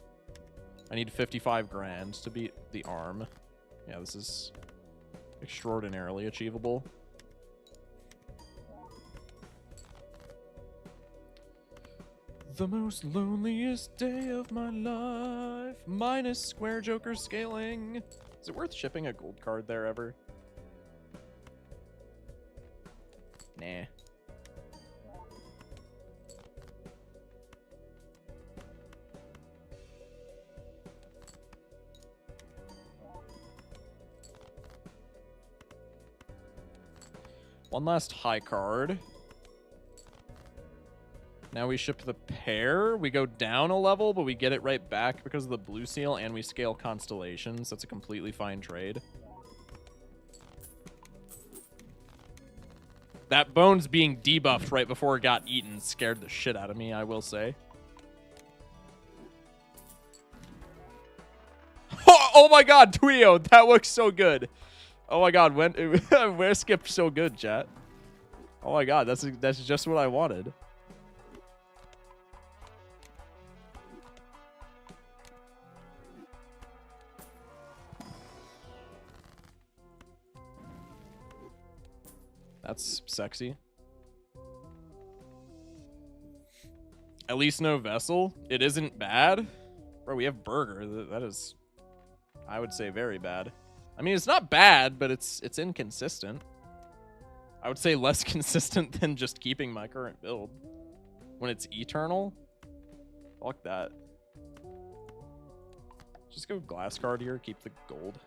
I need 55 grand to beat the arm. Yeah, this is extraordinarily achievable. The most loneliest day of my life. Minus Square Joker scaling. Is it worth shipping a gold card there ever? Nah. One last high card. Now we ship the pair. We go down a level, but we get it right back because of the blue seal, and we scale constellations. That's a completely fine trade. That bones being debuffed right before it got eaten scared the shit out of me, I will say. Oh my god, Twio, that looks so good. Oh my god, where skipped so good, chat? Oh my god, that's just what I wanted. That's sexy. At least no vessel. It isn't bad. Bro, we have burger. That is, I would say, very bad. I mean, it's not bad, but it's inconsistent. I would say less consistent than just keeping my current build. When it's eternal, fuck that. Just go glass card here, keep the gold.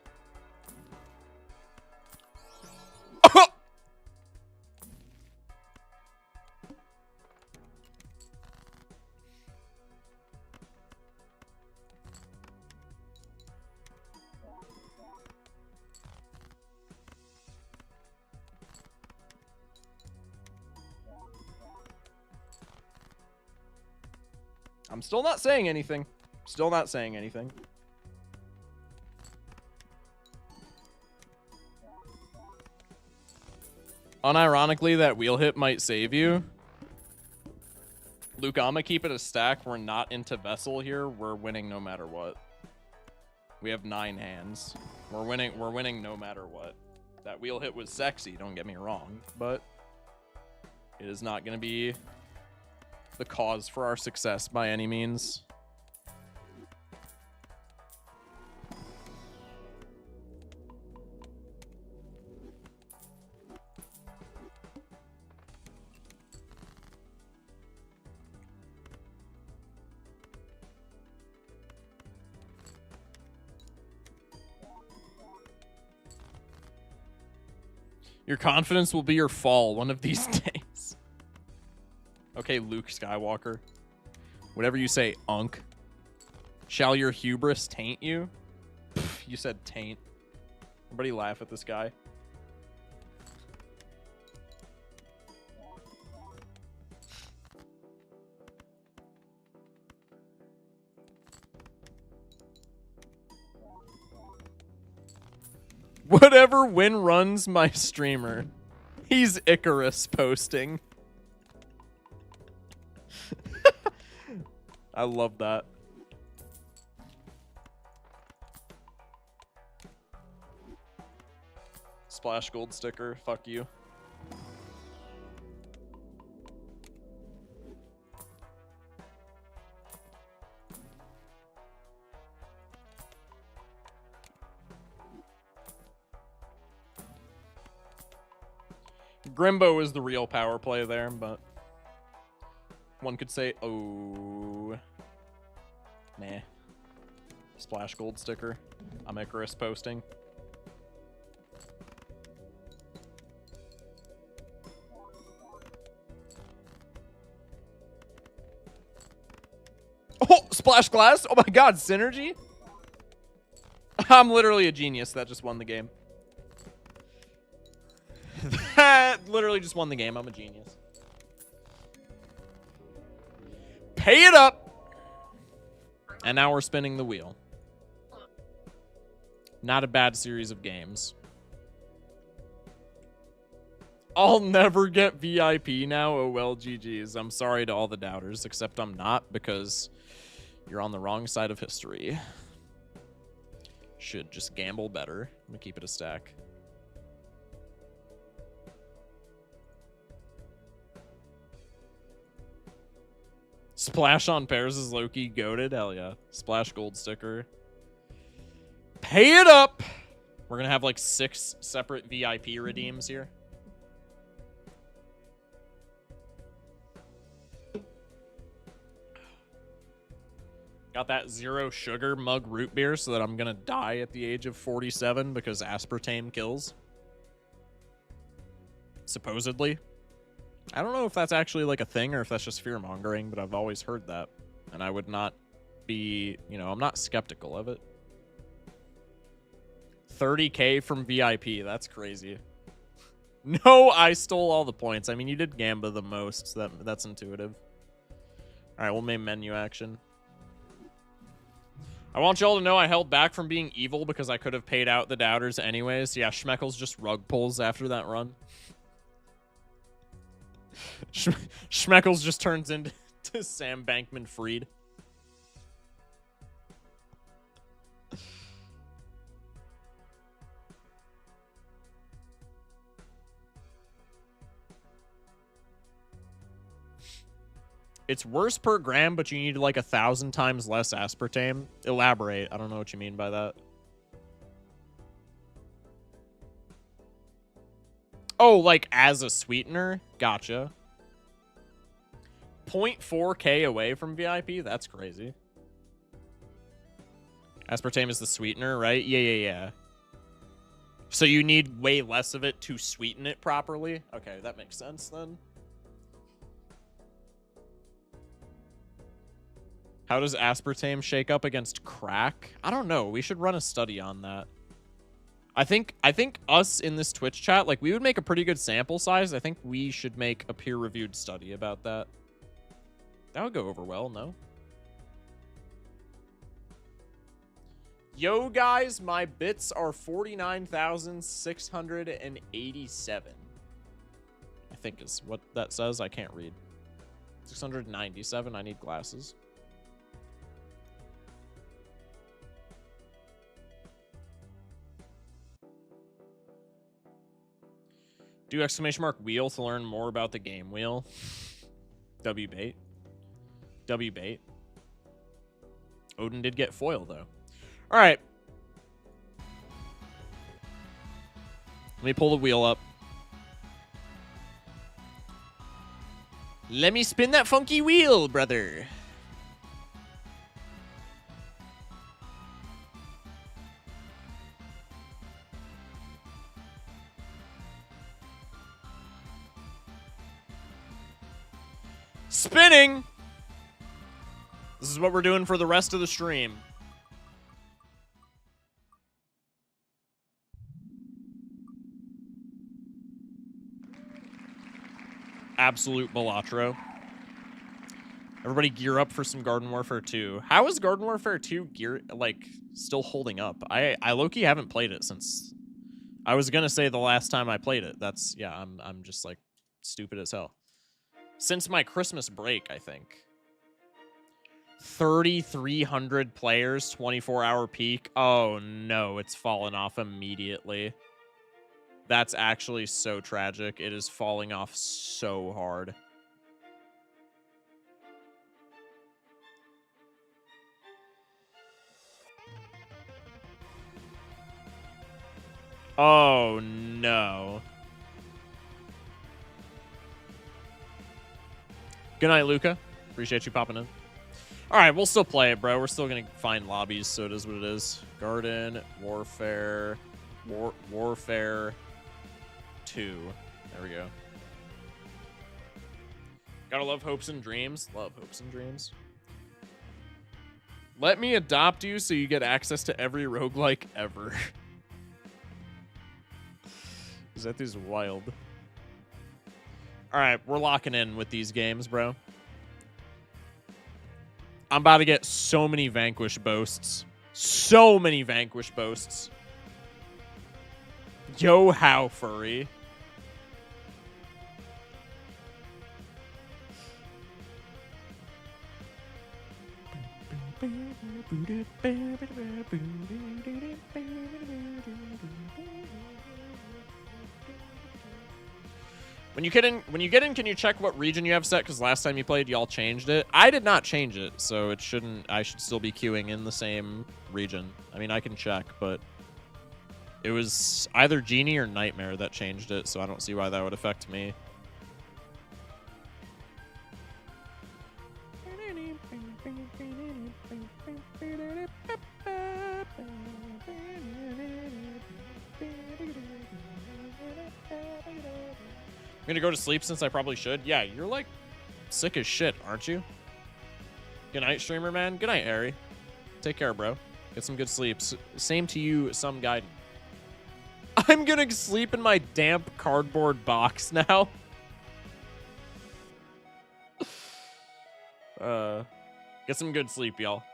I'm still not saying anything. Still not saying anything. Unironically, that wheel hit might save you. Luke, I'ma keep it a stack. We're not into Vessel here. We're winning no matter what. We have 9 hands. We're winning no matter what. That wheel hit was sexy, don't get me wrong, but it is not gonna be the cause for our success by any means. Your confidence will be your fall one of these days. Okay, Luke Skywalker. Whatever you say, Unk. Shall your hubris taint you? Pff, you said taint. Everybody laugh at this guy. Whatever win runs my streamer. He's Icarus posting. I love that. Splash gold sticker. Fuck you. Grimbo is the real power play there, but one could say, oh, nah. Splash gold sticker. I'm Icarus posting. Oh, splash glass. Oh my god, synergy. I'm literally a genius that just won the game. That literally just won the game. I'm a genius. Pay it up. And now we're spinning the wheel. Not a bad series of games. I'll never get VIP now. Oh well, GG's. I'm sorry to all the doubters, except I'm not, because you're on the wrong side of history. Should just gamble better. I'm gonna keep it a stack. Splash on pairs is Loki goated. Hell yeah. Splash gold sticker. Pay it up. We're gonna have like 6 separate VIP redeems here. Got that 0 sugar mug root beer so that I'm gonna die at the age of 47 because aspartame kills. Supposedly. I don't know if that's actually like a thing or if that's just fear mongering, but I've always heard that. And I would not be, you know, I'm not skeptical of it. 30K from VIP. That's crazy. No, I stole all the points. I mean, you did gamba the most, so that's intuitive. All right, we'll main menu action. I want y'all to know I held back from being evil because I could have paid out the doubters anyways. Yeah, Schmeckles just rug pulls after that run. Schmeckles just turns into Sam Bankman-Fried. It's worse per gram, but you need like 1,000 times less aspartame. Elaborate. I don't know what you mean by that. Oh, like as a sweetener? Gotcha. 0.4K away from VIP? That's crazy. Aspartame is the sweetener, right? Yeah. So you need way less of it to sweeten it properly? Okay, that makes sense then. How does aspartame shake up against crack? I don't know. We should run a study on that. I think us in this Twitch chat, like, we would make a pretty good sample size. I think we should make a peer-reviewed study about that. That would go over well, no? Yo, guys, my bits are 49,687. I think is what that says. I can't read. 697. I need glasses. Do exclamation mark wheel to learn more about the game wheel. W bait. W bait. Odin did get foil though. All right. Let me pull the wheel up. Let me spin that funky wheel, brother. Spinning! This is what we're doing for the rest of the stream. Absolute Balatro. Everybody gear up for some Garden Warfare 2. How is Garden Warfare 2 still holding up? I low-key haven't played it since... I was gonna say the last time I played it. That's... Yeah, I'm just, like, stupid as hell. Since my Christmas break, I think. 3,300 players, 24-hour peak. Oh, no, it's fallen off immediately. That's actually so tragic. It is falling off so hard. Oh, no. Good night, Luca. Appreciate you popping in. All right, we'll still play it, bro. We're still going to find lobbies, so it is what it is. Garden Warfare... Warfare 2. There we go. Gotta love hopes and dreams. Love hopes and dreams. Let me adopt you so you get access to every roguelike ever. That is wild. All right, we're locking in with these games, bro. I'm about to get so many Vanquish boasts. So many Vanquish boasts. Yo, how furry. When you get in, can you check what region you have set? Because last time you played, y'all changed it. I did not change it, so it shouldn't. I should still be queuing in the same region. I mean, I can check, but it was either Genie or Nightmare that changed it, so I don't see why that would affect me. I'm gonna go to sleep since I probably should. Yeah, you're like sick as shit, aren't you? Good night, streamer man. Good night, Harry. Take care, bro. Get some good sleep. Same to you, some guidance. I'm gonna sleep in my damp cardboard box now. Get some good sleep, y'all.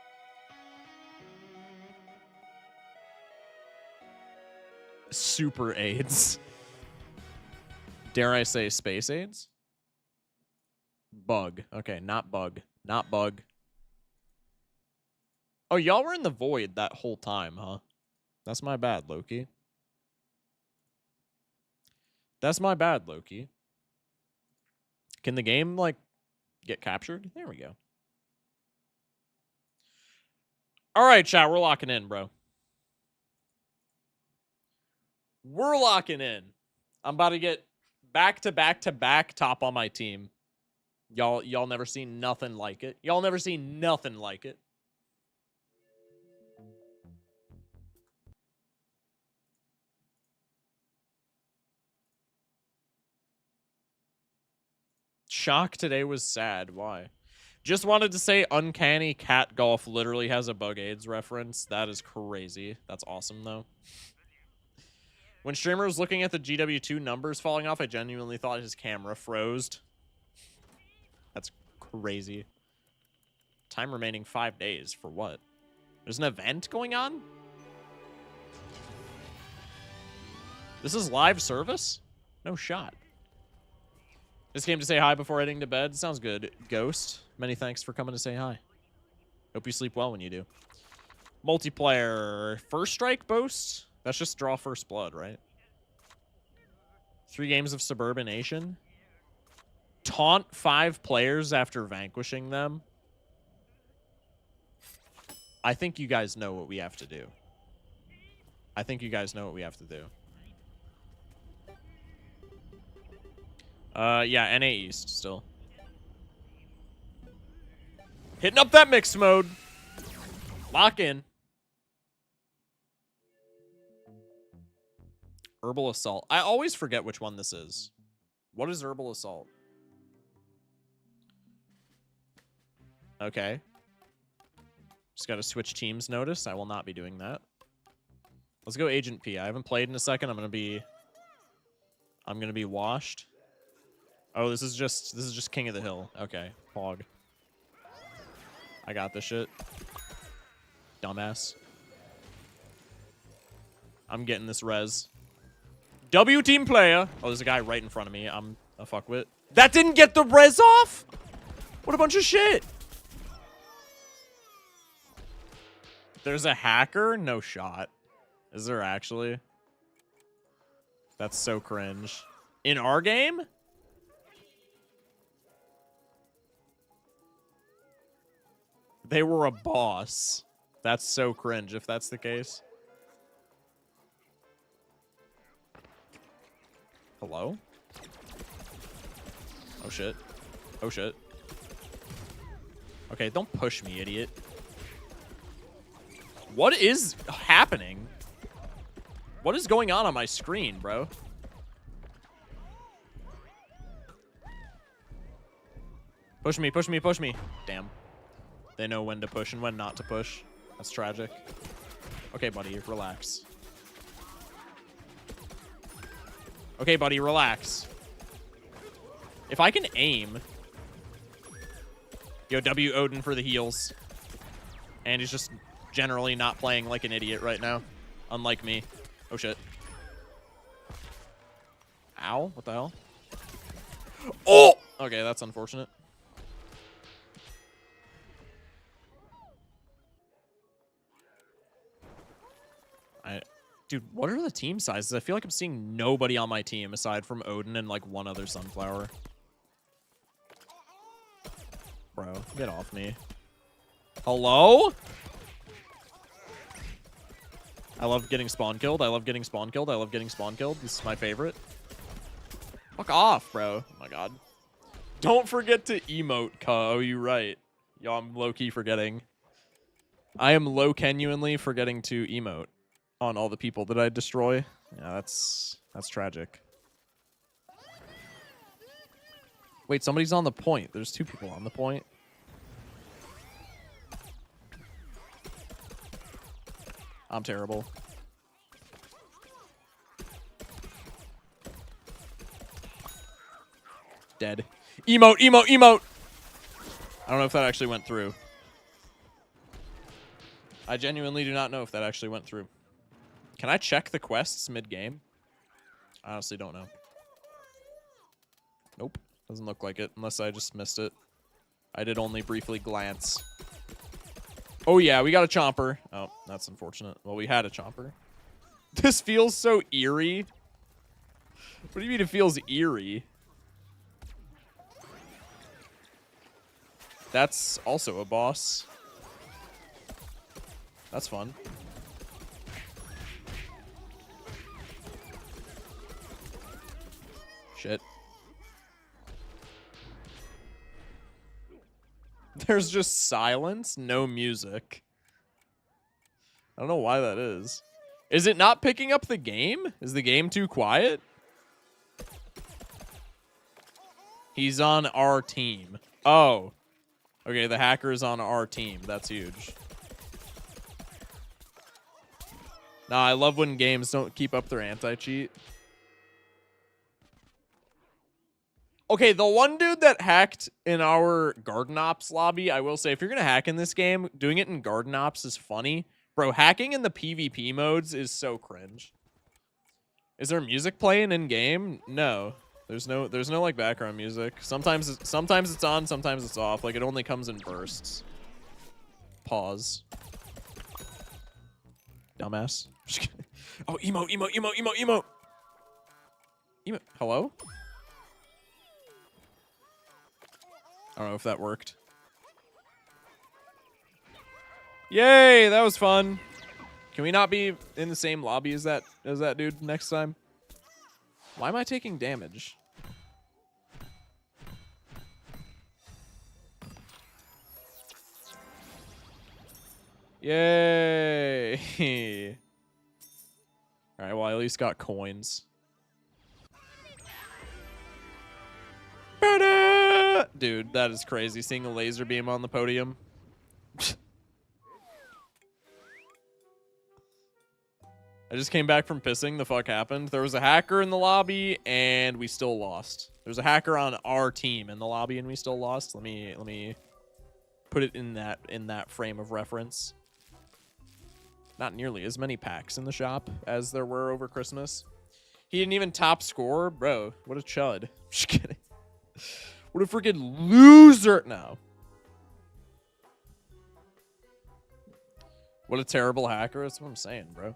Super AIDS. Dare I say space AIDS? Bug. Okay, not bug. Not bug. Oh, y'all were in the void that whole time, huh? That's my bad, Loki. That's my bad, Loki. Can the game, like, get captured? There we go. All right, chat. We're locking in, bro. We're locking in. I'm about to get back to back to back top on my team. Y'all never seen nothing like it. Y'all never seen nothing like it. Shock today was sad. Why? Just wanted to say Uncanny Cat Golf literally has a Bug AIDS reference. That is crazy. That's awesome, though. When streamer was looking at the GW2 numbers falling off, I genuinely thought his camera froze. That's crazy. Time remaining 5 days. For what? There's an event going on? This is live service? No shot. Just came to say hi before heading to bed. Sounds good. Ghost, many thanks for coming to say hi. Hope you sleep well when you do. Multiplayer. First strike boast? That's just draw first blood, right? 3 games of Suburbanation. Taunt 5 players after vanquishing them. I think you guys know what we have to do. I think you guys know what we have to do. Yeah, NA East still. Hitting up that mix mode. Lock in. Herbal Assault. I always forget which one this is. What is Herbal Assault? Okay. Just got to switch teams notice. I will not be doing that. Let's go Agent P. I haven't played in a second. I'm gonna be washed. Oh, this is just King of the Hill. Okay, Pog. I got this shit. Dumbass. I'm getting this res. W team player. Oh, there's a guy right in front of me. I'm a fuckwit. That didn't get the res off? What a bunch of shit. There's a hacker? No shot. Is there actually? That's so cringe. In our game? They were a boss. That's so cringe if that's the case. Hello? Oh shit. Oh shit. Okay, don't push me, idiot. What is happening? What is going on my screen, bro? Push me, push me, push me. Damn. They know when to push and when not to push. That's tragic. Okay, buddy, relax. Okay, buddy, relax. If I can aim... Yo, W Odin for the heals. And he's just generally not playing like an idiot right now. Unlike me. Oh, shit. Ow, what the hell? Oh! Okay, that's unfortunate. Dude, what are the team sizes? I feel like I'm seeing nobody on my team aside from Odin and like one other Sunflower. Bro, get off me. Hello? I love getting spawn killed. I love getting spawn killed. I love getting spawn killed. This is my favorite. Fuck off, bro. Oh my god. Don't forget to emote, oh, you right. Yo, I'm low-key forgetting. I am low-genuinely forgetting to emote on all the people that I destroy. Yeah, that's tragic. Wait, somebody's on the point. There's two people on the point. I'm terrible. Dead. Emote, emote, emote! I don't know if that actually went through. I genuinely do not know if that actually went through. Can I check the quests mid-game? I honestly don't know. Nope. Doesn't look like it, unless I just missed it. I did only briefly glance. Oh yeah, we got a chomper. Oh, that's unfortunate. Well, we had a chomper. This feels so eerie. What do you mean it feels eerie? That's also a boss. That's fun. Shit. There's just silence, no music. I don't know why that is. Is it not picking up the game? Is the game too quiet? He's on our team. Oh. Okay, the hacker is on our team. That's huge. Nah, I love when games don't keep up their anti-cheat. Okay, the one dude that hacked in our Garden Ops lobby, I will say, if you're going to hack in this game, doing it in Garden Ops is funny. Bro, hacking in the PvP modes is so cringe. Is there music playing in game? No. There's no like background music. Sometimes it's on, sometimes it's off. Like it only comes in bursts. Pause. Dumbass. Oh, emote, emote, emote, emote, emote. Emote. Hello? I don't know if that worked. Yay, that was fun. Can we not be in the same lobby as that dude next time? Why am I taking damage? Yay. All right, well, I at least got coins. Dude, that is crazy. Seeing a laser beam on the podium. I just came back from pissing. The fuck happened? There was a hacker in the lobby, and we still lost. There's a hacker on our team in the lobby, and we still lost. Let me put it in that frame of reference. Not nearly as many packs in the shop as there were over Christmas. He didn't even top score, bro. What a chud. Just kidding. What a freaking loser. No. What a terrible hacker. That's what I'm saying, bro.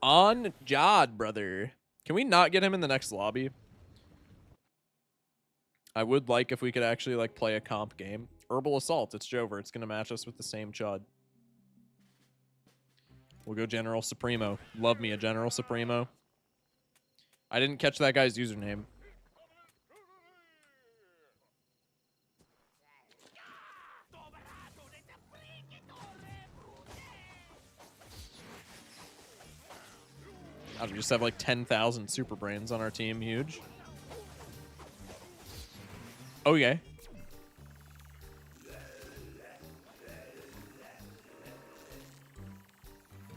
On Jod, brother. Can we not get him in the next lobby? I would like if we could actually like play a comp game. Herbal Assault. It's Jover. It's going to match us with the same chud. We'll go General Supremo. Love me a General Supremo. I didn't catch that guy's username. God, we just have like 10,000 super brains on our team. Huge. Oh, yeah.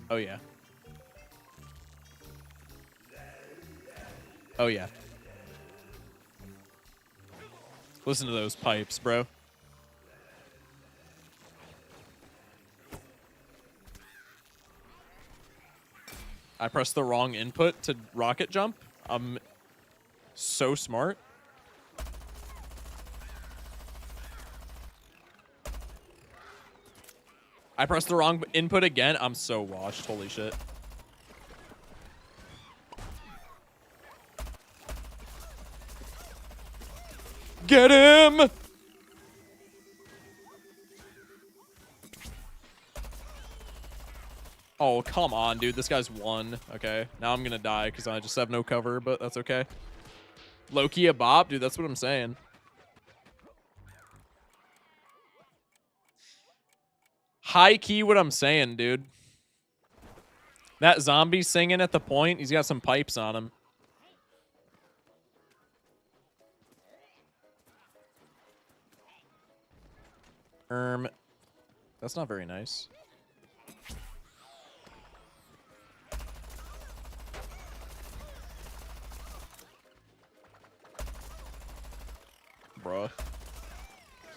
Oh, yeah. Oh, yeah. Listen to those pipes, bro. I pressed the wrong input to rocket jump. I'm so smart. I pressed the wrong input again. I'm so washed. Holy shit. Get him! Oh, come on, dude. This guy's won. Okay. Now I'm going to die because I just have no cover, but that's okay. Low-key a bop? Dude, that's what I'm saying. High-key what I'm saying, dude. That zombie singing at the point, he's got some pipes on him. That's not very nice. Bruh.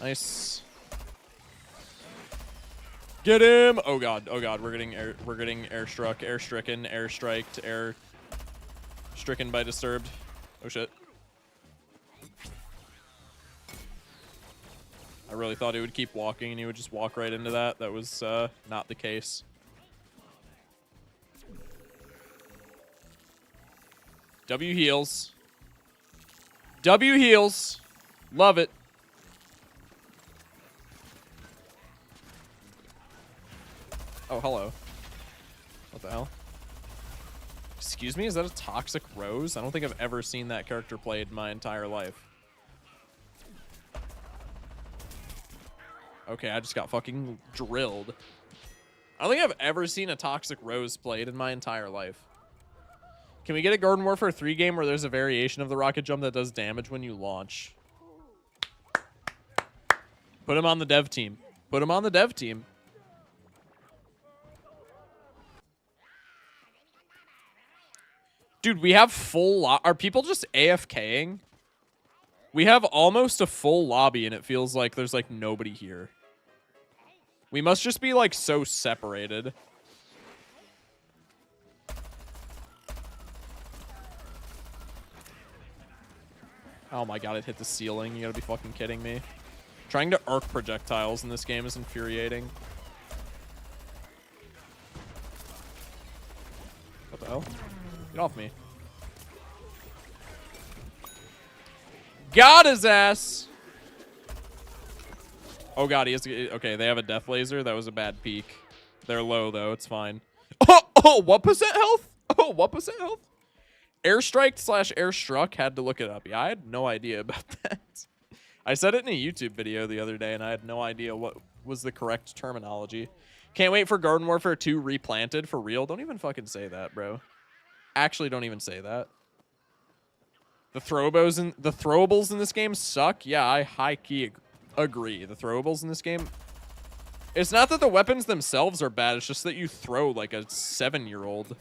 Nice. Get him! Oh god, we're getting airstruck, airstricken, airstriked, stricken by disturbed. Oh shit. I really thought he would keep walking and he would just walk right into that. That was not the case. W heals. W heals. Love it. Oh, hello. What the hell? Excuse me? Is that a Toxic Rose? I don't think I've ever seen that character played in my entire life. Okay, I just got fucking drilled. I don't think I've ever seen a Toxic Rose played in my entire life. Can we get a Garden Warfare 3 game where there's a variation of the rocket jump that does damage when you launch? Put him on the dev team. Put him on the dev team. Dude, we have full are people just AFKing? We have almost a full lobby and it feels like there's like nobody here. We must just be like so separated. Oh my god, it hit the ceiling. You gotta be fucking kidding me. Trying to arc projectiles in this game is infuriating. What the hell? Get off me. Got his ass! Oh god, he has to get... Okay, they have a death laser. That was a bad peek. They're low, though. It's fine. Oh, what percent health? Oh, what percent health? Airstrike / airstruck. Had to look it up. Yeah, I had no idea about that. I said it in a YouTube video the other day, and I had no idea what was the correct terminology. Can't wait for Garden Warfare 2 replanted for real. Don't even fucking say that, bro. Actually, don't even say that. The throwables in this game suck. Yeah, I high-key agree. The throwables in this game... It's not that the weapons themselves are bad. It's just that you throw like a 7-year-old.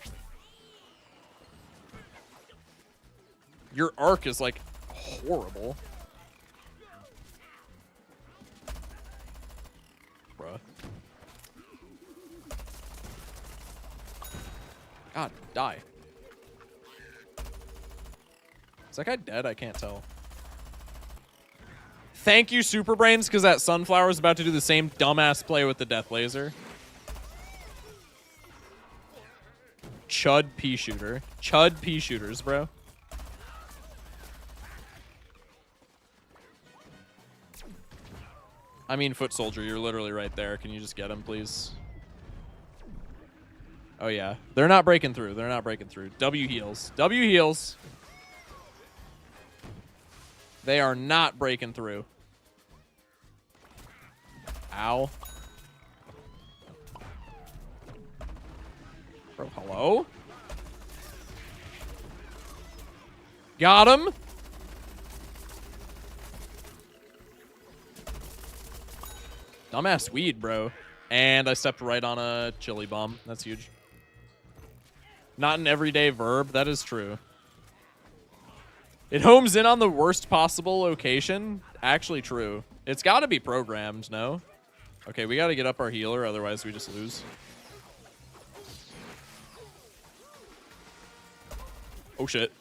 Your arc is like horrible. Bruh. God, die. Is that guy dead? I can't tell. Thank you, Super Brains, because that Sunflower is about to do the same dumbass play with the Death Laser. Chud pea shooter. Chud pea shooters, bro. I mean, Foot Soldier, you're literally right there. Can you just get him, please? Oh, yeah. They're not breaking through. They're not breaking through. W heals. W heals. They are not breaking through. Ow. Bro, hello? Got him. Dumbass weed, bro. And I stepped right on a chili bomb. That's huge. Not an everyday verb. That is true. It homes in on the worst possible location. Actually true. It's got to be programmed, no? Okay, we got to get up our healer, otherwise we just lose. Oh, shit.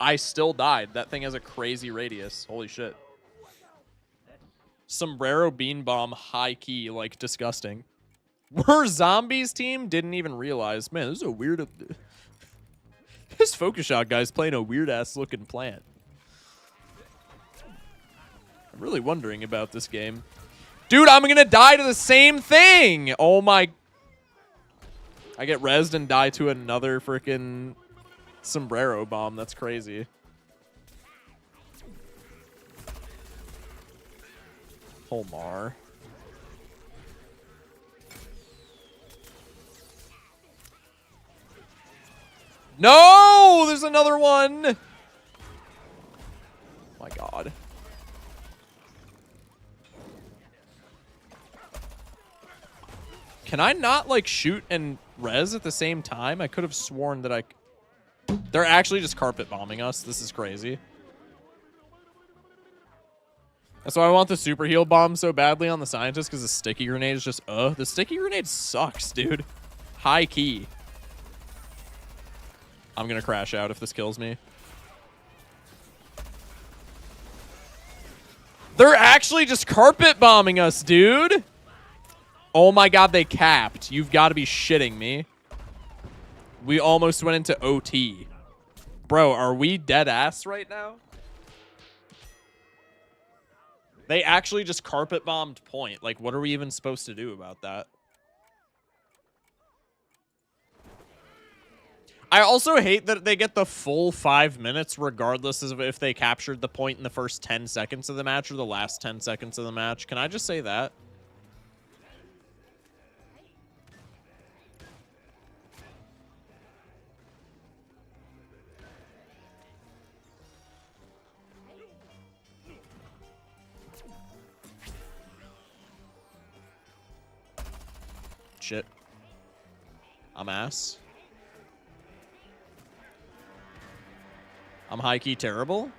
I still died. That thing has a crazy radius. Holy shit. Sombrero Bean Bomb high key, like, disgusting. We're zombies team? Didn't even realize. Man, this is a weird... This focus shot guy's playing a weird-ass looking plant. I'm really wondering about this game. Dude, I'm gonna die to the same thing! Oh my... I get rezzed and die to another freaking sombrero bomb. That's crazy. Holmar. No! There's another one! Oh my god. Can I not, like, shoot and res at the same time? I could have sworn that I... They're actually just carpet bombing us. This is crazy. That's why I want the super heal bomb so badly on the scientist, because the sticky grenade is just, The sticky grenade sucks, dude. High key. I'm gonna crash out if this kills me. They're actually just carpet bombing us, dude. Oh my god, they capped. You've got to be shitting me. We almost went into OT. Bro, are we dead ass right now? They actually just carpet bombed point. Like, what are we even supposed to do about that? I also hate that they get the full 5 minutes regardless of if they captured the point in the first 10 seconds of the match or the last 10 seconds of the match. Can I just say that? Shit. I'm ass. I'm high-key terrible.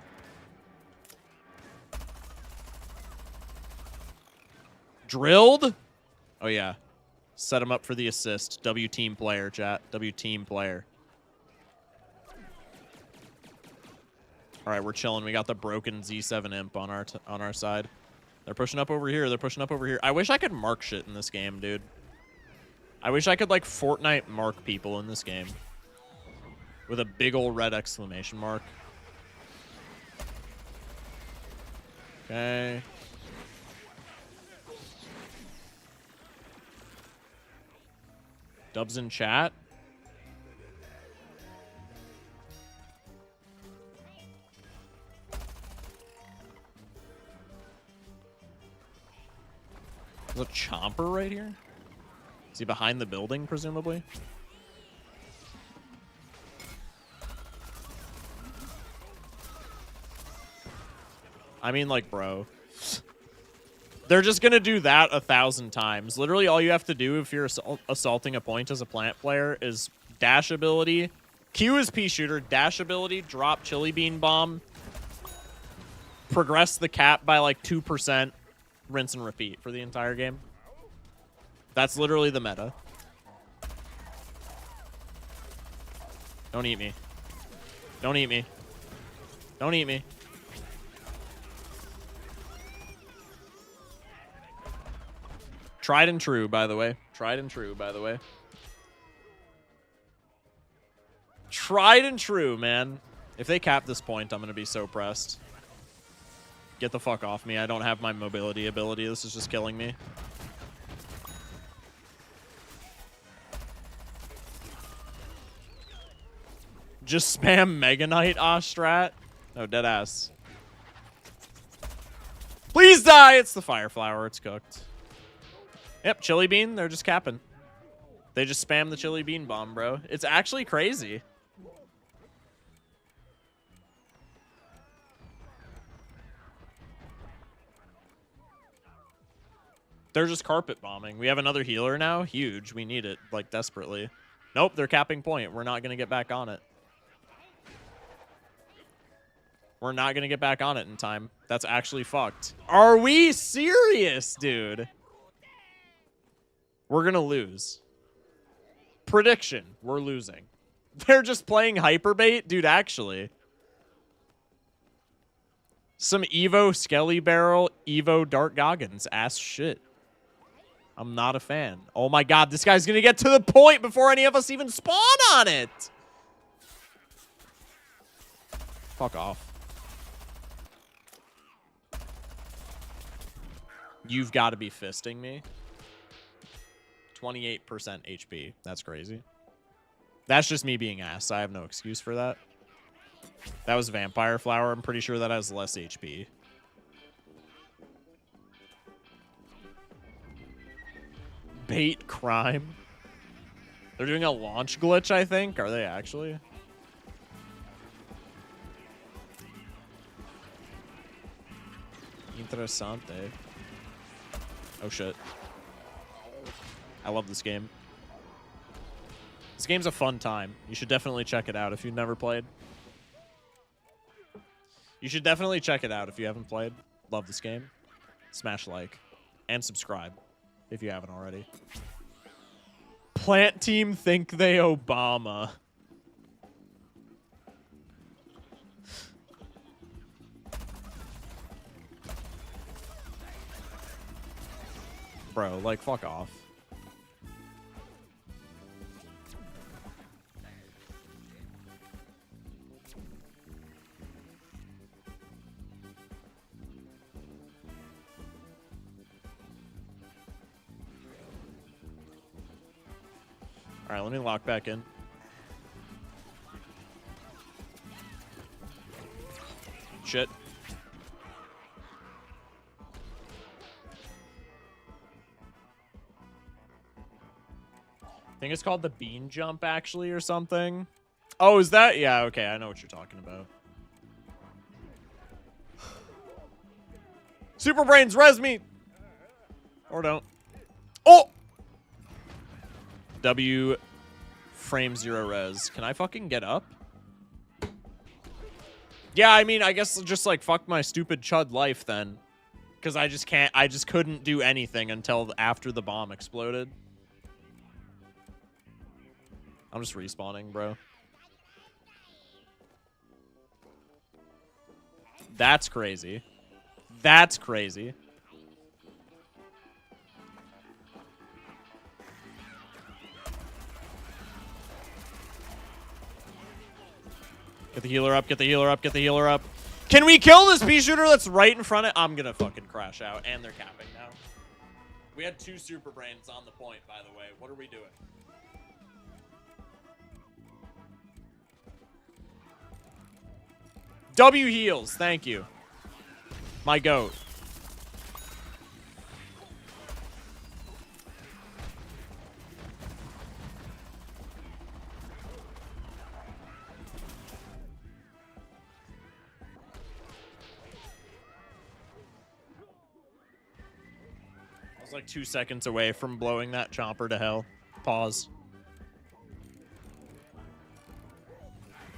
Drilled? Oh, yeah. Set him up for the assist. W team player, chat. W team player. All right, we're chilling. We got the broken Z7 imp on our side. They're pushing up over here. They're pushing up over here. I wish I could mark shit in this game, dude. I wish I could, like, Fortnite mark people in this game. With a big old red exclamation mark. Okay. Dubs in chat. There's a chomper right here? Is he behind the building, presumably? I mean, like, bro. They're just going to do that 1,000 times. Literally, all you have to do if you're assaulting a point as a plant player is dash ability, Q is pea shooter, dash ability, drop chili bean bomb, progress the cap by like 2%, rinse and repeat for the entire game. That's literally the meta. Don't eat me. Don't eat me. Don't eat me. Tried and true, by the way. Tried and true, by the way. Tried and true, man. If they cap this point, I'm going to be so pressed. Get the fuck off me. I don't have my mobility ability. This is just killing me. Just spam Mega Knight Ostrat. No, deadass. Please die! It's the Fire Flower. It's cooked. Yep, Chili Bean. They're just capping. They just spam the Chili Bean bomb, bro. It's actually crazy. They're just carpet bombing. We have another healer now. Huge. We need it, like, desperately. Nope, they're capping point. We're not going to get back on it. We're not going to get back on it in time. That's actually fucked. Are we serious, dude? We're going to lose. Prediction. We're losing. They're just playing hyperbait? Dude, actually. Some Evo Skelly Barrel, Evo Dark Goggins. Ass shit. I'm not a fan. Oh my god, this guy's going to get to the point before any of us even spawn on it. Fuck off. You've got to be fisting me. 28% HP. That's crazy. That's just me being ass. I have no excuse for that. That was Vampire Flower. I'm pretty sure that has less HP. Bait crime. They're doing a launch glitch, I think. Are they actually? Interessante. Oh shit. I love this game. This game's a fun time. You should definitely check it out if you've never played. You should definitely check it out if you haven't played. Love this game. Smash like and subscribe if you haven't already. Plant team think they Obama. Bro, like, fuck off. All right, let me lock back in. Shit. I think it's called the bean jump, actually, or something. Oh, is that? Yeah, okay, I know what you're talking about. Super Brains, res me! Or don't. Oh! W frame 0 res. Can I fucking get up? Yeah, I mean, I guess just, like, fuck my stupid chud life, then. Because I just can't, I just couldn't do anything until after the bomb exploded. I'm just respawning, bro. That's crazy. That's crazy. Get the healer up, get the healer up, get the healer up. Can we kill this pea shooter that's right in front of... I'm gonna fucking crash out, and they're capping now. We had 2 super brains on the point, by the way. What are we doing? W heals, thank you. My goat. was like 2 seconds away from blowing that chomper to hell. Pause.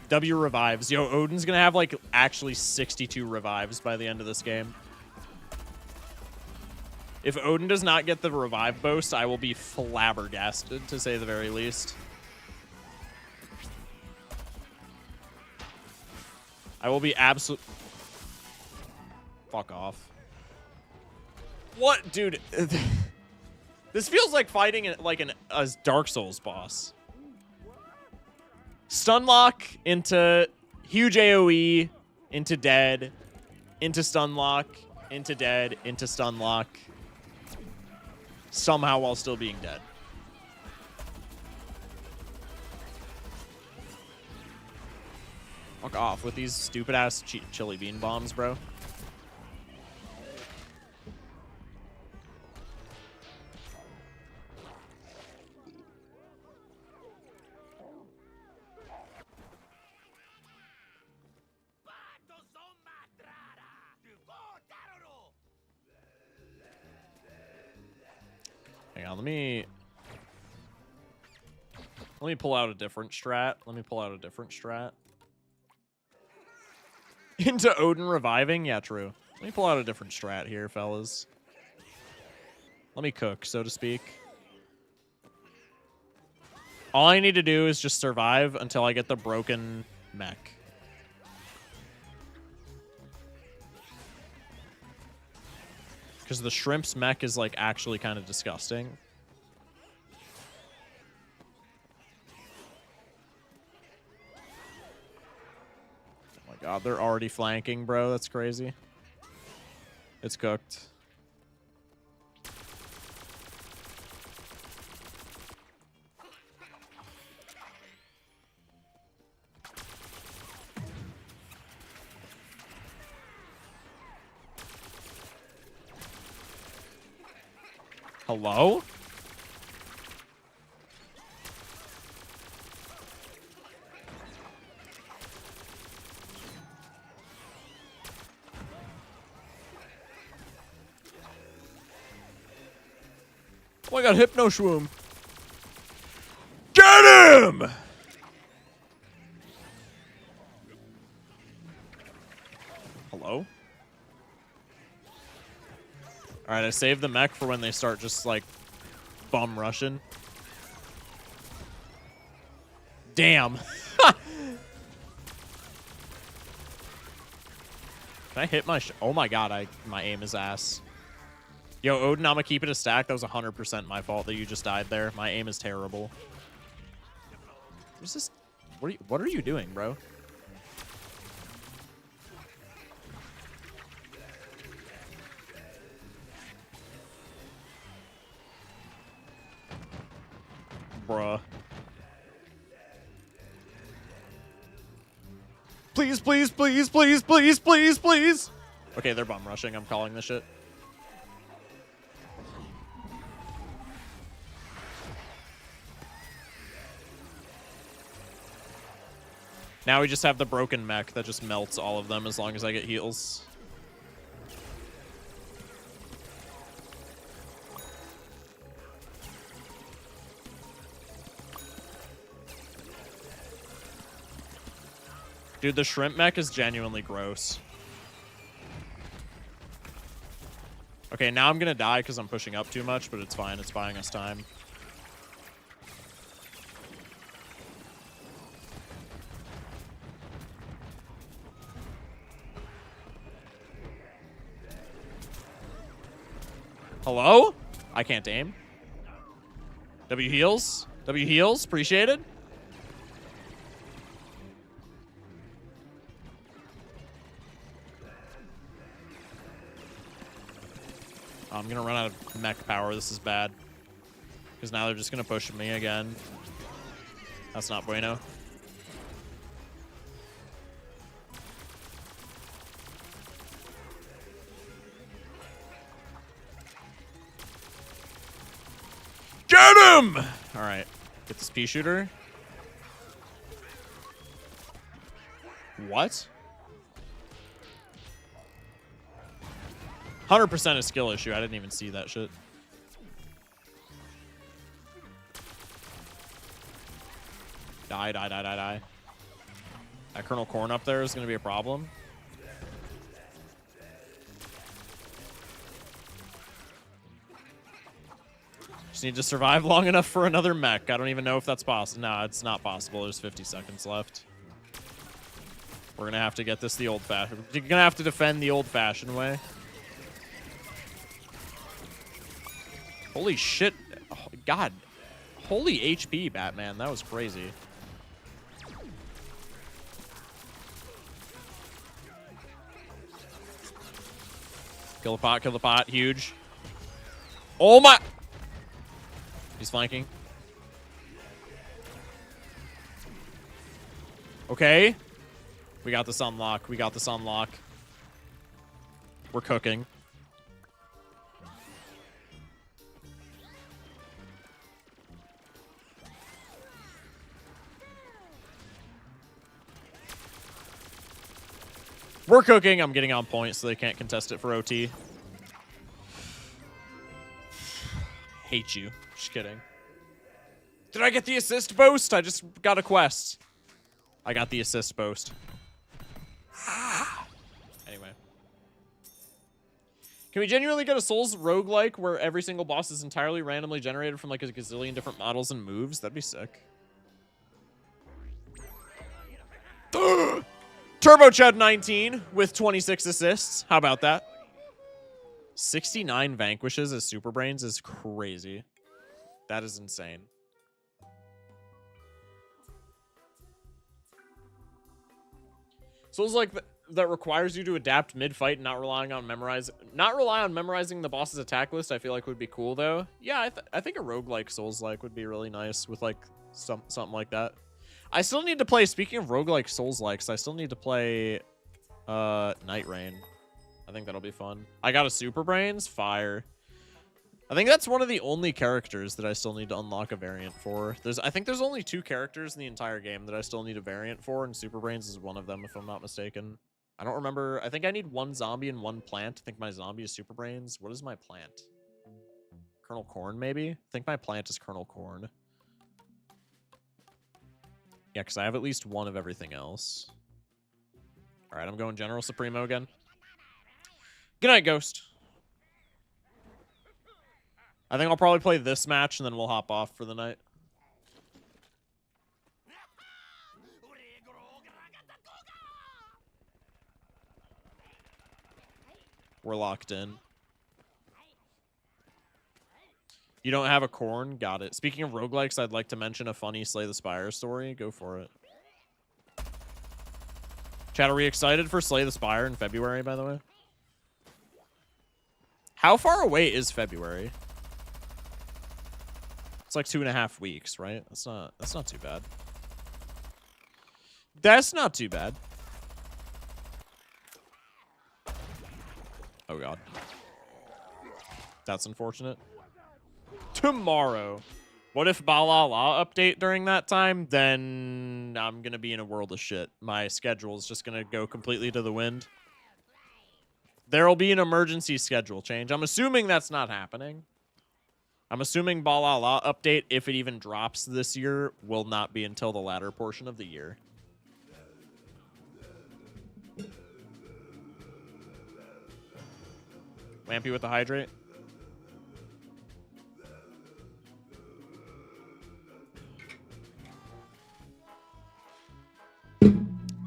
W revives. Yo, Odin's gonna have like actually 62 revives by the end of this game. If Odin does not get the revive boast, I will be flabbergasted, to say the very least. I will be absolute. Fuck off. What, dude? This feels like fighting like a Dark Souls boss. Stunlock into huge AoE, into dead, into stunlock, into dead, into stunlock. Somehow while still being dead. Fuck off with these stupid ass chili bean bombs, bro. Hang on, let me pull out a different strat. Into Odin reviving? Yeah, true. Let me pull out a different strat here, fellas. Let me cook, so to speak. All I need to do is just survive until I get the broken mech. Because the shrimp's mech is, like, actually kind of disgusting. Oh my god, they're already flanking, bro. That's crazy. It's cooked. Hello? Oh, I got Hypno Shwoom. Get him! Hello? Alright, I saved the mech for when they start just, like, bum rushing. Damn. Can I hit my oh my god, my aim is ass. Yo, Odin, I'm gonna keep it a stack. That was 100% my fault that you just died there. My aim is terrible. What's this? What are you doing, bro? Bruh. Please, please, please, please, please, please, please. Okay, they're bum rushing. I'm calling this shit. Now we just have the broken mech that just melts all of them as long as I get heals. Dude, the shrimp mech is genuinely gross. Okay, now I'm gonna die because I'm pushing up too much, but it's fine. It's buying us time. Hello? I can't aim. W heals. W heals. Appreciated. I'm going to run out of mech power. This is bad. Because now they're just going to push me again. That's not bueno. Get him! All right. Get this pea shooter. What? 100% a skill issue. I didn't even see that shit. Die, die, die, die, die. That Colonel Corn up there is going to be a problem. Just need to survive long enough for another mech. I don't even know if that's possible. No, it's not possible. There's 50 seconds left. We're going to have to get this the old-fashioned. You're going to have to defend the old-fashioned way. Holy shit. Oh, God. Holy HP, Batman. That was crazy. Kill the pot, kill the pot. Huge. Oh my... He's flanking. Okay. We got this on lock. We got this on lock. We're cooking. We're cooking. I'm getting on point so they can't contest it for OT. Hate you. Just kidding. Did I get the assist boost? I just got a quest. I got the assist boost. Anyway. Can we genuinely get a Souls roguelike where every single boss is entirely randomly generated from like a gazillion different models and moves? That'd be sick. Turbo Chud 19 with 26 assists. How about that? 69 vanquishes as Super Brains is crazy. That is insane. Souls like that requires you to adapt mid-fight and not rely on memorizing the boss's attack list. I feel like would be cool though. Yeah, I think a roguelike Souls-like would be really nice with like something like that. I still need to play, speaking of roguelike Souls-likes, I still need to play Night Rain. I think that'll be fun. I got a Super Brains, fire. I think that's one of the only characters that I still need to unlock a variant for. I think there's only 2 characters in the entire game that I still need a variant for, and Super Brains is one of them, if I'm not mistaken. I don't remember. I think I need 1 zombie and 1 plant. I think my zombie is Super Brains. What is my plant? Colonel Corn, maybe? I think my plant is Colonel Corn. Yeah, because I have at least 1 of everything else. All right, I'm going General Supremo again. Good night, Ghost. I think I'll probably play this match, and then we'll hop off for the night. We're locked in. You don't have a corn? Got it. Speaking of roguelikes, I'd like to mention a funny Slay the Spire story. Go for it. Chat, are we excited for Slay the Spire in February, by the way? How far away is February? It's like 2.5 weeks, right? That's not too bad. That's not too bad. Oh god. That's unfortunate. Tomorrow. What if Balala update during that time? Then I'm gonna be in a world of shit. My schedule is just gonna go completely to the wind. There'll be an emergency schedule change. I'm assuming that's not happening. I'm assuming Balala update, if it even drops this year, will not be until the latter portion of the year. Lampy with the hydrate.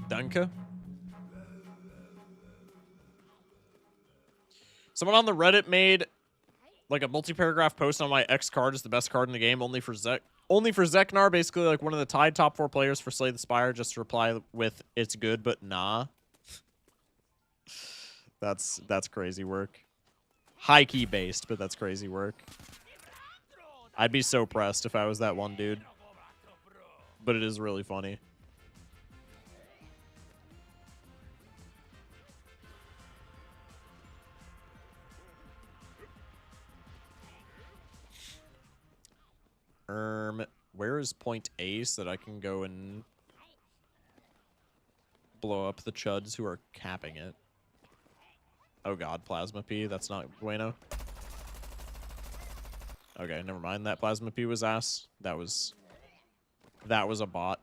Danke. Someone on the Reddit made like a multi-paragraph post on my X card is the best card in the game, only for Zeknar, basically like one of the tied top 4 players for Slay the Spire, just to reply with it's good, but nah. That's crazy work. High key based, but that's crazy work. I'd be so pressed if I was that one dude. But it is really funny. Where is point A so that I can go and blow up the chuds who are capping it? Oh god, Plasma P, that's not bueno. Okay, never mind. That Plasma P was ass. That was That was a bot.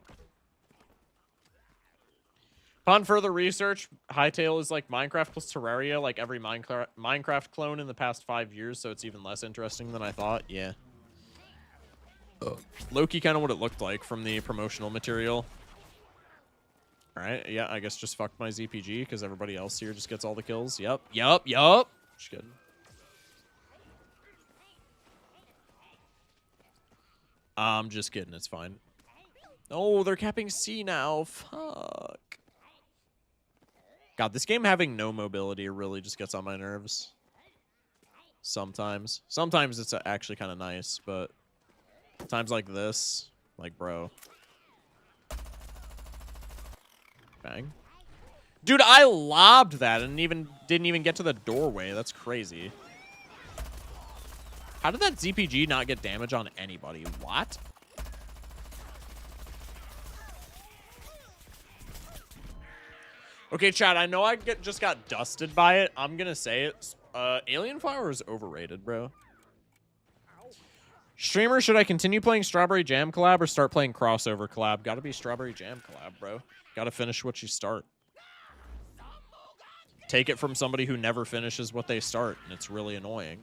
Upon further research, Hytale is like Minecraft plus Terraria, like every Minecraft clone in the past 5 years, so it's even less interesting than I thought. Yeah. Low-key kind of what it looked like from the promotional material. Alright, yeah, I guess just fuck my ZPG, because everybody else here just gets all the kills. Yep. Just kidding. I'm just kidding, it's fine. Oh, they're capping C now. Fuck. God, this game having no mobility really just gets on my nerves. Sometimes. Sometimes it's actually kind of nice, but times like this, like, bro. Bang. Dude, I lobbed that and didn't even get to the doorway. That's crazy. How did that ZPG not get damage on anybody? What? Okay, chat, I know I just got dusted by it. I'm gonna say it. Alien Flower is overrated, bro. Streamer, should I continue playing Strawberry Jam collab or start playing crossover collab? Gotta be Strawberry Jam collab, bro. Gotta finish what you start. Take it from somebody who never finishes what they start, and it's really annoying.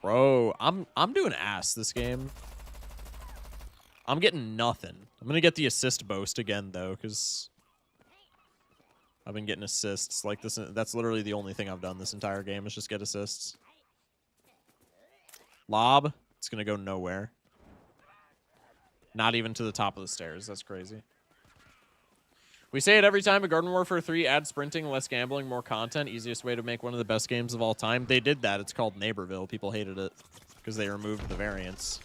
Bro, I'm doing ass this game. I'm getting nothing. I'm gonna get the assist boast again though, because I've been getting assists like this. That's literally the only thing I've done this entire game is just get assists. Lob, it's gonna go nowhere. Not even to the top of the stairs. That's crazy. We say it every time, but Garden Warfare 3 adds sprinting, less gambling, more content. Easiest way to make one of the best games of all time. They did that. It's called Neighborville. People hated it because they removed the variants.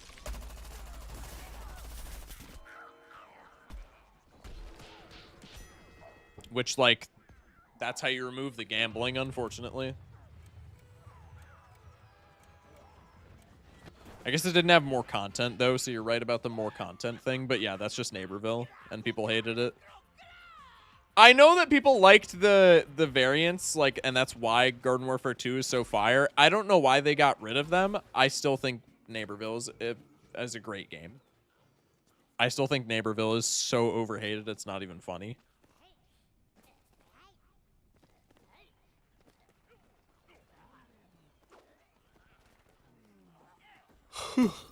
Which, like, that's how you remove the gambling, unfortunately. I guess it didn't have more content, though, so you're right about the more content thing. But yeah, that's just Neighborville, and people hated it. I know that people liked the variants, like, and that's why Garden Warfare 2 is so fire. I don't know why they got rid of them. I still think Neighborville is a great game. I still think Neighborville is so overhated, it's not even funny.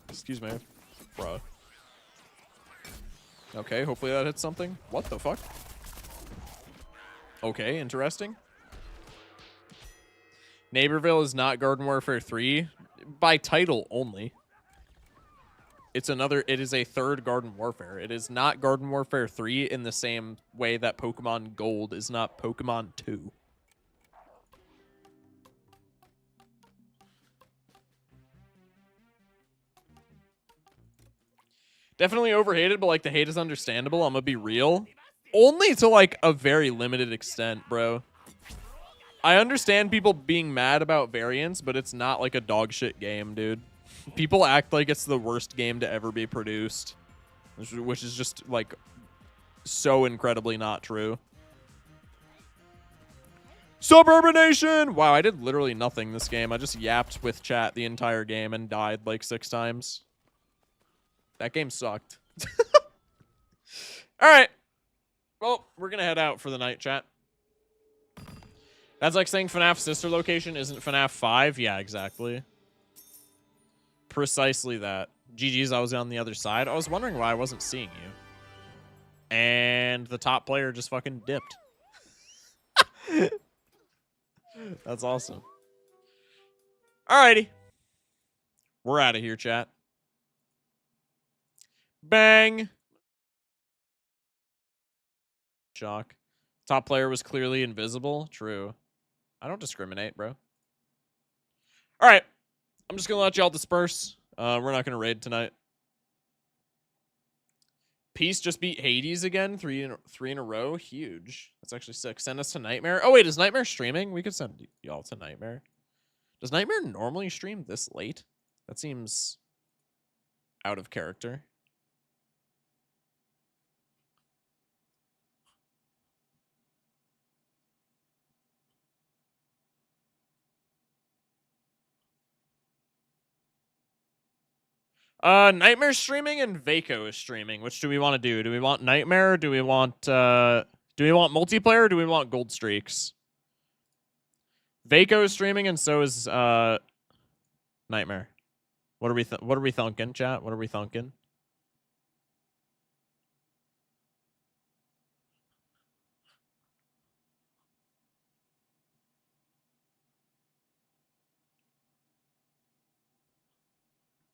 Excuse me. Bruh. Okay, hopefully that hits something. What the fuck? Okay, interesting. Neighborville is not Garden Warfare 3 by title only. It is a third Garden Warfare. It is not Garden Warfare 3 in the same way that Pokemon Gold is not Pokemon 2. Definitely overhated, but like the hate is understandable. I'm gonna be real. Only to like a very limited extent, bro. I understand people being mad about variants, but it's not like a dog shit game, dude. People act like it's the worst game to ever be produced, which is just like so incredibly not true. Suburban Nation! Wow, I did literally nothing this game. I just yapped with chat the entire game and died like 6 times. That game sucked. All right. Well, we're going to head out for the night, chat. That's like saying FNAF's sister location isn't FNAF 5. Yeah, exactly. Precisely that. GG's, I was on the other side. I was wondering why I wasn't seeing you. And the top player just fucking dipped. That's awesome. Alrighty. We're out of here, chat. Bang. Shock. Top player was clearly invisible. True. I don't discriminate, bro. All right. I'm just going to let y'all disperse. We're not going to raid tonight. Peace just beat Hades again. Three in a row. Huge. That's actually sick. Send us to Nightmare. Oh, wait. Is Nightmare streaming? We could send y'all to Nightmare. Does Nightmare normally stream this late? That seems out of character. Nightmare streaming and Vaco is streaming. Which do we want to do? Do we want Nightmare? Do we want multiplayer? Or do we want gold streaks? Vaco is streaming and so is Nightmare. What are we thinking, chat? What are we thinking?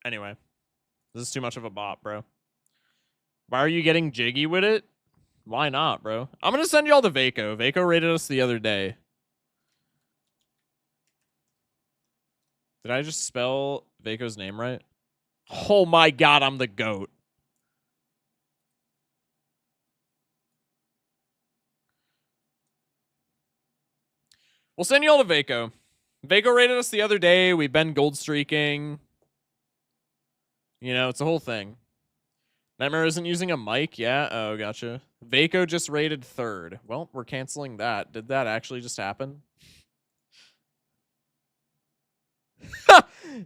Anyway, this is too much of a bot, bro. Why are you getting jiggy with it? Why not, bro? I'm gonna send y'all to Vaco. Vaco rated us the other day. Did I just spell Vaco's name right? Oh my god, I'm the GOAT. We'll send you all to Vaco. Vaco rated us the other day. We've been gold streaking. You know, it's a whole thing. Nightmare isn't using a mic? Yeah? Oh, gotcha. Vaco just rated 3rd. Well, we're canceling that. Did that actually just happen?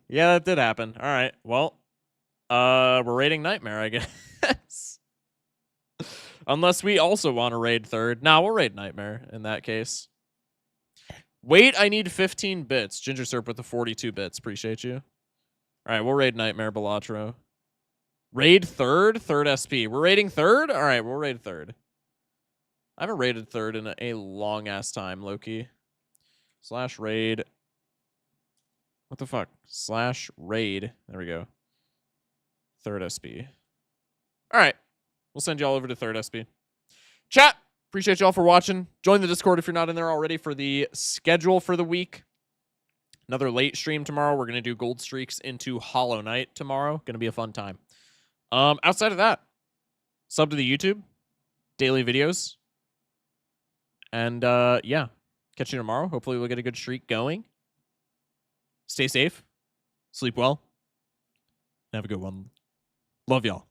Yeah, that did happen. All right. Well, we're raiding Nightmare, I guess. Unless we also want to raid 3rd. Nah, we'll raid Nightmare in that case. Wait, I need 15 bits. Ginger Serp with the 42 bits. Appreciate you. All right, we'll raid Nightmare Balatro. Raid 3rd? 3rd SP. We're raiding 3rd? All right, we'll raid 3rd. I haven't raided 3rd in a long-ass time, Loki. /raid. What the fuck? /raid. There we go. 3rd SP. All right. We'll send y'all over to 3rd SP. Chat, appreciate y'all for watching. Join the Discord if you're not in there already for the schedule for the week. Another late stream tomorrow. We're going to do gold streaks into Hollow Knight tomorrow. Going to be a fun time. Outside of that, sub to the YouTube, daily videos. And yeah, catch you tomorrow. Hopefully we'll get a good streak going. Stay safe. Sleep well. Have a good one. Love y'all.